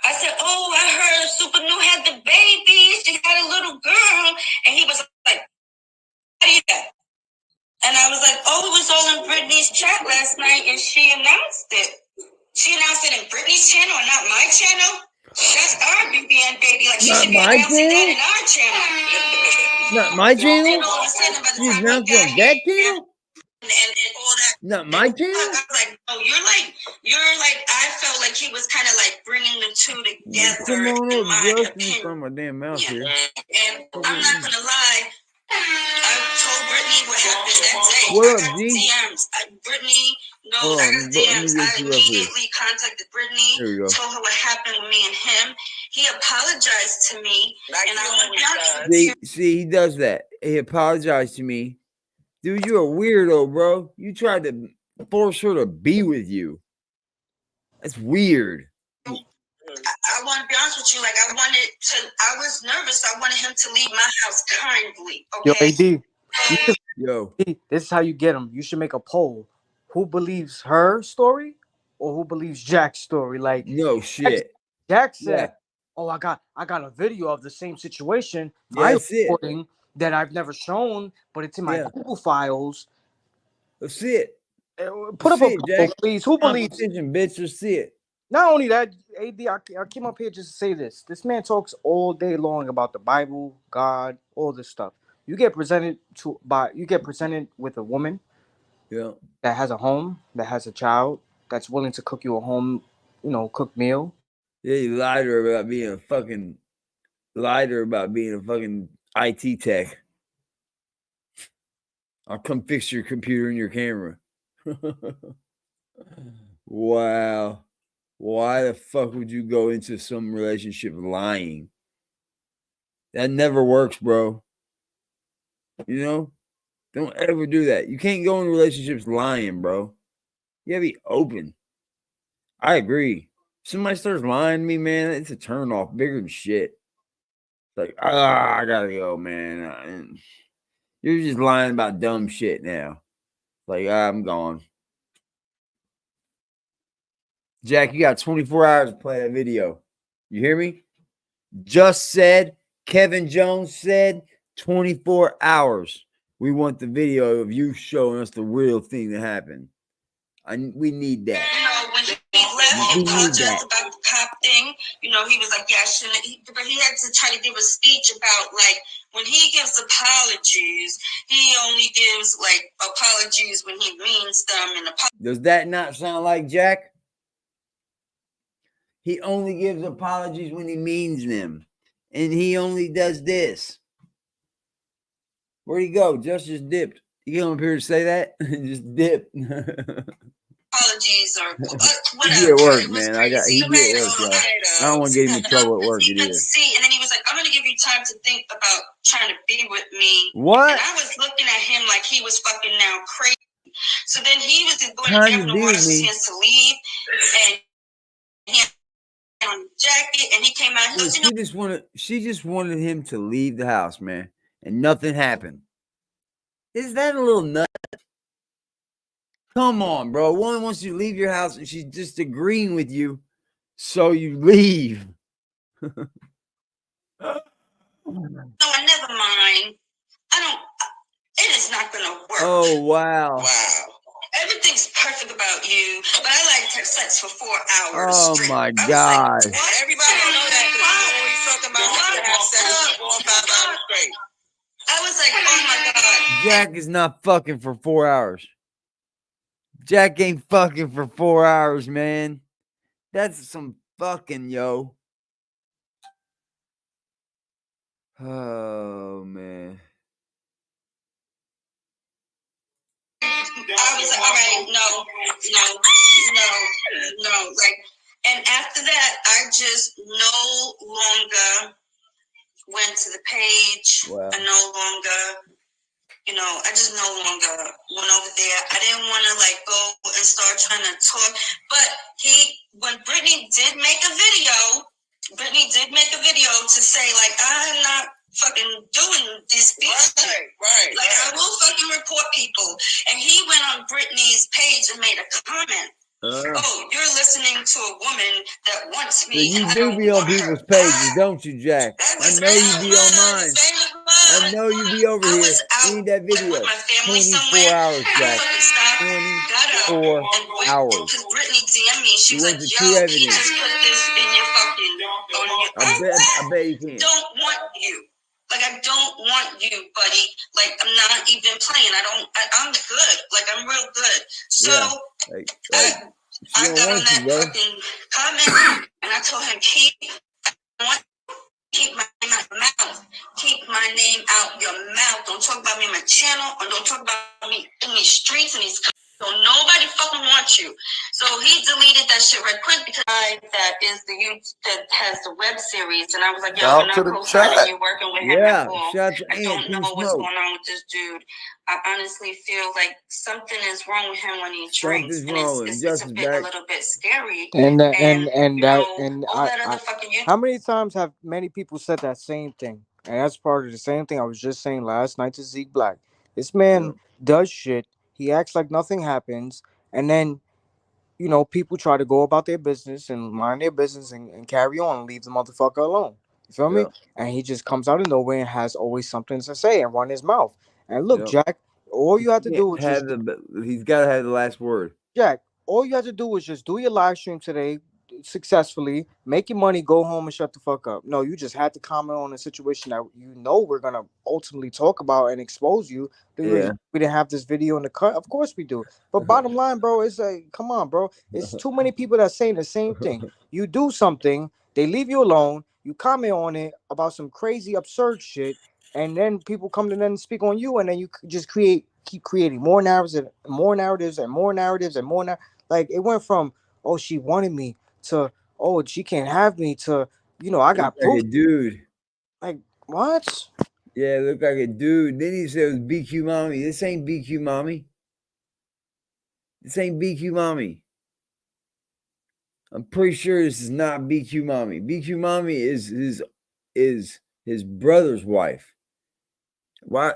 I said, I heard Super New had the baby, she had a little girl, and he was like, yeah. And I was like, it was all in Brittany's chat last night, and she announced it. She announced it in Brittany's channel and not my channel. That's our BBN baby. Like, she should be announcing that in our channel. Not my channel? She announced it on that channel? And all that. Not my channel? I was like, you're like, I felt like he was kind of like bringing the two together. Come on up, Justin, from my damn mouth here. And I'm not going to lie. I told Brittany what happened that day. What up, G? DMs. Brittany knows I got DMs. I immediately contacted Brittany, told her what happened with me and him. He apologized to me, and I went down. See, he does that. He apologized to me. Dude, you're a weirdo, bro. You tried to force her to be with you. That's weird. I want to be honest with you. Like, I was nervous. I wanted him to leave my house kindly. Okay? Yo, AD. This is how you get them. You should make a poll. Who believes her story or who believes Jack's story? Like, no shit. Jack said, I got a video of the same situation. I'm reporting that I've never shown, but it's in my Google files. Let's see it. Put up a poll, please. Who believes it? Bitch, let's see it. Not only that, AD, I came up here just to say this. This man talks all day long about the Bible, God, all this stuff. You get presented with a woman, yeah, that has a home, that has a child, that's willing to cook you a home, cooked meal. Yeah, you lied to her about being a fucking IT tech. I'll come fix your computer and your camera. Wow. Why the fuck would you go into some relationship lying? That never works, bro. Don't ever do that. You can't go in relationships lying, bro. You gotta be open. I agree. Somebody starts lying to me, man, it's a turn off bigger than shit. Like, I gotta go, man. You're just lying about dumb shit now. Like, I'm gone. Jack, you got 24 hours to play that video. You hear me? Just said, Kevin Jones said, 24 hours. We want the video of you showing us the real thing that happened. We need that. When he left, he apologized about the cop thing. He was like, yeah, I shouldn't. But he had to try to give a speech about, like, when he gives apologies, he only gives, like, apologies when he means them. Does that not sound like Jack? He only gives apologies when he means them. And he only does this. Where'd he go? Just dipped. He came up here to say that? Just dipped. Apologies or whatever. He at work, man. He at work, y'all. I don't want to get him in trouble at work either. See, and then he was like, I'm going to give you time to think about trying to be with me. What? And I was looking at him like he was fucking now crazy. So then he was going to give him the worst chance to leave. And he had on a jacket, and he came out. He goes, she just wanted him to leave the house, man. And nothing happened. Is that a little nut? Come on, bro. One wants you to leave your house and she's just agreeing with you, so you leave. No, never mind. It is not going to work. Oh, wow. Wow. Everything's perfect about you, but I like to have sex for 4 hours. Oh, straight. my God. Like, what? Everybody don't know that. He's talking about have sex for 4 or 5 hours straight. I was like, oh, my God. Jack is not fucking for 4 hours. Jack ain't fucking for 4 hours, man. That's some fucking, yo. Oh, man. I was like, all right, no. Like, and after that, I just no longer went to the page. Wow. I no longer, I just no longer went over there. I didn't want to, like, go and start trying to talk. But when Brittany did make a video to say, like, I'm not fucking doing this bitch. Right. Like, I will fucking report people. And he went on Brittany's page and made a comment. Oh, you're listening to a woman that wants me. So you do be on people's pages, don't you, Jack? I know you be on mine. I know you be over here. We need that video. 24 hours, Jack. 24 hours. Because Brittany DM'd me. She was like, yo, he just put this in your fucking... I bet you can. Don't want you. Like, I don't want you, buddy. Like, I'm not even playing. I'm good. Like, I'm real good. So, yeah. I got on that fucking comment, and I told him, keep my name out your mouth. Keep my name out your mouth. Don't talk about me in my channel, or don't talk about me in these streets and these... So nobody fucking wants you. So he deleted that shit right quick because that is the youth that has the web series, and I was like, yo, we're not co-signing you working with him at all. I don't know what's going on with this dude. I honestly feel like something is wrong with him when he drinks, and it's a little bit scary. How many times have many people said that same thing? And that's part of the same thing I was just saying last night to Zeke Black. This man does shit. He acts like nothing happens, and then, people try to go about their business and mind their business and carry on and leave the motherfucker alone. You feel me? And he just comes out of nowhere and has always something to say and run his mouth. And look, Jack, all you have to do is he's got to have the last word. Jack, all you have to do is just do your live stream today. successfully, make your money, go home and shut the fuck up. No, you just had to comment on a situation that you know we're gonna ultimately talk about and expose you. Yeah. We didn't have this video in the cut. Of course we do. But bottom line, bro, it's like, come on, bro. It's too many people that saying the same thing. You do something, they leave you alone, you comment on it about some crazy absurd shit, and then people come to them and speak on you, and then you just keep creating more narratives and more narratives and more narratives and more like it went from, oh, she wanted me, to, oh, she can't have me, to, you know, I got proof. Like a dude. Like, what? Yeah, look like a dude. Then he said it was BQ mommy. This ain't BQ mommy. This ain't BQ mommy. I'm pretty sure this is not BQ mommy. BQ mommy is his brother's wife. Why?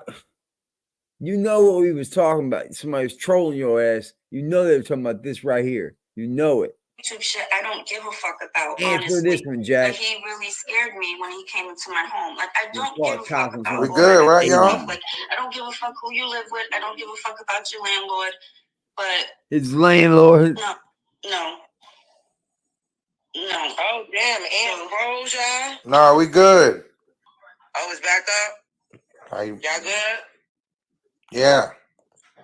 You know what we was talking about. Somebody was trolling your ass. You know they were talking about this right here. You know it. YouTube shit I don't give a fuck about. Answer honestly. this one, Jack. Like, he really scared me when he came into my home. Like, I don't give a fuck about. We good, right, y'all? Like, I don't give a fuck who you live with. I don't give a fuck about your landlord. But his landlord. No. Oh damn, Ambrosia. No, we good. Oh, it's back up. Y'all good? Yeah.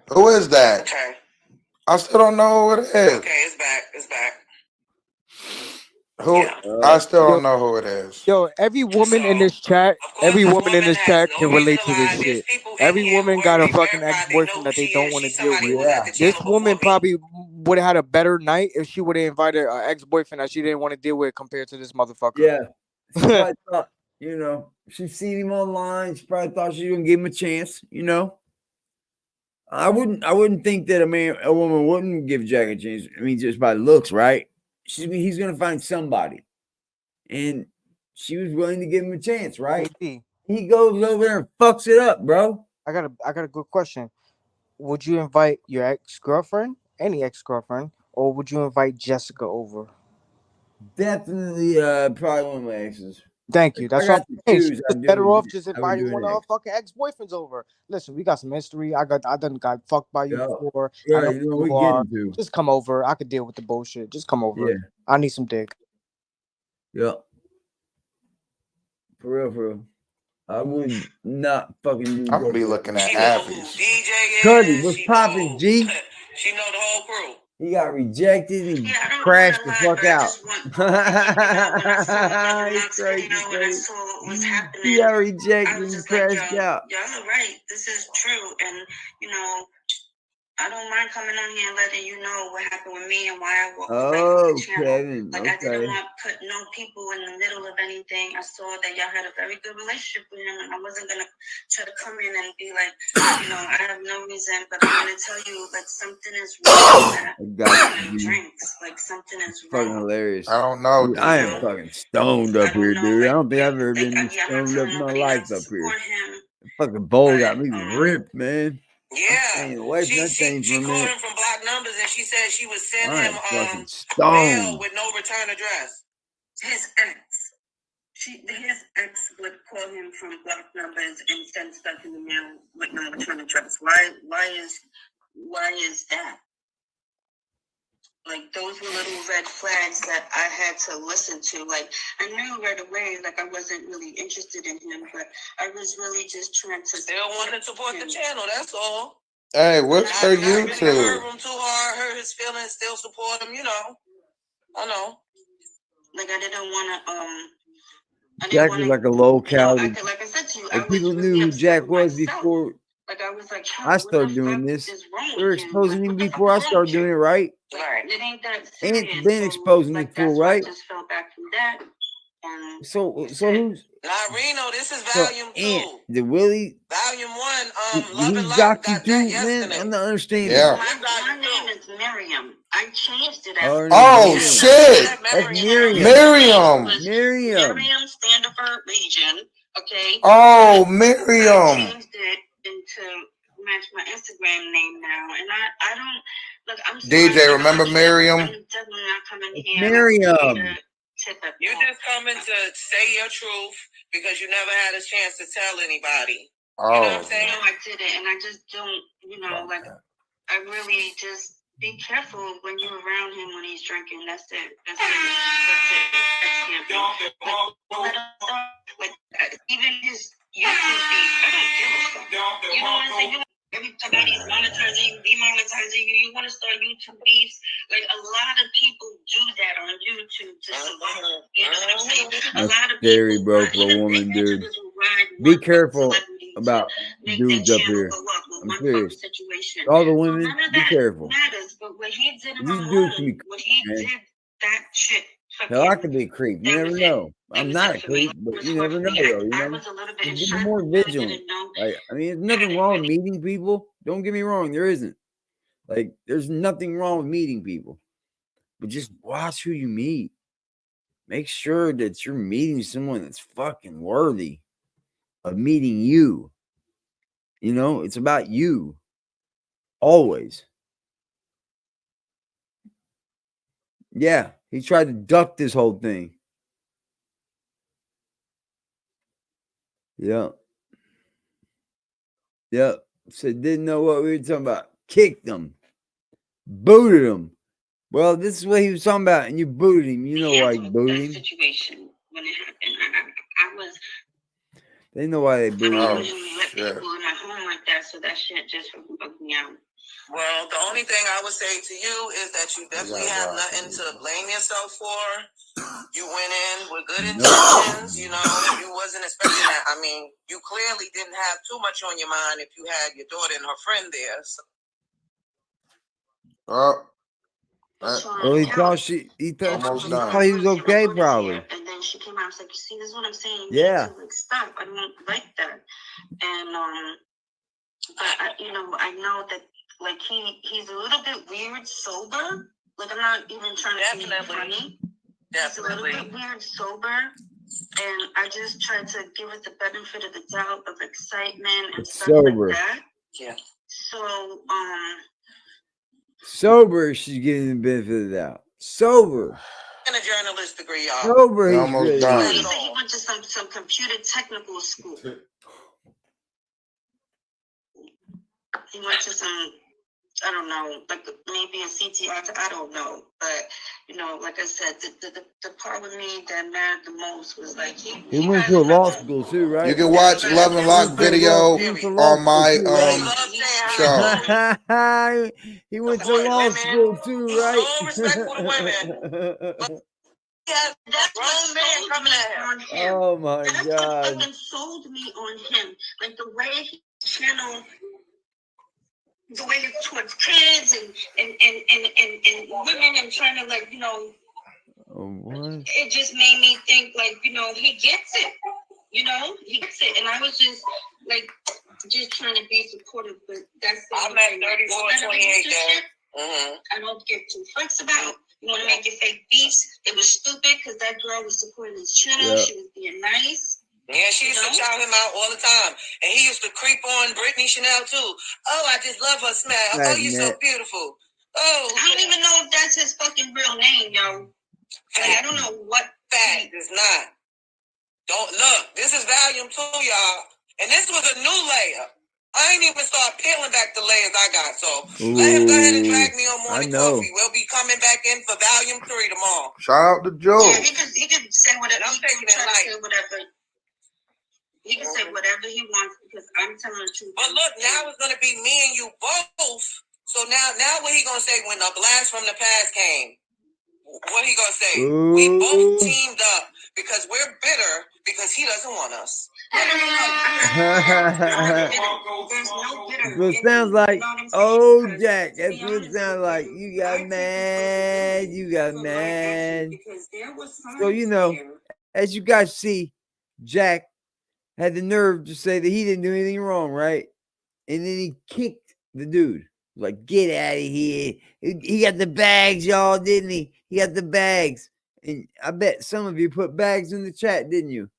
Who is that? Okay. I still don't know who it is. Okay, it's back. It's back. Who? I still don't know who it is. Yo, every woman in this chat, every woman in this chat can relate to this shit. Every woman got a fucking ex-boyfriend that they don't want to deal with. Yeah. This woman probably would have had a better night if she would have invited an ex-boyfriend that she didn't want to deal with compared to this motherfucker. Yeah. She probably thought, you know, she's seen him online. She probably thought she was gonna give him a chance, you know. I wouldn't think that a woman wouldn't give Jack a chance. I mean, just by looks, right? He's gonna find somebody. And she was willing to give him a chance, right? He goes over there and fucks it up, bro. I got a good question. Would you invite your ex-girlfriend, any ex-girlfriend, or would you invite Jessica over? Definitely, probably one of my exes. Thank you. That's I what got I'm to saying. choose. She was better off just inviting one of her fucking ex-boyfriends over. Listen, we got some history. I done got fucked by you before. Yeah, I know you know, who we you are. getting to. Just come over. I could deal with the bullshit. Just come over. Yeah. I need some dick. Yeah. For real. I would not fucking do I'm gonna be looking at Abby's. Cuddy, what's poppin', G? She know the whole crew. He got rejected and crashed the fuck out. It's crazy. He got rejected and crashed out. Y'all are right. This is true. And, you know, I don't mind coming on here and letting you know what happened with me and why I walked away from the channel. Kevin, Like, I didn't want to put no people in the middle of anything. I saw that y'all had a very good relationship with him, and I wasn't going to try to come in and be like, you know, I have no reason, but I'm going to tell you, like, something is wrong with that. Drinks. Like, something is wrong. Fucking hilarious. I don't know. Dude, I am fucking stoned up here, dude. I don't think I've ever been stoned up in my life up here. Fucking bowl got me ripped, man. Yeah, she called him from block numbers, and she said she would send him mail with no return address. His ex would call him from block numbers and send stuff in the mail with no return address. Why is that? Like, those were little red flags that I had to listen to. Like, I knew right away, like, I wasn't really interested in him, but I was really just trying to still want to support the channel, that's all. Hey, what's her YouTube? Hurt him too hard, hurt his feelings, still support him, you know. I know. Like, I didn't want to, Jack was like a low calorie. like I said to you, like people knew who Jack was before. Like, I was like, I started doing this. They were exposing him before I started doing it, right? Right. It ain't that serious. Ant's been exposing me for, right? I just fell back from that. So who's? Not Reno. This is volume 2. The Willie. Volume 1. Love and Lock got that yesterday. I'm not understanding. Yeah. My name is Miriam. I changed it. Oh shit! That's Miriam. Miriam Standifer Legion. Okay. Oh, I Miriam. changed it into match my Instagram name now, and I don't look. I'm DJ, remember Miriam? I'm definitely not coming here. Miriam. You just coming to say your truth because you never had a chance to tell anybody. Oh. You know what I'm saying? No, I didn't, and I just don't. You know, like I really just be careful when you're around him when he's drinking. That's it. That's it. Like even his YouTube feed, I don't give a fuck. You know what I'm saying? Everybody's monetizing you, demonetizing you. You want to start YouTube beefs? Like a lot of people do that on YouTube to survive. You know what I'm saying? A lot of scary, people, bro, for a woman, dude. Be careful about dudes up here. I'm serious. All the women, be careful. Matters, but what he did in These dudes can be what he did, that shit. Hell, I could be a creep. You never know. I'm not a creep, but you never know, though. You know, just be more vigilant. Like, I mean, there's nothing wrong with meeting people. Don't get me wrong, there isn't. Like, there's nothing wrong with meeting people, but just watch who you meet. Make sure that you're meeting someone that's fucking worthy of meeting you. You know, it's about you. Always. Yeah, he tried to duck this whole thing. Yep. Yep. Said didn't know what we were talking about. Kicked him. Booted him. Well, this is what he was talking about, and you booted him. You know why you booted him. Situation when it happened, I was. They know why they booted him. I don't usually let people in my home like that, so that shit just fucked me out. Well, the only thing I would say to you is that you definitely have nothing to blame yourself for. You went in with good intentions, you know, you wasn't expecting that. I mean, you clearly didn't have too much on your mind if you had your daughter and her friend there. So. Well, he thought he was okay, probably. And then she came out and was like, "See, this is what I'm saying. Yeah. You need to, like, stop. I don't like that." And but you know, I know that like he's a little bit weird sober. Like I'm not even trying to be funny. He's a little bit weird sober. And I just try to give it the benefit of the doubt of excitement and stuff like that. Yeah. So sober, she's getting the benefit of the doubt. Sober. And a journalist degree, y'all. Sober, he's really he said he went to some computer technical school. He went to some, I don't know, like maybe a CTI, I don't know. But, you know, like I said, the part with me that mattered the most was like he went to a law school too, right? You can watch Love and Lock video on my show. He went to law school too, right? So respectful to women. Yeah, that grown man coming at him. Oh my God! That's what fucking sold me on him. Like the way he channeled, the way he towards kids and women and trying to, like, you know, what? It just made me think, like, you know, he gets it. You know, he gets it. And I was just like just trying to be supportive, but that's I'm at 34-28 there. I don't give two fucks about. You want to make your fake beefs? It was stupid because that girl was supporting his channel. She was being nice. Yeah, she used to shout him out all the time. And he used to creep on Brittany Chanel too. Oh, I just love her smile. Oh, you're so beautiful. Oh, I don't even know if that's his fucking real name, yo. Like, I don't know what fact is not. Don't look. This is volume 2, y'all. And this was a new layer. I ain't even start peeling back the layers I got. So let him go ahead and drag me on Morning Coffee. We'll be coming back in for volume 3 tomorrow. Shout out to Joe. Yeah, he could say whatever. I'm taking it light. He can say whatever he wants because I'm telling the truth. But look, now it's gonna be me and you both. So now what he gonna say when the blast from the past came? What he gonna say? We both teamed up because we're bitter because he doesn't want us. That's what it sounds like. Oh, Jack, that's what it sounds like. You got mad. So, you know, as you guys see, Jack had the nerve to say that he didn't do anything wrong, right? And then he kicked the dude. Like, get out of here. He got the bags, y'all, didn't he? He got the bags. And I bet some of you put bags in the chat, didn't you?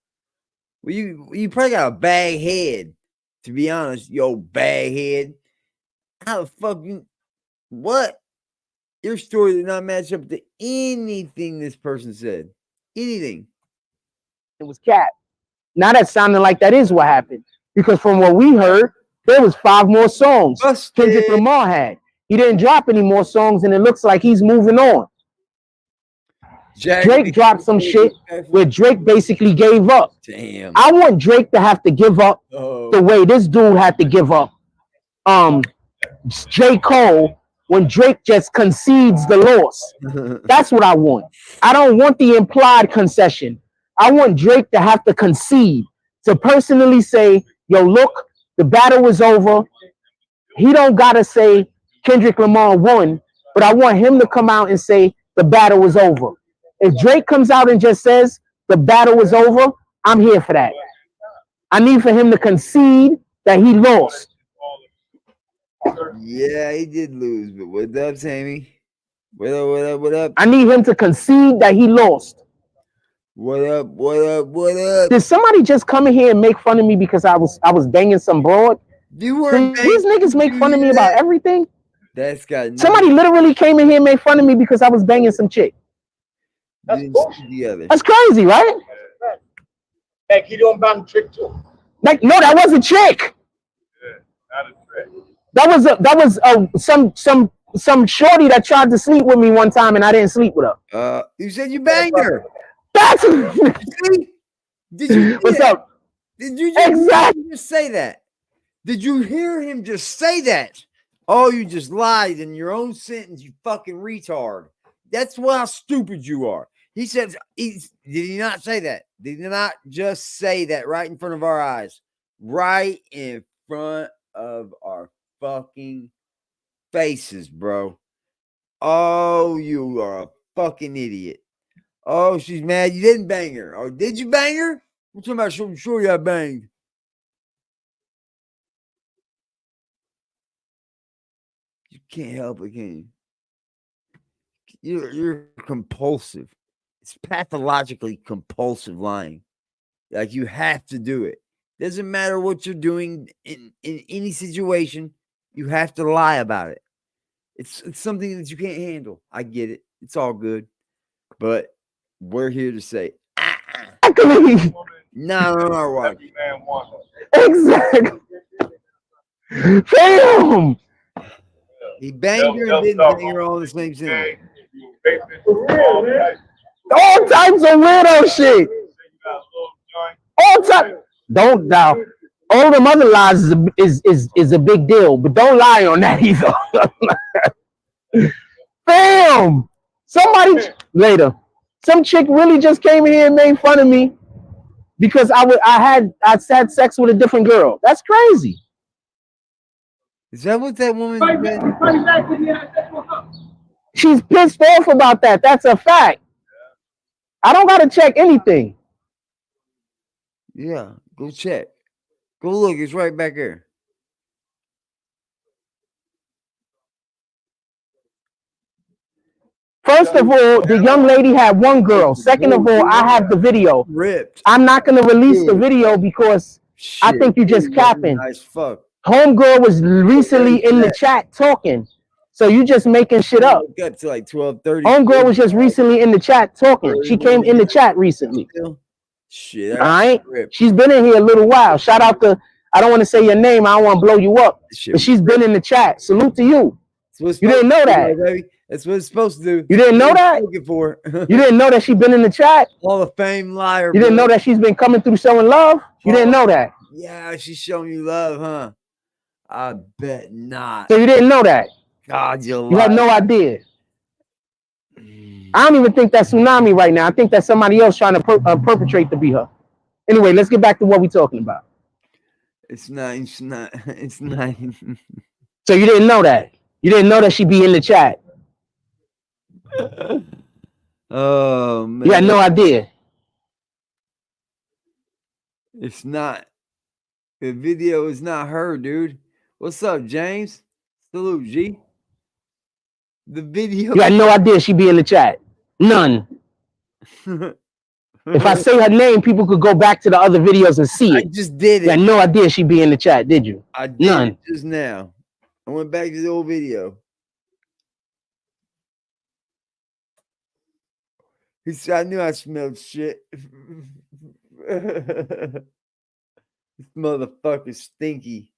Well, you probably got a bag head, to be honest, yo, bag head. How the fuck what? Your story did not match up to anything this person said. Anything. It was cat. Now that sounding like that is what happened. Because from what we heard, there was 5 more songs Kendrick Lamar had. He didn't drop any more songs, and it looks like he's moving on. Drake dropped some shit where Drake basically gave up. Damn. I want Drake to have to give up the way this dude had to give up. J. Cole, when Drake just concedes the loss. That's what I want. I don't want the implied concession. I want Drake to have to concede, to personally say, yo, look, the battle is over. He don't gotta say Kendrick Lamar won, but I want him to come out and say the battle was over. If Drake comes out and just says the battle was over, I'm here for that. I need for him to concede that he lost. Yeah, he did lose, but what up, Tammy? What up, what up, what up? I need him to concede that he lost. What up, what up, what up? Did somebody just come in here and make fun of me because I was banging some broad? You weren't. These niggas make fun of me about everything. That's got somebody literally came in here and made fun of me because I was banging some chick. That's together. That's crazy, right? Like he don't bang trick too. Like, no, that wasn't chick. Yeah, not a trick. That was some shorty that tried to sleep with me one time and I didn't sleep with her. You said you banged her. That's Did you? What's up? Did you just say that? Did you hear him just say that? Oh, you just lied in your own sentence, you fucking retard. That's how stupid you are. He said, did he not say that? Did he not just say that right in front of our eyes? Right in front of our fucking faces, bro. Oh, you are a fucking idiot. Oh, she's mad you didn't bang her. Oh, did you bang her? I'm talking about sure you got banged. You can't help it, can you? You're compulsive. It's pathologically compulsive lying. Like you have to do it. Doesn't matter what you're doing in any situation, you have to lie about it. It's something that you can't handle. I get it. It's all good. But we're here to say, no. Exactly. Damn. He banged her and didn't bang her all in the same sentence. All types of weirdo shit. All types. Don't doubt. All the other lies is a big deal, but don't lie on that either. Damn. Somebody later. Some chick really just came in here and made fun of me because I had sex with a different girl. That's crazy. Is that what that woman said? She's pissed off about that. That's a fact. I don't gotta check anything. Yeah, go check. Go look. It's right back here. First of all, the young lady had one girl. Second of all, I have the video. Ripped. I'm not gonna release the video because I think you just capping. Nice fuck. Homegirl was recently in the chat talking. So you just making shit up. Got to like 12:30. Homegirl was just recently in the chat talking. She came in the chat recently. Shit. All right. She's been in here a little while. Shout out to, I don't want to say your name. I don't want to blow you up. But she's been in the chat. Salute to you. You didn't know that. Baby. That's what it's supposed to do. You didn't know that? Looking for. You didn't know that she's been in the chat? Hall of Fame liar. You didn't know that she's been coming through showing love? You didn't know that? Yeah, she's showing you love, huh? I bet not. So you didn't know that? God, you had no idea. I don't even think that's Tsunami right now. I think that's somebody else trying to perpetrate to be her. Anyway, let's get back to what we're talking about. It's not. It's not. So you didn't know that? You didn't know that she'd be in the chat? Oh, man. You had no idea. It's not. The video is not her, dude. What's up, James? Salute, G. The video. You had no idea she'd be in the chat. None. If I say her name, people could go back to the other videos and see it. I just did it. You had no idea she'd be in the chat, did you? I did None. it just now. I went back to the old video. He said, I knew I smelled shit. This motherfucker's stinky.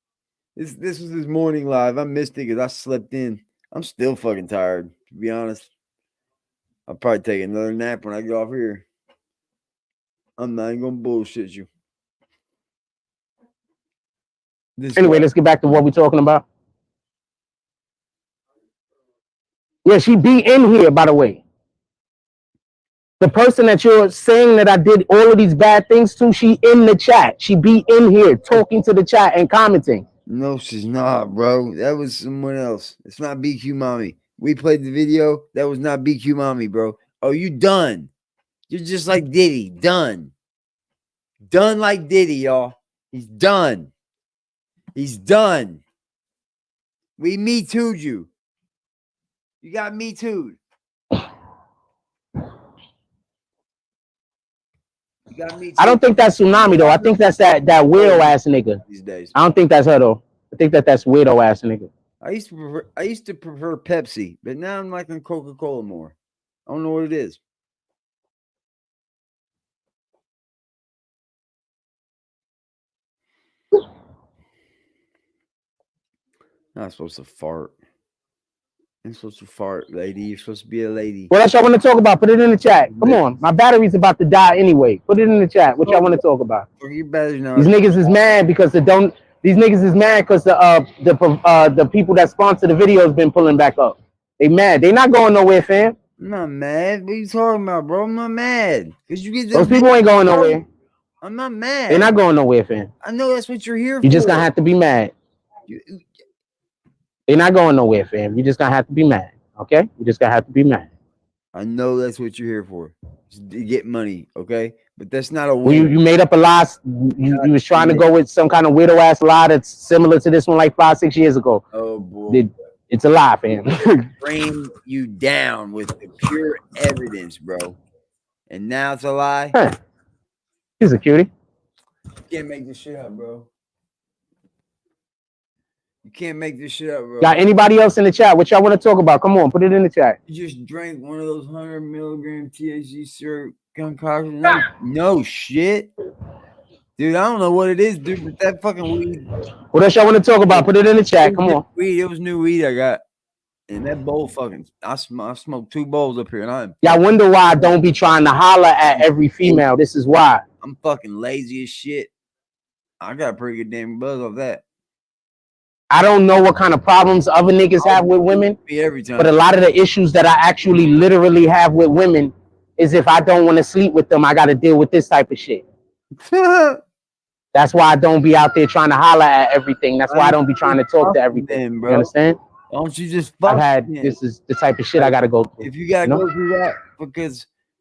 This was his morning live. I missed it because I slept in. I'm still fucking tired, to be honest. I'll probably take another nap when I get off here. I'm not even gonna bullshit you. Anyway, let's get back to what we're talking about. Yeah, she be in here, by the way. The person that you're saying that I did all of these bad things to, she in the chat. She be in here talking to the chat and commenting. No, she's not, bro. That was someone else. It's not BQ Mommy. We played the video. That was not BQ Mommy, bro. Oh, you done. You're just like Diddy. Done. Done like Diddy, y'all. He's done. He's done. We Me Too'd you. You got Me Too'd. I don't think that's Tsunami though. I think that's that weirdo ass nigga. These days. I don't think that's her though. I think that's weirdo ass nigga. I used to prefer Pepsi, but now I'm liking Coca-Cola more. I don't know what it is. Not supposed to fart. I'm supposed to fart, lady. You're supposed to be a lady. What else y'all want to talk about? Put it in the chat. Come on. My battery's about to die anyway. Put it in the chat. What y'all want to talk about? Your battery's not. These niggas is mad because These niggas is mad because the people that sponsor the video has been pulling back up. They mad. They not going nowhere, fam. I'm not mad. What are you talking about, bro? I'm not mad. Cause you get those people ain't going nowhere. I'm not mad. They're not going nowhere, fam. I know that's what you're here for. You just gonna have to be mad. They're not going nowhere, fam. You just gonna have to be mad. Okay? You just gonna have to be mad. I know that's what you're here for. Just to get money, okay? But that's not a well, you made up a lie. You was trying to go with some kind of weirdo ass lie that's similar to this one like 5-6 years ago. Oh boy. It's a lie, fam. Bring you down with the pure evidence, bro. And now it's a lie. Huh. He's a cutie. You can't make this shit up, bro. You can't make this shit up, bro. Got anybody else in the chat? What y'all want to talk about? Come on, put it in the chat. You just drank one of those 100 milligram THC syrup concoctions? No shit. Dude, I don't know what it is, dude, but that fucking weed. What else y'all want to talk about? Put it in the chat. Come on. Weed, it was new weed I got. And that bowl fucking, I smoked 2 bowls up here. And y'all wonder why I don't be trying to holler at every female. This is why. I'm fucking lazy as shit. I got a pretty good damn buzz off that. I don't know what kind of problems other niggas have with women, every time. But a lot of the issues that I actually literally have with women is if I don't want to sleep with them, I got to deal with this type of shit. That's why I don't be out there trying to holler at everything. That's why I don't be trying to talk to everything. Bro. You understand? Don't you just fuck? I've had this is the type of shit I got to go through. If you got to go through that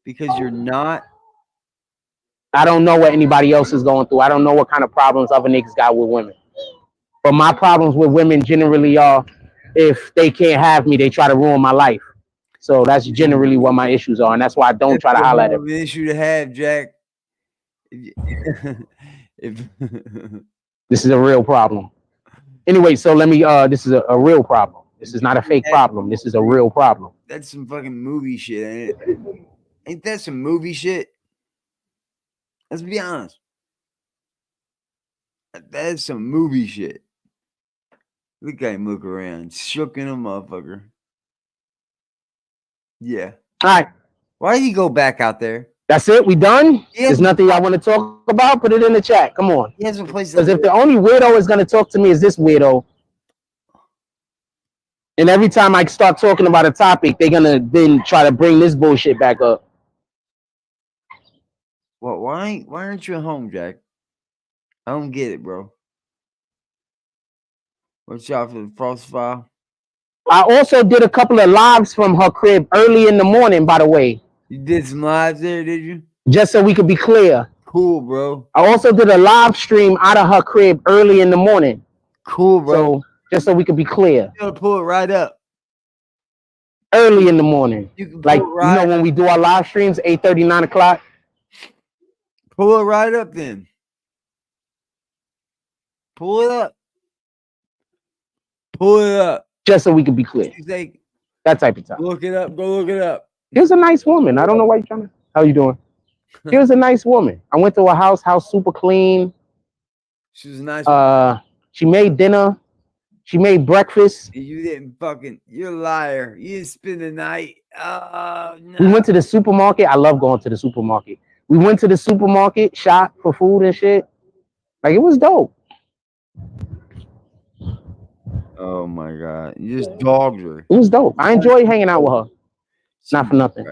because you're not. I don't know what anybody else is going through. I don't know what kind of problems other niggas got with women. But my problems with women generally are if they can't have me, they try to ruin my life. So that's generally what my issues are. And that's why I don't try to holler at them. It's an issue to have, Jack. This is a real problem. Anyway, so let me, this is a real problem. This is not a fake problem. This is a real problem. That's some fucking movie shit, ain't it? Ain't that some movie shit? Let's be honest. That is some movie shit. Look at him look around. Shook in a motherfucker. Yeah. All right. Why did he go back out there? That's it? We done? There's nothing y'all want to talk about? Put it in the chat. Come on. He has a place. Because if the only weirdo is going to talk to me is this weirdo, and every time I start talking about a topic, they're going to then try to bring this bullshit back up. Well, why aren't you at home, Jack? I don't get it, bro. Watch out for the frost file. I also did a couple of lives from her crib early in the morning, by the way. You did some lives there, did you? Just so we could be clear. Cool, bro. I also did a live stream out of her crib early in the morning. Cool, bro. So just so we could be clear. You gotta pull it right up. Early in the morning. You can like, right you know, when we do our live streams, 8:30, 9 o'clock. Pull it right up then. Pull it up. Pull it up. Just so we can be clear. That type of time. Look it up. Go look it up. Here's a nice woman. I don't know why you're trying to. How you doing? Here's a nice woman. I went to her house super clean. She was a nice woman. She made dinner. She made breakfast. You didn't fucking. You're a liar. You didn't spend the night. No. We went to the supermarket. I love going to the supermarket. We went to the supermarket, shop for food and shit. Like, it was dope. Oh my god! You just dogged her. It was dope. I enjoyed hanging out with her. Not for nothing.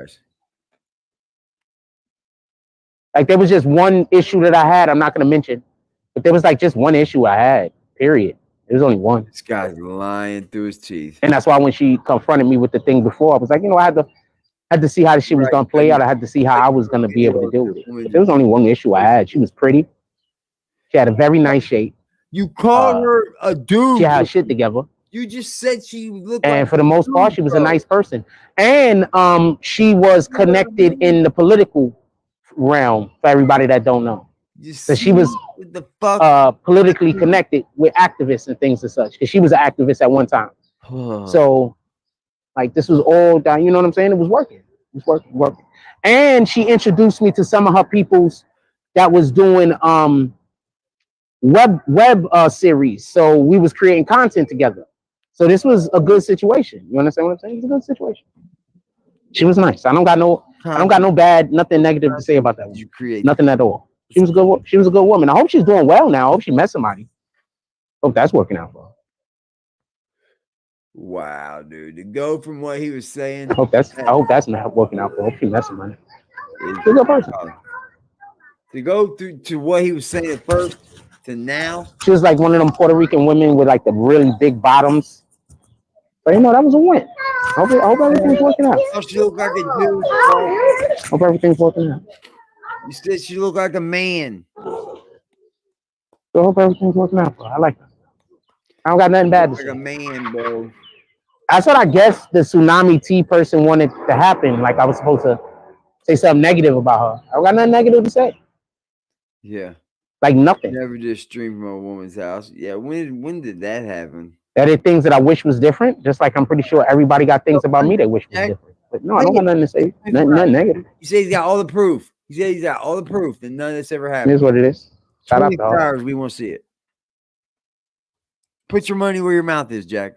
Like, there was just one issue that I had. I'm not gonna mention, but there was like just one issue I had. Period. It was only one. This guy's lying through his teeth. And that's why when she confronted me with the thing before, I was like, you know, I had to see how the shit was gonna play out. I had to see how I was gonna be able to deal with it. But there was only one issue I had. She was pretty. She had a very nice shape. You called her a dude. She had shit together. You just said she looked. And for the most part, she was a nice person. And she was connected in the political realm. For everybody that don't know, so she was politically connected with activists and things and such. Because she was an activist at one time. So, like, this was all done. You know what I'm saying? It was working. It was working. And she introduced me to some of her peoples that was doing web series. So we was creating content together. So this was a good situation. You understand what I'm saying? It's a good situation. She was nice. I don't got no bad, nothing negative to say about that. You create nothing at all. She was a good woman. I hope she's doing well now. I hope she met somebody. Hope that's working out for her. Wow, dude. To go from what he was saying. I hope that's not working out for her. I hope she met somebody. She's a good person. To go through to what he was saying at first to now. She was like one of them Puerto Rican women with like the really big bottoms. But you know, that was a win. I hope everything's working out. She looked like a dude. Hope everything's working out. You said she looked like a man. So I hope everything's working out for her. I like her. I don't got nothing bad to say. Like a man, bro. That's what I guess the Tsunami T person wanted to happen. Like, I was supposed to say something negative about her. I don't got nothing negative to say. Yeah. Like, nothing. Never just stream from a woman's house. Yeah, when did that happen? Are there things that I wish was different? Just like I'm pretty sure everybody got things about me they wish was different. But no, I don't got nothing to say. Nothing negative. You say he's got all the proof. He said he's got all the proof that none of this ever happened. It is what it is. Shout out to her. Hours, we won't see it. Put your money where your mouth is, Jack.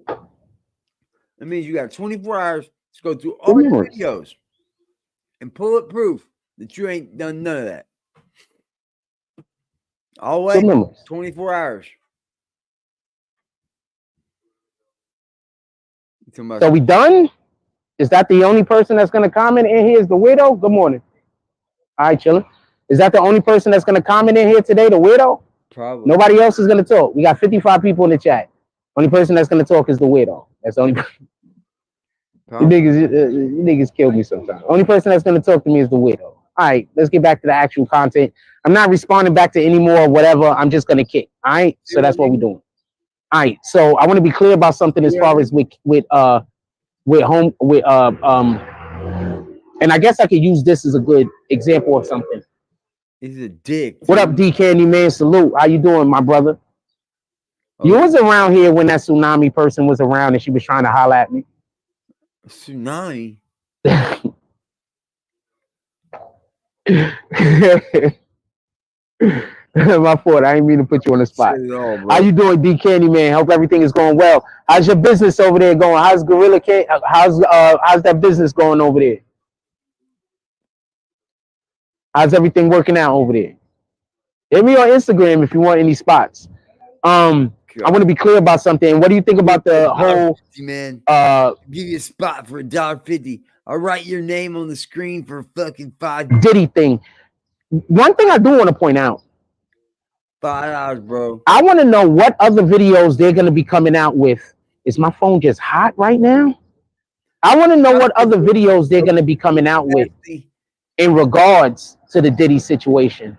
That means you got 24 hours to go through all your videos and pull up proof that you ain't done none of that. All the way, 24 hours. So we done? Is that the only person that's going to comment in here is the widow? Good morning. All right, chilling. Is that the only person that's going to comment in here today, the widow? Probably. Nobody else is going to talk. We got 55 people in the chat. Only person that's going to talk is the widow. That's the only. You niggas kill me sometimes. Only person that's going to talk to me is the widow. All right, let's get back to the actual content. I'm not responding back to any more whatever. I'm just going to kick. All right, so that's what we're doing. All right, so I want to be clear about something as far as and I guess I could use this as a good example of something. He's a dick. What up, D Candy Man? Salute. How you doing, my brother? Oh. You was around here when that Tsunami person was around and she was trying to holler at me. Tsunami? My fault. I didn't mean to put you on the spot. How you doing, D Candy Man? Hope everything is going well. How's your business over there going? How's Gorilla King? How's that business going over there? How's everything working out over there? Hit me on Instagram if you want any spots. I want to be clear about something. What do you think about the whole man? Give you a spot for $1.50. I'll write your name on the screen for fucking $5. Diddy thing. One thing I do want to point out. $5, bro. I want to know what other videos they're going to be coming out with. Is my phone just hot right now? I want to know what other videos they're going to be coming out with in regards to the Diddy situation.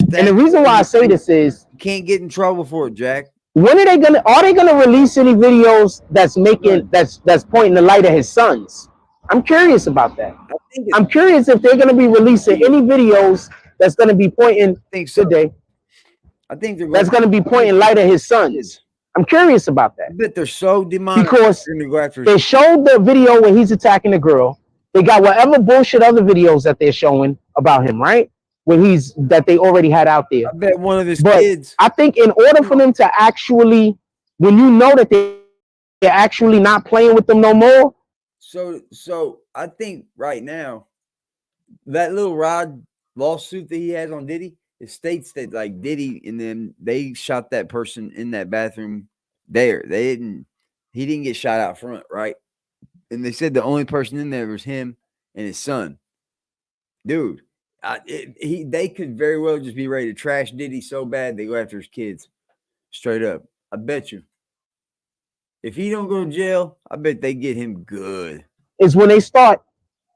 And the reason why I say this is you can't get in trouble for it, Jack. When are they gonna release any videos that's making that's pointing the light at his sons? I'm curious about that. I'm curious if they're gonna be releasing any videos that's gonna be pointing today. I think that's gonna be pointing light at his sons. I'm curious about that. But they're so demonic because they showed the video when he's attacking the girl. They got whatever bullshit other videos that they're showing about him, right? that they already had out there. I bet one of his But kids. I think in order for them to actually, when you know that they're actually not playing with them no more. So I think right now that little Rod lawsuit that he has on Diddy, it states that like Diddy and them, they shot that person in that bathroom there. He didn't get shot out front, right? And they said the only person in there was him and his son. Dude, they could very well just be ready to trash Diddy so bad they go after his kids. Straight up. I bet you. If he don't go to jail, I bet they get him good. Is when they start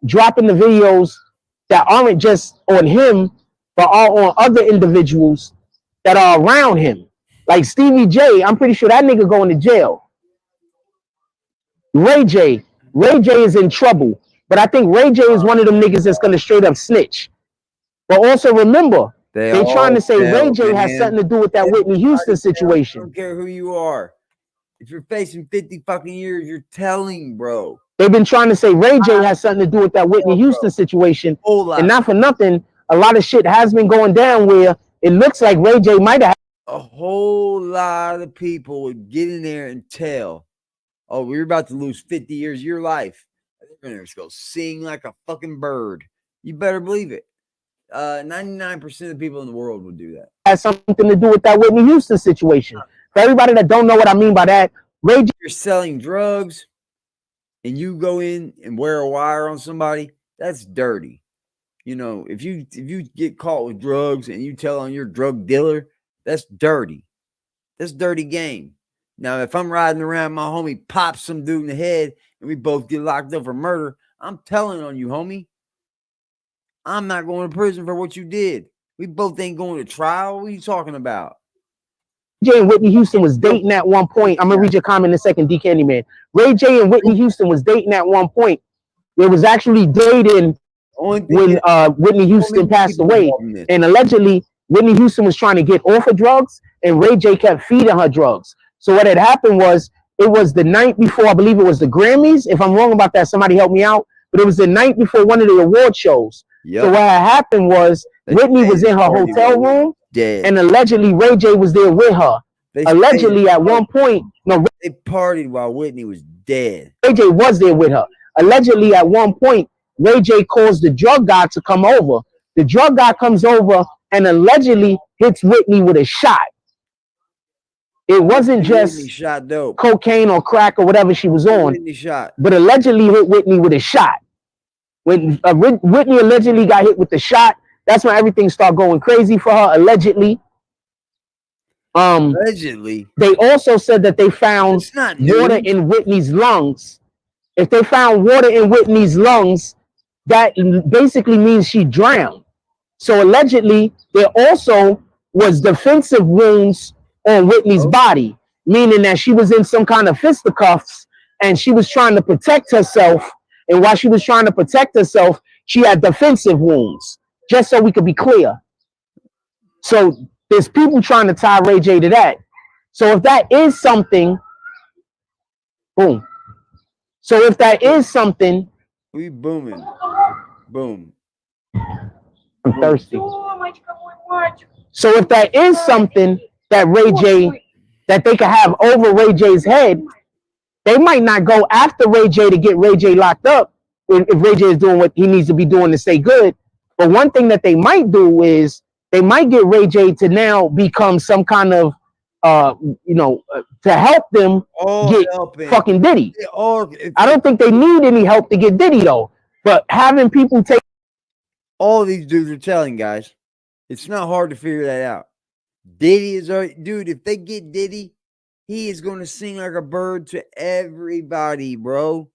dropping the videos that aren't just on him, but are on other individuals that are around him. Like Stevie J, I'm pretty sure that nigga going to jail. Ray J is in trouble. But I think Ray J is one of them niggas that's going to straight up snitch. But also remember, they're trying to say Ray J has something to do with that Whitney Houston situation. I don't care who you are. If you're facing 50 fucking years, you're telling, bro. They've been trying to say Ray J has something to do with that Whitney Houston situation. And not for nothing, a lot of shit has been going down where it looks like Ray J might have. A whole lot of people would get in there and tell, oh, we're about to lose 50 years of your life. They're going to go sing like a fucking bird. You better believe it. 99% of the people in the world would do that. Has something to do with that Whitney Houston situation. For everybody that don't know what I mean by that, Ray J. You're selling drugs and you go in and wear a wire on somebody, that's dirty. You know, if you get caught with drugs and you tell on your drug dealer, that's dirty. That's dirty game. Now, if I'm riding around, my homie pops some dude in the head and we both get locked up for murder, I'm telling on you, homie. I'm not going to prison for what you did. We both ain't going to trial. What are you talking about? Ray J and Whitney Houston was dating at one point. I'm going to read your comment in a second, D. Candyman. Ray J and Whitney Houston was dating at one point. They was actually dating when Whitney Houston passed away. And allegedly, Whitney Houston was trying to get off of drugs, and Ray J kept feeding her drugs. So what had happened was, it was the night before, I believe it was the Grammys. If I'm wrong about that, somebody help me out. But it was the night before one of the award shows. Yep. So what had happened was, Whitney was in her hotel room, and allegedly Ray J was there with her. Allegedly, at one point, they partied while Whitney was dead. Ray J was there with her. Allegedly, at one point, Ray J calls the drug guy to come over. The drug guy comes over and allegedly hits Whitney with a shot. It wasn't just cocaine or crack or whatever she was on, but allegedly hit Whitney with a shot. When Whitney allegedly got hit with the shot, that's when everything started going crazy for her, allegedly. Allegedly. They also said that they found water in Whitney's lungs. If they found water in Whitney's lungs, that basically means she drowned. So allegedly, there also was defensive wounds on Whitney's body, meaning that she was in some kind of fisticuffs and she was trying to protect herself. And while she was trying to protect herself, she had defensive wounds, just so we could be clear. So there's people trying to tie Ray J to that. So if that is something, boom. So if that is something, we booming. Boom. I'm thirsty. So if that is something that Ray J, that they could have over Ray J's head, they might not go after Ray J to get Ray J locked up if Ray J is doing what he needs to be doing to stay good. But one thing that they might do is they might get Ray J to now become some kind of, to help them get fucking Diddy. I don't think they need any help to get Diddy though. But having people take all these dudes are telling, guys, it's not hard to figure that out. Diddy is dude. If they get Diddy, he is going to sing like a bird to everybody, bro.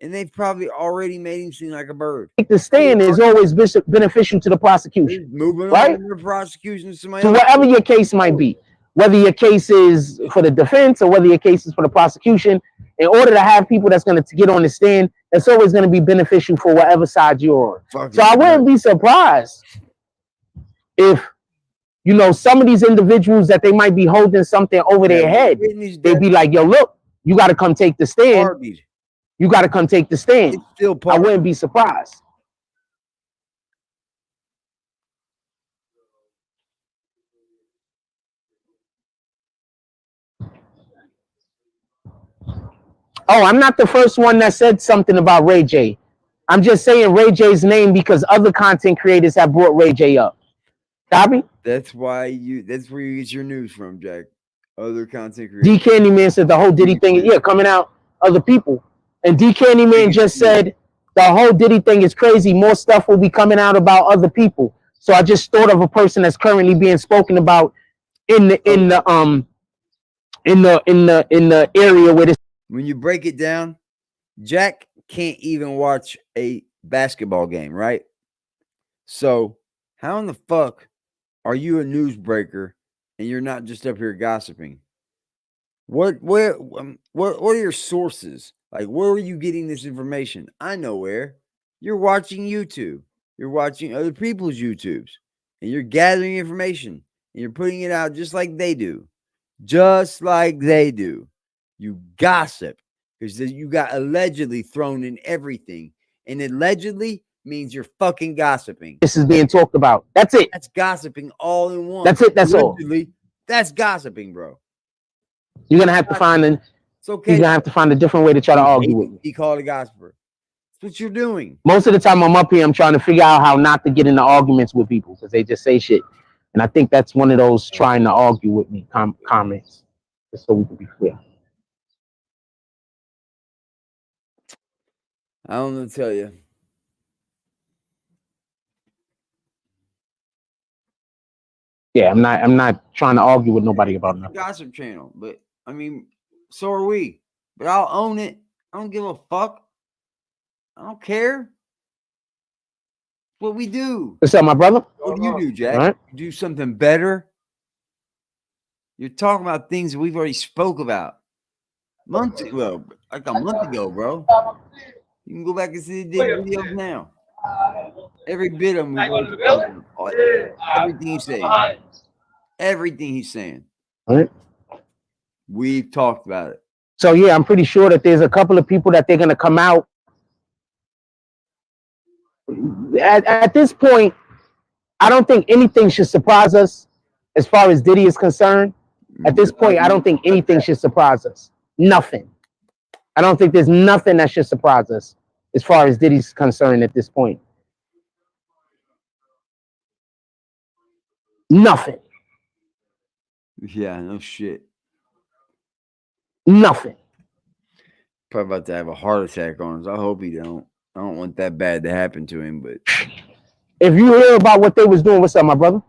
And they've probably already made him sing like a bird. The stand is always beneficial to the prosecution, moving right? On to prosecution, to whatever your case might be, whether your case is for the defense or whether your case is for the prosecution. In order to have people that's going to get on the stand, it's always going to be beneficial for whatever side you're on. So I wouldn't be surprised if, some of these individuals that they might be holding something over their head, they'd be like, yo, look, you got to come take the stand. You got to come take the stand. I wouldn't be surprised. Oh, I'm not the first one that said something about Ray J. I'm just saying Ray J's name because other content creators have brought Ray J up. Copy? That's where you get your news from, Jack. Other content D creators. Candyman said the whole Diddy thing, yeah, coming out other people. And D Candyman just said the whole Diddy thing is crazy. More stuff will be coming out about other people. So I just thought of a person that's currently being spoken about in the area where this. When you break it down, Jack can't even watch a basketball game, right? So how in the fuck are you a newsbreaker and you're not just up here gossiping? What are your sources? Like, where are you getting this information? I know where. You're watching YouTube. You're watching other people's YouTubes, and you're gathering information, and you're putting it out just like they do. Just like they do. You gossip because you got allegedly thrown in everything, and allegedly means you're fucking gossiping. This is being talked about. That's it. That's gossiping all in one. That's it. That's allegedly, all. That's gossiping, bro. You're gonna have to find it's okay. You're gonna have to find a different way to try to argue with me. Be called a gossiper. That's what you're doing. Most of the time I'm up here, I'm trying to figure out how not to get into arguments with people because they just say shit. And I think that's one of those trying to argue with me comments. Just so we can be clear. I don't know to tell you. Yeah, I'm not trying to argue with nobody about nothing. Gossip channel, but I mean, so are we. But I'll own it. I don't give a fuck. I don't care. What we do. What's up, my brother? What do you do, Jack? Right. You do something better. You're talking about things that we've already spoke about like a month ago, bro. You can go back and see the videos now. Every bit of them. Everything he's saying. Everything he's saying. All right. We've talked about it. So yeah, I'm pretty sure that there's a couple of people that they're gonna come out. At this point, I don't think anything should surprise us as far as Diddy is concerned. At this point, I don't think anything should surprise us. Nothing. I don't think there's nothing that should surprise us as far as Diddy's concerned at this point. Nothing. Yeah, no shit. Nothing. Probably about to have a heart attack on us. I hope he don't. I don't want that bad to happen to him, but if you hear about what they was doing, what's up, my brother?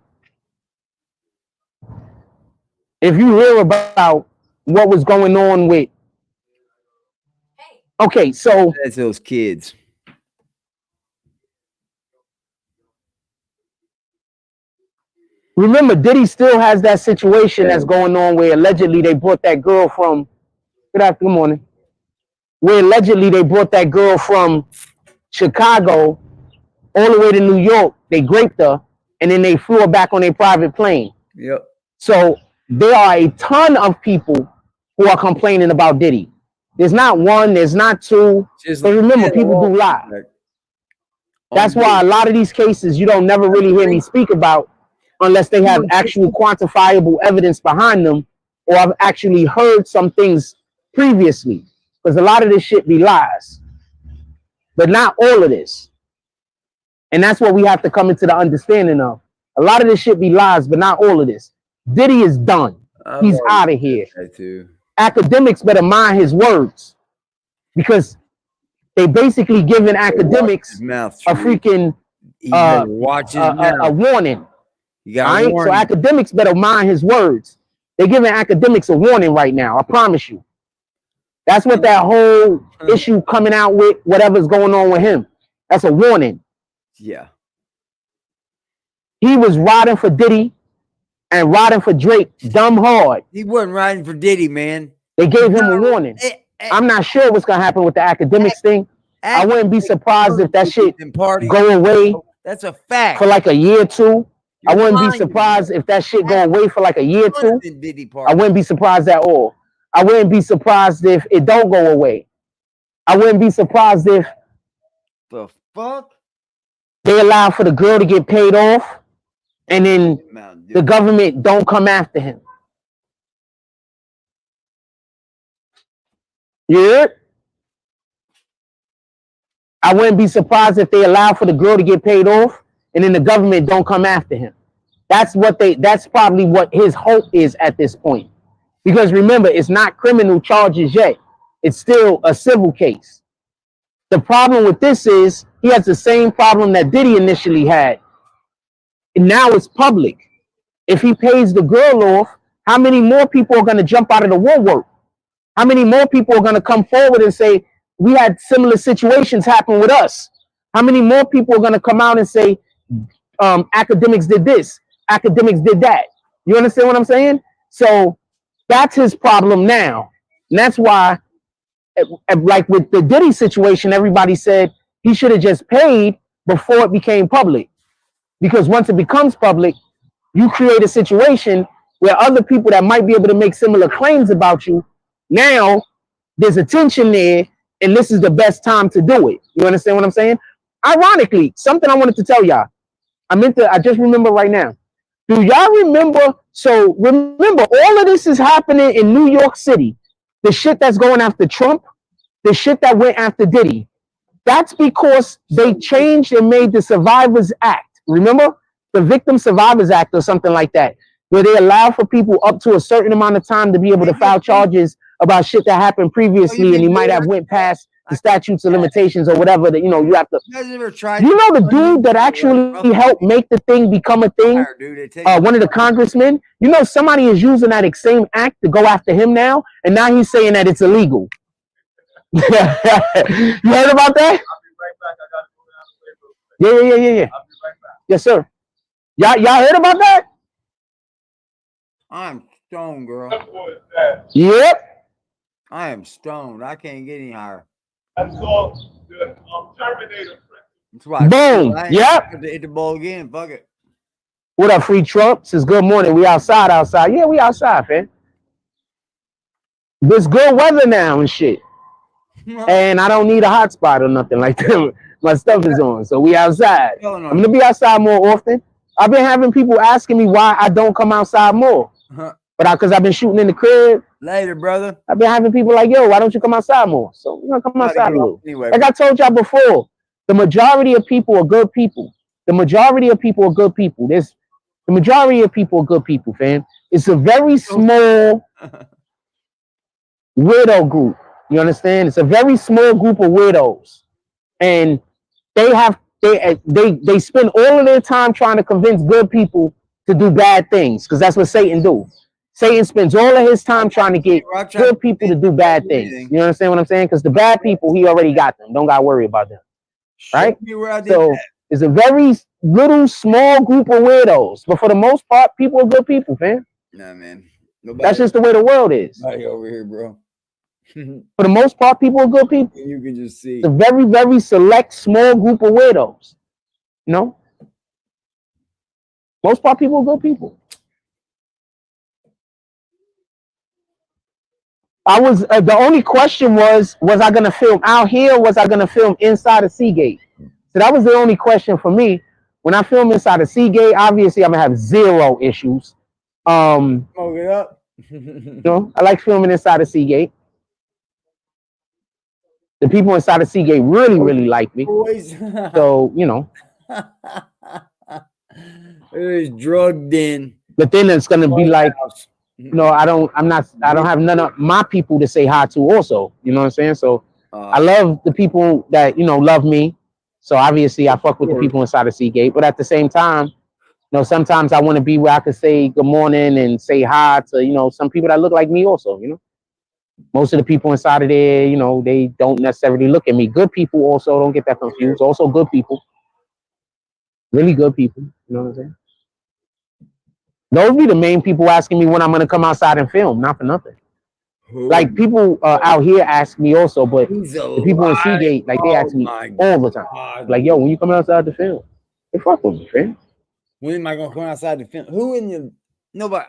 If you hear about what was going on with, okay, so that's those kids. Remember, Diddy still has that situation that's going on where allegedly they brought that girl from. Good morning. Where allegedly they brought that girl from Chicago all the way to New York. They raped her and then they flew her back on a private plane. Yep. So there are a ton of people who are complaining about Diddy. There's not one, there's not two. But remember, people do lie. That's why a lot of these cases you don't never really hear me speak about unless they have actual quantifiable evidence behind them, or I've actually heard some things previously. Because a lot of this shit be lies. But not all of this. And that's what we have to come into the understanding of. A lot of this shit be lies, but not all of this. Diddy is done. He's out of here. Academics better mind his words. Because they basically giving academics a freaking a warning. So academics better mind his words. They're giving academics a warning right now. I promise you. That's what that whole issue coming out with, whatever's going on with him. That's a warning. Yeah. He was riding for Diddy and riding for Drake dumb hard. He wasn't riding for Diddy, man. They gave him a warning. I'm not sure what's going to happen with the academics thing. I wouldn't be surprised if that shit go away. That's a fact. For like a year or two. I wouldn't be surprised if that shit go away for like a year or two. I wouldn't be surprised at all. I wouldn't be surprised if it don't go away. I wouldn't be surprised if the fuck they allow for the girl to get paid off and then the government don't come after him. Yeah. I wouldn't be surprised if they allow for the girl to get paid off and then the government don't come after him. That's probably what his hope is at this point. Because remember, it's not criminal charges yet. It's still a civil case. The problem with this is he has the same problem that Diddy initially had. And now it's public. If he pays the girl off, how many more people are going to jump out of the woodwork? How many more people are going to come forward and say, we had similar situations happen with us? How many more people are going to come out and say, academics did this, academics did that? You understand what I'm saying? So that's his problem now. And that's why, like with the Diddy situation, everybody said he should have just paid before it became public. Because once it becomes public, you create a situation where other people that might be able to make similar claims about you, now there's attention there, and this is the best time to do it. You understand what I'm saying? Ironically, something I wanted to tell y'all. I just remember right now. Do y'all remember? So remember, all of this is happening in New York City. The shit that's going after Trump, the shit that went after Diddy. That's because they changed and made the Survivors Act. Remember? The Victim Survivors Act or something like that, where they allow for people up to a certain amount of time to be able to file charges about shit that happened previously, and he might have went past the statutes of limitations or whatever that, you know, you have to. You know the dude that actually helped make the thing become a thing? One of the congressmen? You know somebody is using that same act to go after him now, and now he's saying that it's illegal. You heard about that? Yeah. Yes, sir. Y'all heard about that? I'm stoned, girl. Yep. I am stoned. I can't get any higher. I saw the Terminator. That's why. Boom. Yep. To hit the ball again. Fuck it. What up, Free Trump? Says good morning. We outside. Yeah, we outside, man. There's good weather now and shit. And I don't need a hotspot or nothing like that. My stuff is on, so we outside. I'm gonna be outside more often. I've been having people asking me why I don't come outside more, but because I've been shooting in the crib. Later, brother. I've been having people like, yo, why don't you come outside more? So we're gonna come outside a little. Anyway, like I told y'all before, the majority of people are good people. The majority of people are good people. The majority of people are good people, fam. It's a very small weirdo group. You understand? It's a very small group of weirdos, and they spend all of their time trying to convince good people to do bad things, because that's what Satan do. Satan spends all of his time trying to get good people to do bad things. You understand what I'm saying? Because the bad people, he already got them. Don't got to worry about them. Right? So it's a very little, small group of weirdos. But for the most part, people are good people, fam. Nah, man. That's just the way the world is. Nobody over here, bro. For the most part, people are good people. You can just see. It's a very, very select, small group of weirdos. You know? Most part, people are good people. The only question was I going to film out here or was I going to film inside of Seagate? So that was the only question for me. When I film inside of Seagate, obviously I'm going to have zero issues. Smoke it up. You know, I like filming inside of Seagate. The people inside of Seagate really, really like me. So, you know. It's drugged in. But then it's going to be like, you know, I don't have none of my people to say hi to also. You know what I'm saying? So I love the people that, you know, love me. So obviously I fuck with the people inside of Seagate. But at the same time, you know, sometimes I want to be where I could say good morning and say hi to, you know, some people that look like me also, you know. Most of the people inside of there, you know, they don't necessarily look at me. Good people also, don't get that confused. Also good people. Really good people. You know what I'm saying? Those be the main people asking me when I'm going to come outside and film, not for nothing. Like people out here ask me also, but the people in Seagate, like they ask me all the time. Like, yo, when you come outside to film? They fuck with me, friend. When am I going to come outside to film? Who in the... Nobody...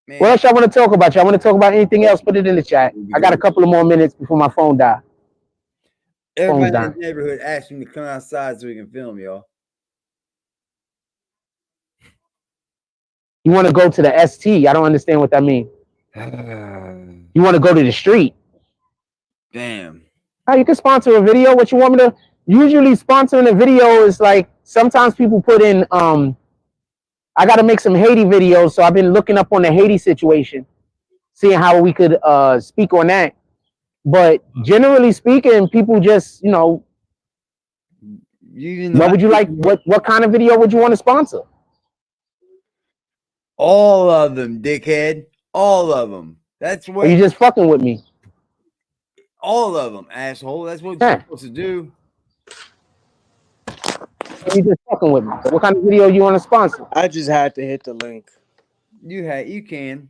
Man. What else y'all want to talk about? Y'all want to talk about anything else? Put it in the chat. I got a couple of more minutes before my phone dies. Everybody in the neighborhood asked me to come outside so we can film, y'all. You want to go to the ST? I don't understand what that means. You want to go to the street? Damn. Oh, you can sponsor a video. What you want me to? Usually sponsoring a video is like sometimes people put in I got to make some Haiti videos, so I've been looking up on the Haiti situation, seeing how we could speak on that. But generally speaking, people just, you know, what would you like? What kind of video would you want to sponsor? All of them, dickhead. All of them. That's what. Are you just fucking with me? All of them, asshole. That's what you're supposed to do. Are you just fucking with me? What kind of video you want to sponsor? I just had to hit the link. You can.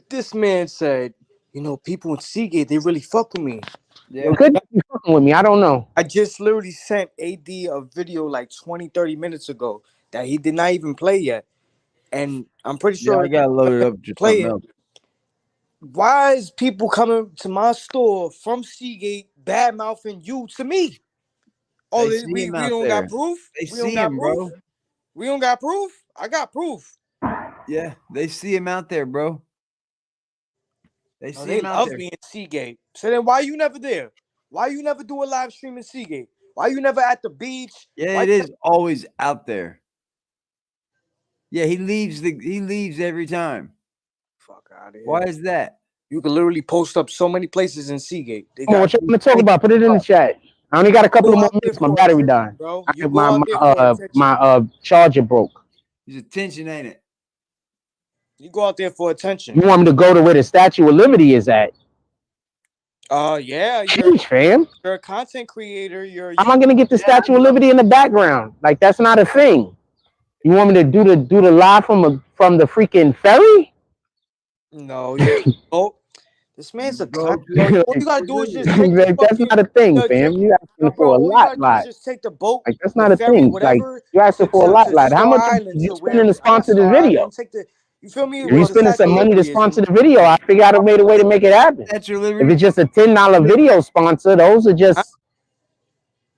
This man said, you know, people in Seagate, they really fuck with me. Yeah. Could you be fucking with me? I don't know. I just literally sent AD a video like 20, 30 minutes ago that he did not even play yet. And I'm pretty sure I gotta load it up to play it. Why is people coming to my store from Seagate bad mouthing you to me? Oh, we don't got proof? They see him, bro. We don't got proof? I got proof. Yeah, they see him out there, bro. They see him out there. Me in Seagate. So then why you never there? Why you never do a live stream in Seagate? Why you never at the beach? Yeah, it is always out there. Yeah, he leaves every time. Fuck out of here. Why is that? You can literally post up so many places in Seagate. Come on, what you want to talk about? Put it in the chat. I only got a couple of more minutes. My battery died. Bro. My charger broke. It's attention, ain't it? You go out there for attention. You want me to go to where the Statue of Liberty is at? Yeah. Jeez, fam. You're a content creator. How am I gonna get the Statue of Liberty in the background? Like that's not a thing. You want me to do the live from the freaking ferry? No. Oh, this man's a all you gotta do is just take that's not a thing, fam. You asking for a lot. Just take the boat. Like that's not a thing. Like you asking for a lot. How much are you spending to sponsor this video? You feel me? If you're spending some money to sponsor the video, I figure out a way to make it happen. If it's just a $10 video sponsor, those are just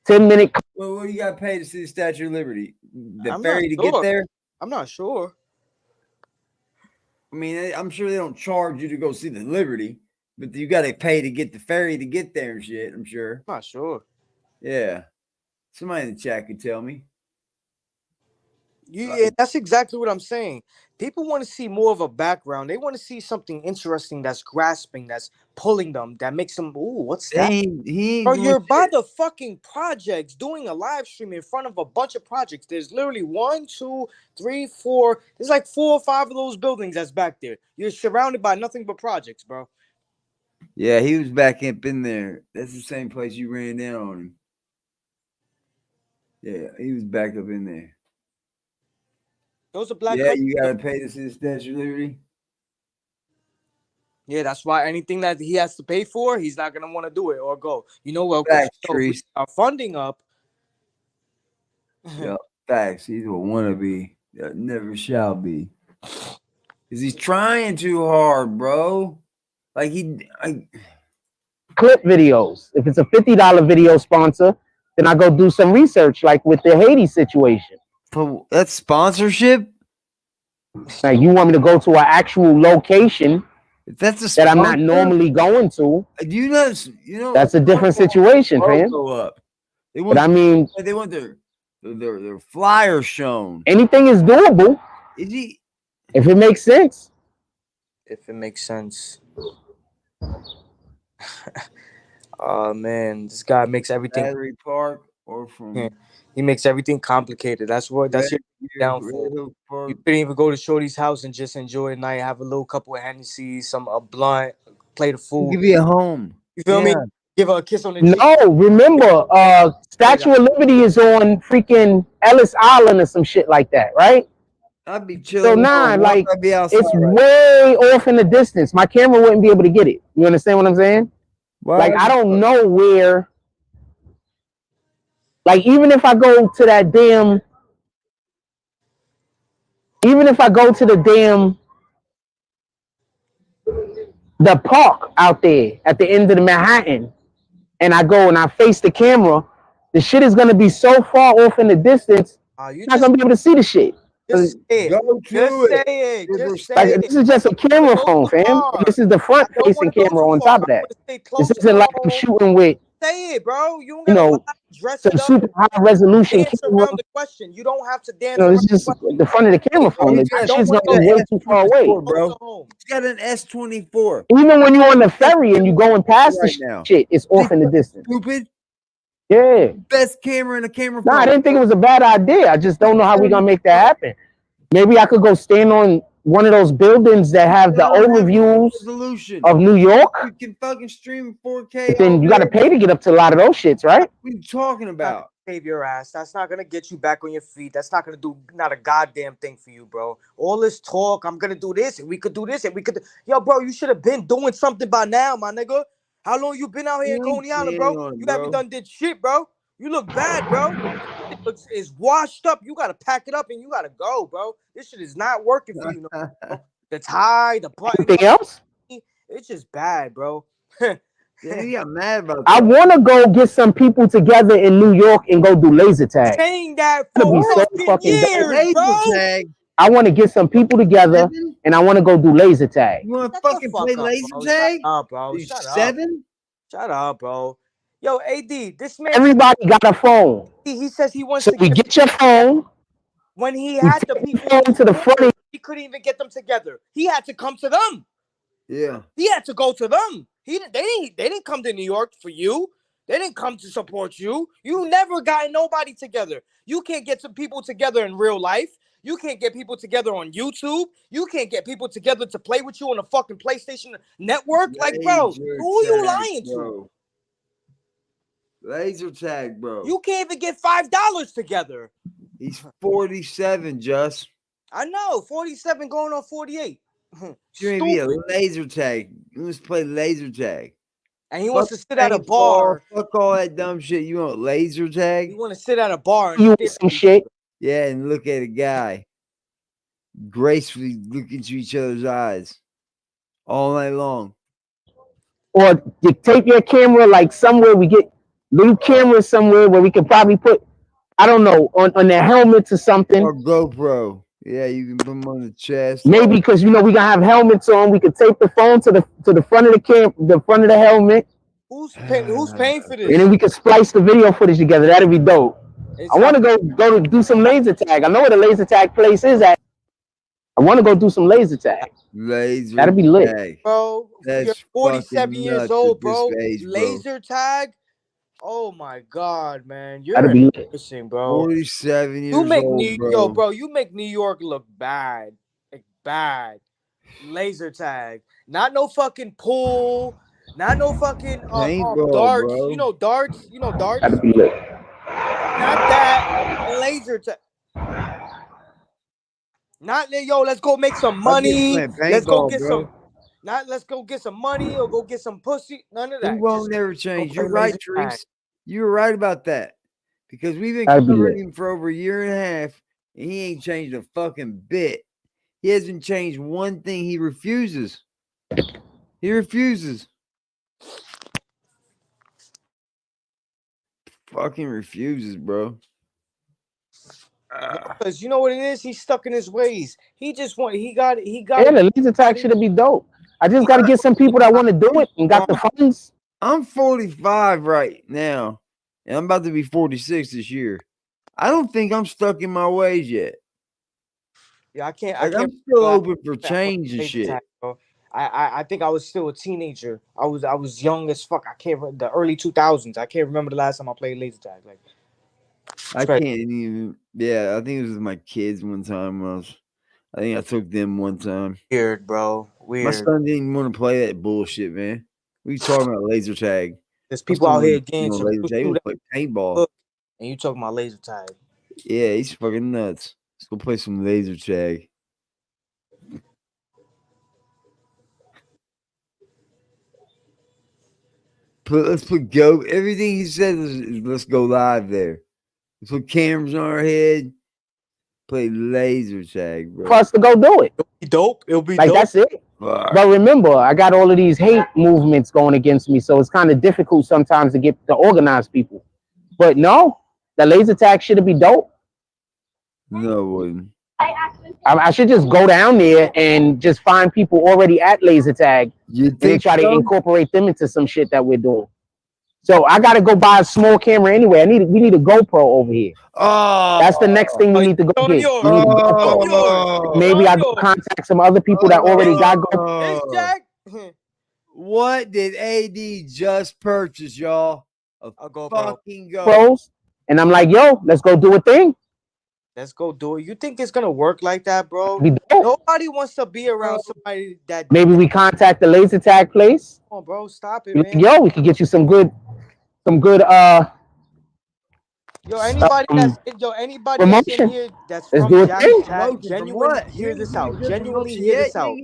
10-minute. Well, what do you got to pay to see the Statue of Liberty? The ferry to get there? I'm not sure. I mean, I'm sure they don't charge you to go see the Liberty, but you got to pay to get the ferry to get there and shit, I'm sure. I'm not sure. Yeah. Somebody in the chat could tell me. Yeah, that's exactly what I'm saying. People want to see more of a background. They want to see something interesting that's grasping, that's pulling them, that makes them, ooh, what's that? Bro, you're by the fucking projects doing a live stream in front of a bunch of projects. There's literally 1, 2, 3, 4. There's like 4 or 5 of those buildings that's back there. You're surrounded by nothing but projects, bro. Yeah, he was back up in there. That's the same place you ran down on him. Yeah, he was back up in there. Those are black. Yeah, you gotta pay to see the Statue of Liberty. Yeah, that's why anything that he has to pay for, he's not gonna want to do it or go. You know what? Our funding up. Yeah, facts. He's a wannabe that never shall be. Cause he's trying too hard, bro. Like clip videos. If it's a $50 video sponsor, then I go do some research, like with the Haiti situation. That's sponsorship. Like you want me to go to an actual location that I'm not normally going to. You know that's a different situation, fam. But I mean, they want their flyer shown. Anything is doable. If it makes sense. If it makes sense. Oh man, this guy makes everything. Battery Park or from. He makes everything complicated. That's your downfall. You couldn't even go to Shorty's house and just enjoy a night, have a little couple of Hennessy, a blunt, plate of food. Give you a home. You feel me? Give her a kiss on the cheek. No, remember, Statue of Liberty is on freaking Ellis Island or some shit like that, right? I'd be chilling. So like it's way off in the distance. My camera wouldn't be able to get it. You understand what I'm saying? Like I don't know where. Like even if I go to that damn, the park out there at the end of the Manhattan, and I go and I face the camera, the shit is gonna be so far off in the distance, you're not gonna be able to see the shit. Just say it. This is just a camera phone, fam. This is the front facing camera on top of that. This isn't like I'm shooting with say it, bro. You don't gotta dress it up. Super high resolution dance camera. around the question. You don't have to dance. It's just the front of the camera phone. The shit's gonna be way too far away, bro. It's got an S24. Even when you're on the ferry and you're going past the shit, it's off in the distance. Stupid. Yeah. Best camera in the camera. Nah, I didn't think it was a bad idea. I just don't know how we're gonna make that happen. Maybe I could go stand on one of those buildings that have the overviews of New York. You can fucking stream 4K. Then you got to pay to get up to a lot of those shits, right? What are you talking about? Save your ass. That's not gonna get you back on your feet. That's not gonna do not a goddamn thing for you, bro. All this talk, I'm gonna do this, and we could do this, and we could. Yo, bro, you should have been doing something by now, my nigga. How long you been out here in Coney Island, bro? You haven't done did shit, bro. You look bad, bro. It's washed up. You gotta pack it up and you gotta go, bro. This shit is not working for you. No, the tie, the button. Anything else? It's just bad, bro. Yeah, you got mad about that. I want to go get some people together in New York and go do laser tag. Saying that for years, bro. I want to get some people together and I want to go do laser tag. You want to fucking play laser tag? Shut up, bro. Shut up, bro. Yo, AD, this man. Everybody got a phone. He says he wants to get your phone. When he had the people to the front, he couldn't even get them together. He had to come to them. Yeah. He had to go to them. They didn't come to New York for you. They didn't come to support you. You never got nobody together. You can't get some people together in real life. You can't get people together on YouTube. You can't get people together to play with you on a fucking PlayStation network. Like, bro, who are you lying to? Laser tag, bro. You can't even get $5 together. He's 47, Just. I know, 47 going on 48. You may be a laser tag. You must play laser tag. And he wants to sit at a bar. Fuck all that dumb shit. You want laser tag? You want to sit at a bar and you want some shit? Yeah, and look at a guy gracefully look into each other's eyes all night long. Or tape your camera like somewhere we get little cameras somewhere where we could probably put, I don't know, on their helmets or something. Or GoPro. Yeah, you can put them on the chest. Maybe because we're gonna have helmets on. We could tape the phone to the front of the front of the helmet. Who's paying for this? And then we could splice the video footage together. That'd be dope. I want to go to do some laser tag. I know where the laser tag place is at. I want to go do some laser tag. That'd be lit, tag. Bro. That's you're 47 years old, bro. Age, laser tag. Oh my God, man! You're embarrassing, bro. 47 years old, bro. You make New York look bad, like bad. Laser tag, not no fucking pool, not no fucking darts. Bro. You know darts. You know darts. That'd be lit. Not that laser tag. Not let's go make some money. Let's go get some. Let's go get some money or go get some pussy. None of that. We won't never change. You're right, Trees. You were right about that. Because we've been covering him for over a year and a half, and he ain't changed a fucking bit. He hasn't changed one thing. He refuses. He refuses. Fucking refuses, bro. Because you know what it is? He's stuck in his ways. He got Yeah, the laser tag should be dope. I just got to get some people that want to do it and got the funds. I'm 45 right now, and I'm about to be 46 this year. I don't think I'm stuck in my ways yet. Yeah, I can't. I'm still open for change and shit. I think I was still a teenager. I was young as fuck. I can't remember the early 2000s. I can't remember the last time I played laser tag. Like, I can't even. Yeah, I think it was with my kids one time. I think I took them one time. Weird, bro. Weird. My son didn't want to play that bullshit, man. We talking about laser tag. There's people out here getting some laser tag. Play paintball. And you talking about laser tag. Yeah, he's fucking nuts. Let's go play some laser tag. Let's put everything he said is let's go live there. Let's put cameras on our head. Play laser tag, bro. For us to go do it. It'll be dope. It'll be like dope. That's it. But remember, I got all of these hate movements going against me, so it's kind of difficult sometimes to organize people. But no, the laser tag should be dope. No, it wouldn't. I should just go down there and just find people already at laser tag and try to incorporate them into some shit that we're doing. So I gotta go buy a small camera anyway. We need a GoPro over here. Oh, that's the next thing we need to go get. We need a GoPro. Maybe I go contact some other people that already got GoPro. It's Jack. What did AD just purchase, y'all? A GoPro. Fucking GoPros. And I'm like, yo, let's go do a thing. Let's go do it. You think it's gonna work like that, bro? Nobody wants to be around somebody that. Maybe we contact the laser tag place. Come on, bro, stop it, man. Like, yo, we can get you some good. Yo, anybody that's in here that's let's from do a Jack's thing. chat, genuinely hear this out. Genuinely hear this out.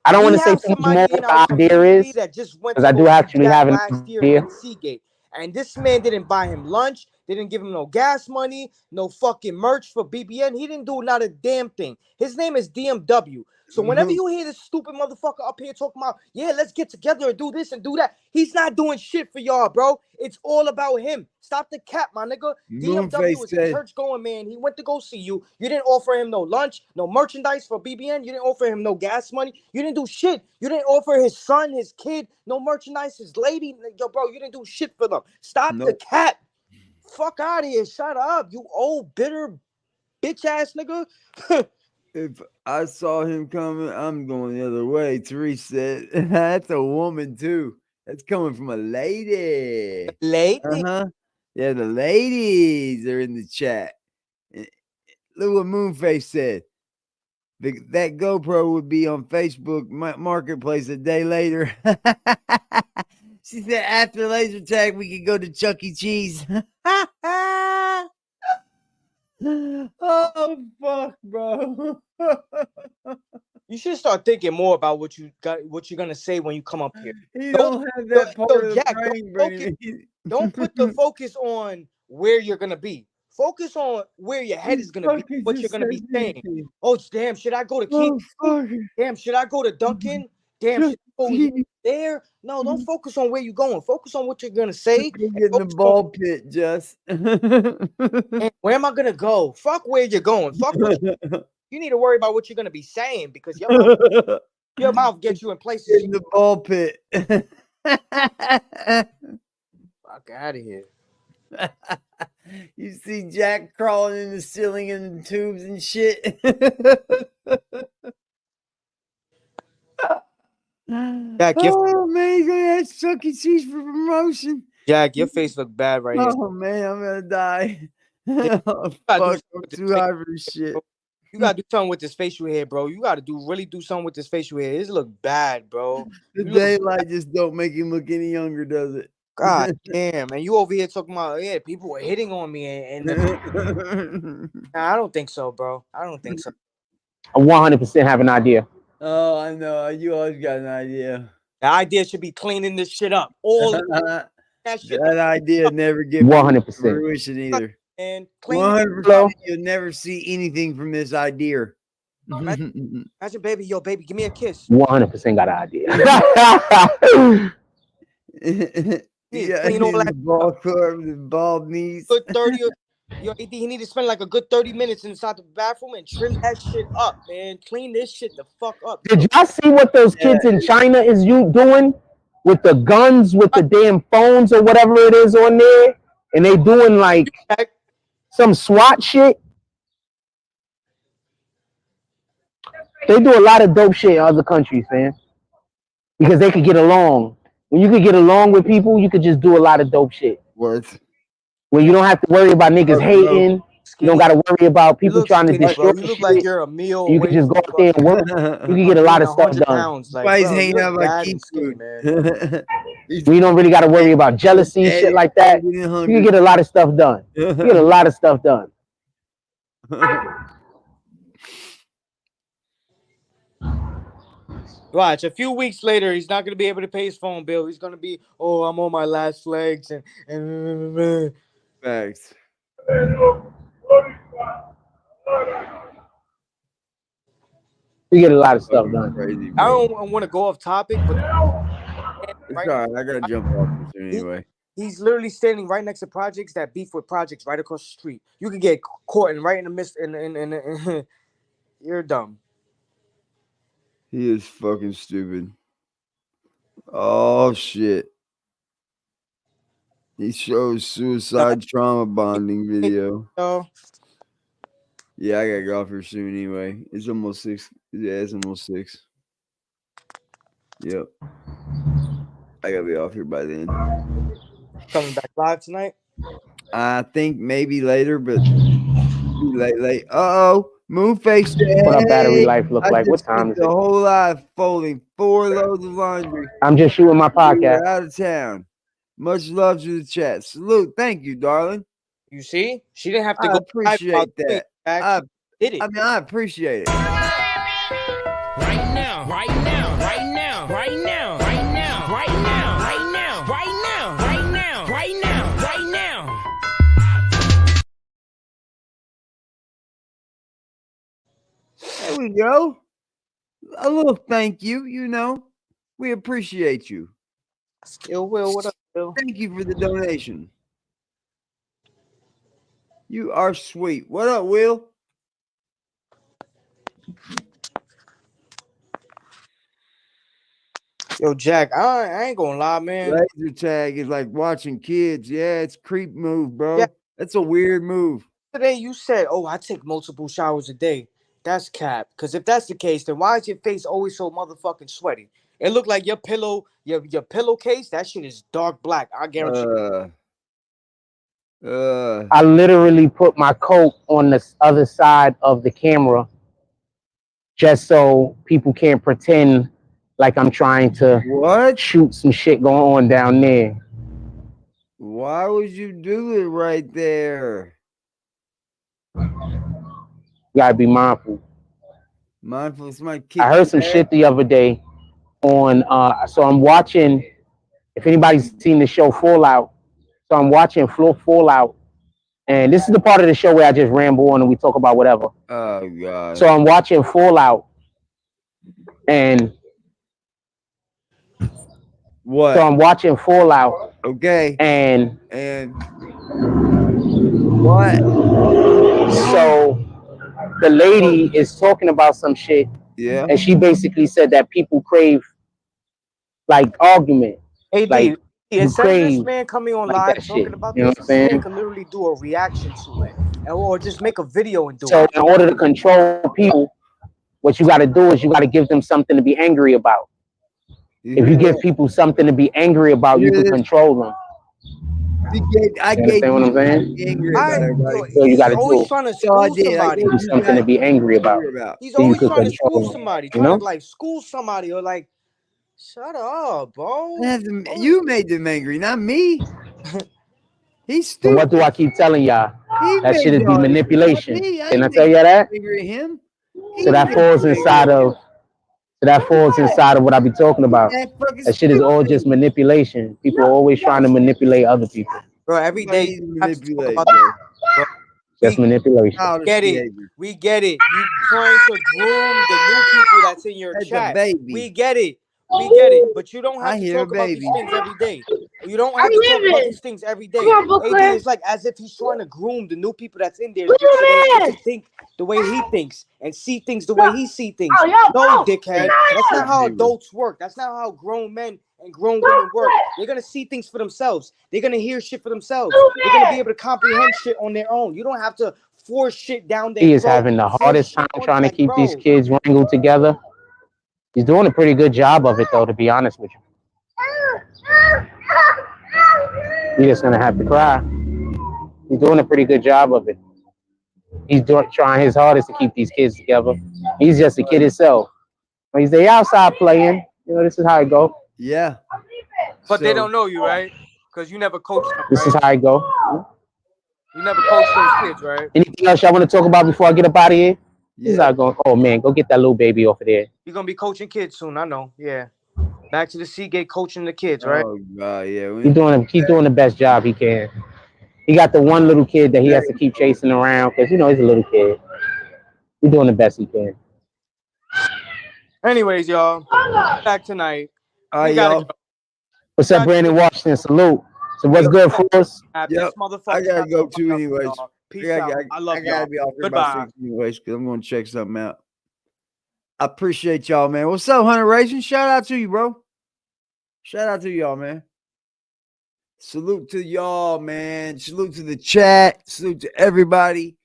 I don't want to say too much more what the idea is, that just went because I do actually have an last year idea. in Seagate, and this man didn't buy him lunch, didn't give him no gas money, no fucking merch for BBN. He didn't do not a damn thing. His name is DMW. So whenever you hear this stupid motherfucker up here talking about, yeah, let's get together and do this and do that, he's not doing shit for y'all, bro. It's all about him. Stop the cap, my nigga. DMW is a church going man. He went to go see you. You didn't offer him no lunch, no merchandise for BBN. You didn't offer him no gas money. You didn't do shit. You didn't offer his son, his kid, no merchandise, his lady. Yo, bro, you didn't do shit for them. Stop the cap. Fuck out of here. Shut up, you old, bitter, bitch-ass nigga. If I saw him coming, I'm going the other way. Therese said, that's a woman, too. That's coming from a lady. Lady? Yeah, the ladies are in the chat. Look what Moonface said. That GoPro would be on Facebook Marketplace a day later. She said, after laser tag, we could go to Chuck E. Cheese. Oh, fuck, bro. You should start thinking more about what you're gonna say when you come up here. You don't have that part of the brain. Don't put the focus on where you're gonna be. Focus on where your head is gonna be, what you're gonna be saying. Oh, damn, should I go to King? Damn, should I go to Duncan? Damn, should I go there? No, don't focus on where you're going. Focus on what you're gonna say. Get in the ball pit, Jess. And where am I gonna go? Fuck where you're going. Fuck what you need to worry about what you're gonna be saying, because your mouth gets you in places. In the ball pit. Fuck out of here. You see Jack crawling in the ceiling and tubes and shit. Jack, oh man, you're gonna have Chuck E. Cheese for promotion. Jack, your face look bad right here. Oh man, I'm gonna die. Oh, fuck, I'm too high for this shit. You gotta do something with this facial hair, bro. You gotta really do something with this facial hair. This look bad, bro. The daylight just don't make him look any younger, does it? God damn, man. You over here talking about, yeah, people were hitting on me and nah, I don't think so, bro. I don't think so. I 100% have an idea. Oh, I know. You always got an idea. The idea should be cleaning this shit up. All that idea never get 100% fruition either. And 100%, you'll never see anything from this idea. Imagine, baby, yo, baby, give me a kiss. 100% got an idea. Yeah, the ball curve, the bald knees. Good 30 yo, AD, he need to spend like a good 30 minutes inside the bathroom and trim that shit up, man. Clean this shit the fuck up. Did y'all see what those kids in China is doing with the guns, with the damn phones or whatever it is on there? And they doing like some SWAT shit. They do a lot of dope shit in other countries, man. Because they could get along. When you could get along with people, you could just do a lot of dope shit. What? When you don't have to worry about niggas hating. You don't got to worry about people trying to destroy you look like you're a meal. You can just go out there and work. You can get a lot of stuff done. Why he's hanging out like keep food, man. We don't really got to worry about jealousy, shit like that. You can get a lot of stuff done. You get a lot of stuff done. Watch, a few weeks later, he's not going to be able to pay his phone bill. He's going to be, oh, I'm on my last legs. And Thanks. We get a lot of stuff done. Crazy, I don't want to go off topic, but it's all right. I got to jump off this anyway. He's literally standing right next to projects that beef with projects right across the street. You can get caught right in the midst, and you're dumb. He is fucking stupid. Oh shit. He shows suicide trauma bonding video. Yeah, I gotta go off here soon anyway. It's almost 6. Yeah, it's almost 6. Yep. I gotta be off here by then. Coming back live tonight? I think maybe later, but late. Uh-oh. Moonface said, What our battery life look like? What time is the it? whole life folding 4 loads of laundry. I'm just shooting my podcast. Out of town. Much love to the chat. Salute. Thank you, darling. You see? She didn't have to I go. appreciate that. I did it. I mean, I appreciate it. Right now, right now, right now, right now, right now, right now, right now, right now, right now, right now, right now. There we go. A little thank you, you know. We appreciate you. Ill Will, what up, Will? Thank you for the donation. You are sweet. What up, Will? Yo, Jack, I ain't gonna lie, man. Laser tag is like watching kids. Yeah, it's creep move, bro. Yeah. That's a weird move. Today you said, "Oh, I take multiple showers a day." That's cap. Because if that's the case, then why is your face always so motherfucking sweaty? It looked like your pillow, your pillowcase. That shit is dark black. I guarantee. I literally put my coat on the other side of the camera just so people can't pretend like I'm trying to shoot some shit going on down there. Why would you do it right there? You gotta be mindful. Mindful. I heard some shit the other day on so I'm watching, if anybody's seen the show Fallout, so I'm watching Fallout, and this is the part of the show where I just ramble on and we talk about whatever. Oh god. So I'm watching Fallout, and what? So I'm watching Fallout. Okay. And what? So the lady is talking about some shit. Yeah. And she basically said that people crave like argument. AD, like instead of this man coming on like live talking about you know this, what I'm saying? man can literally do a reaction to it, or just make a video and do So it. in order to control people, what you got to do is you got to give them something to be angry about. If you give people something to be angry about, you can control them. I gave you what I'm saying? Angry about everybody. So you got to always do trying to school somebody. give you something to be angry about. He's so you always could trying to control school them, somebody, you trying know? to like school somebody, or like, shut up, bro. You made them angry, not me. He's So stupid. what do I keep telling y'all? That shit is be y'all manipulation. angry. Can I tell you that? Angry at him. So that falls inside of. So that falls inside of what I be talking about. That shit is all just manipulation. People are always trying to manipulate other people. Bro, every day you have to talk about bro. Just manipulation. We get it. You trying to groom the new people that's in your chat. We get it. But you don't have to talk about these things every day. You don't have to talk about these things every day. AD is like as if he's trying to groom the new people that's in there so they can think the way he thinks and see things the way he see things. No, dickhead. That's not how adults work. That's not how grown men and grown women work. They're gonna see things for themselves. They're gonna hear shit for themselves. They're gonna be able to comprehend shit on their own. You don't have to force shit down their throat. He is having the hardest time trying to keep these kids wrangled together. He's doing a pretty good job of it, though, to be honest with you. You're just gonna have to cry. He's doing a pretty good job of it. He's trying his hardest to keep these kids together. He's just a kid himself. When he's outside playing, you know, this is how it go. Yeah. But they don't know you, right? Because you never coached them, right? This is how it go. You never coached those kids, right? Anything else y'all want to talk about before I get up out of here? This is how it go. Oh man, go get that little baby off of there. You're gonna be coaching kids soon, I know. Yeah. Back to the Seagate coaching the kids, right? Oh god, yeah. He's doing the best job he can. He got the one little kid that he has to keep chasing around because, you know, he's a little kid. He's doing the best he can. Anyways, y'all, back tonight. All right, y'all. What's up, Brandon Washington? Salute. So what's good for us? Yep. I gotta go too anyways. Peace out. I love y'all. I gotta be off here by 6 anyways because I'm gonna check something out. I appreciate y'all, man. What's up, Hunter Racing? Shout out to you, bro. Shout out to y'all, man. Salute to y'all, man. Salute to the chat. Salute to everybody.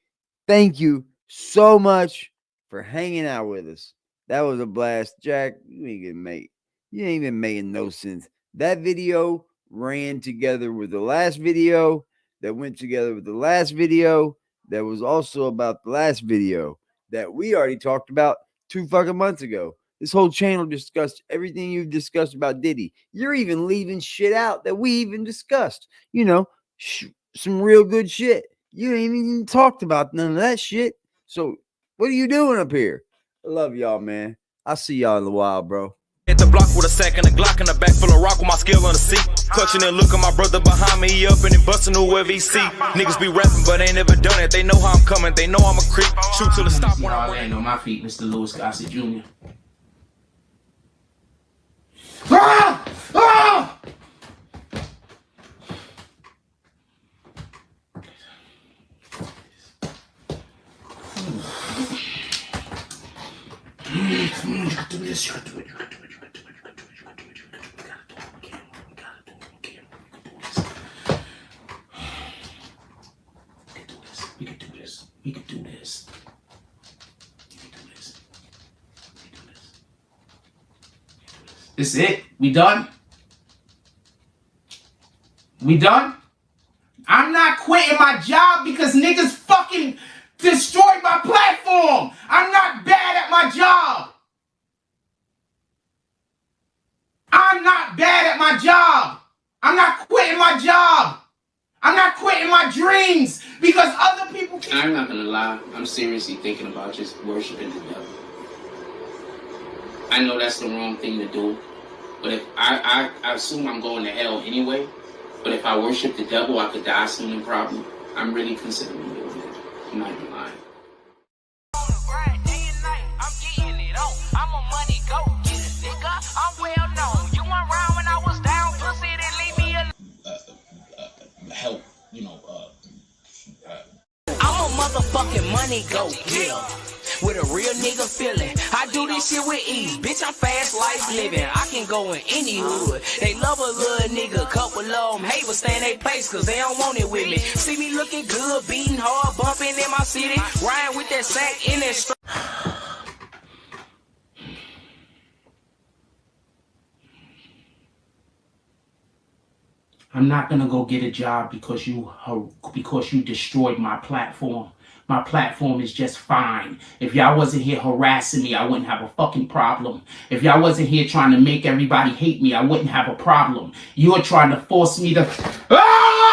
Thank you so much for hanging out with us. That was a blast. Jack, you ain't even making no sense. That video ran together with the last video that went together with the last video that was also about the last video that we already talked about 2 fucking months ago. This whole channel discussed everything you've discussed about Diddy. You're even leaving shit out that we even discussed. You know, some real good shit. You ain't even talked about none of that shit. So what are you doing up here? I love y'all, man. I'll see y'all in a while, bro. Hit the block with a sack and a Glock in the back full of rock with my skill on the seat. Clutching and look at my brother behind me, he up and he busting whoever he see. Niggas be rapping, but ain't never done it. They know how I'm coming, they know I'm a creep. Shoot till the stop when I'm laying on my feet, Mr. Louis Gossett Jr. Ah! Ah! Come on, you can do this, you can do it, you can do it, you can do it, you can do it, you can do it, you can do it, you gotta do it on camera, we gotta do it on camera, we can do this. We can do this, we can do this, we can do this, we can do this. This is it? We done? We done? I'm not quitting my job because niggas fucking destroyed my platform. I'm not bad at my job. I'm not bad at my job. I'm not quitting my job. I'm not quitting my dreams because other people can. I'm not gonna lie. I'm seriously thinking about just worshiping the devil. I know that's the wrong thing to do, but if I assume I'm going to hell anyway. But if I worship the devil, I could die soon and probably. I'm really considering doing it. I'm not even lying. Help, you know, I'm a motherfucking money go getter with a real nigga feeling. I do this shit with ease, bitch. I'm fast life living. I can go in any hood. They love a little nigga, couple of them hate but stay in their place cause they don't want it with me. See me looking good, beating hard, bumping in my city, riding with that sack in that strap. I'm not gonna go get a job because you destroyed my platform. My platform is just fine. If y'all wasn't here harassing me, I wouldn't have a fucking problem. If y'all wasn't here trying to make everybody hate me, I wouldn't have a problem. You're trying to force me to. Ah!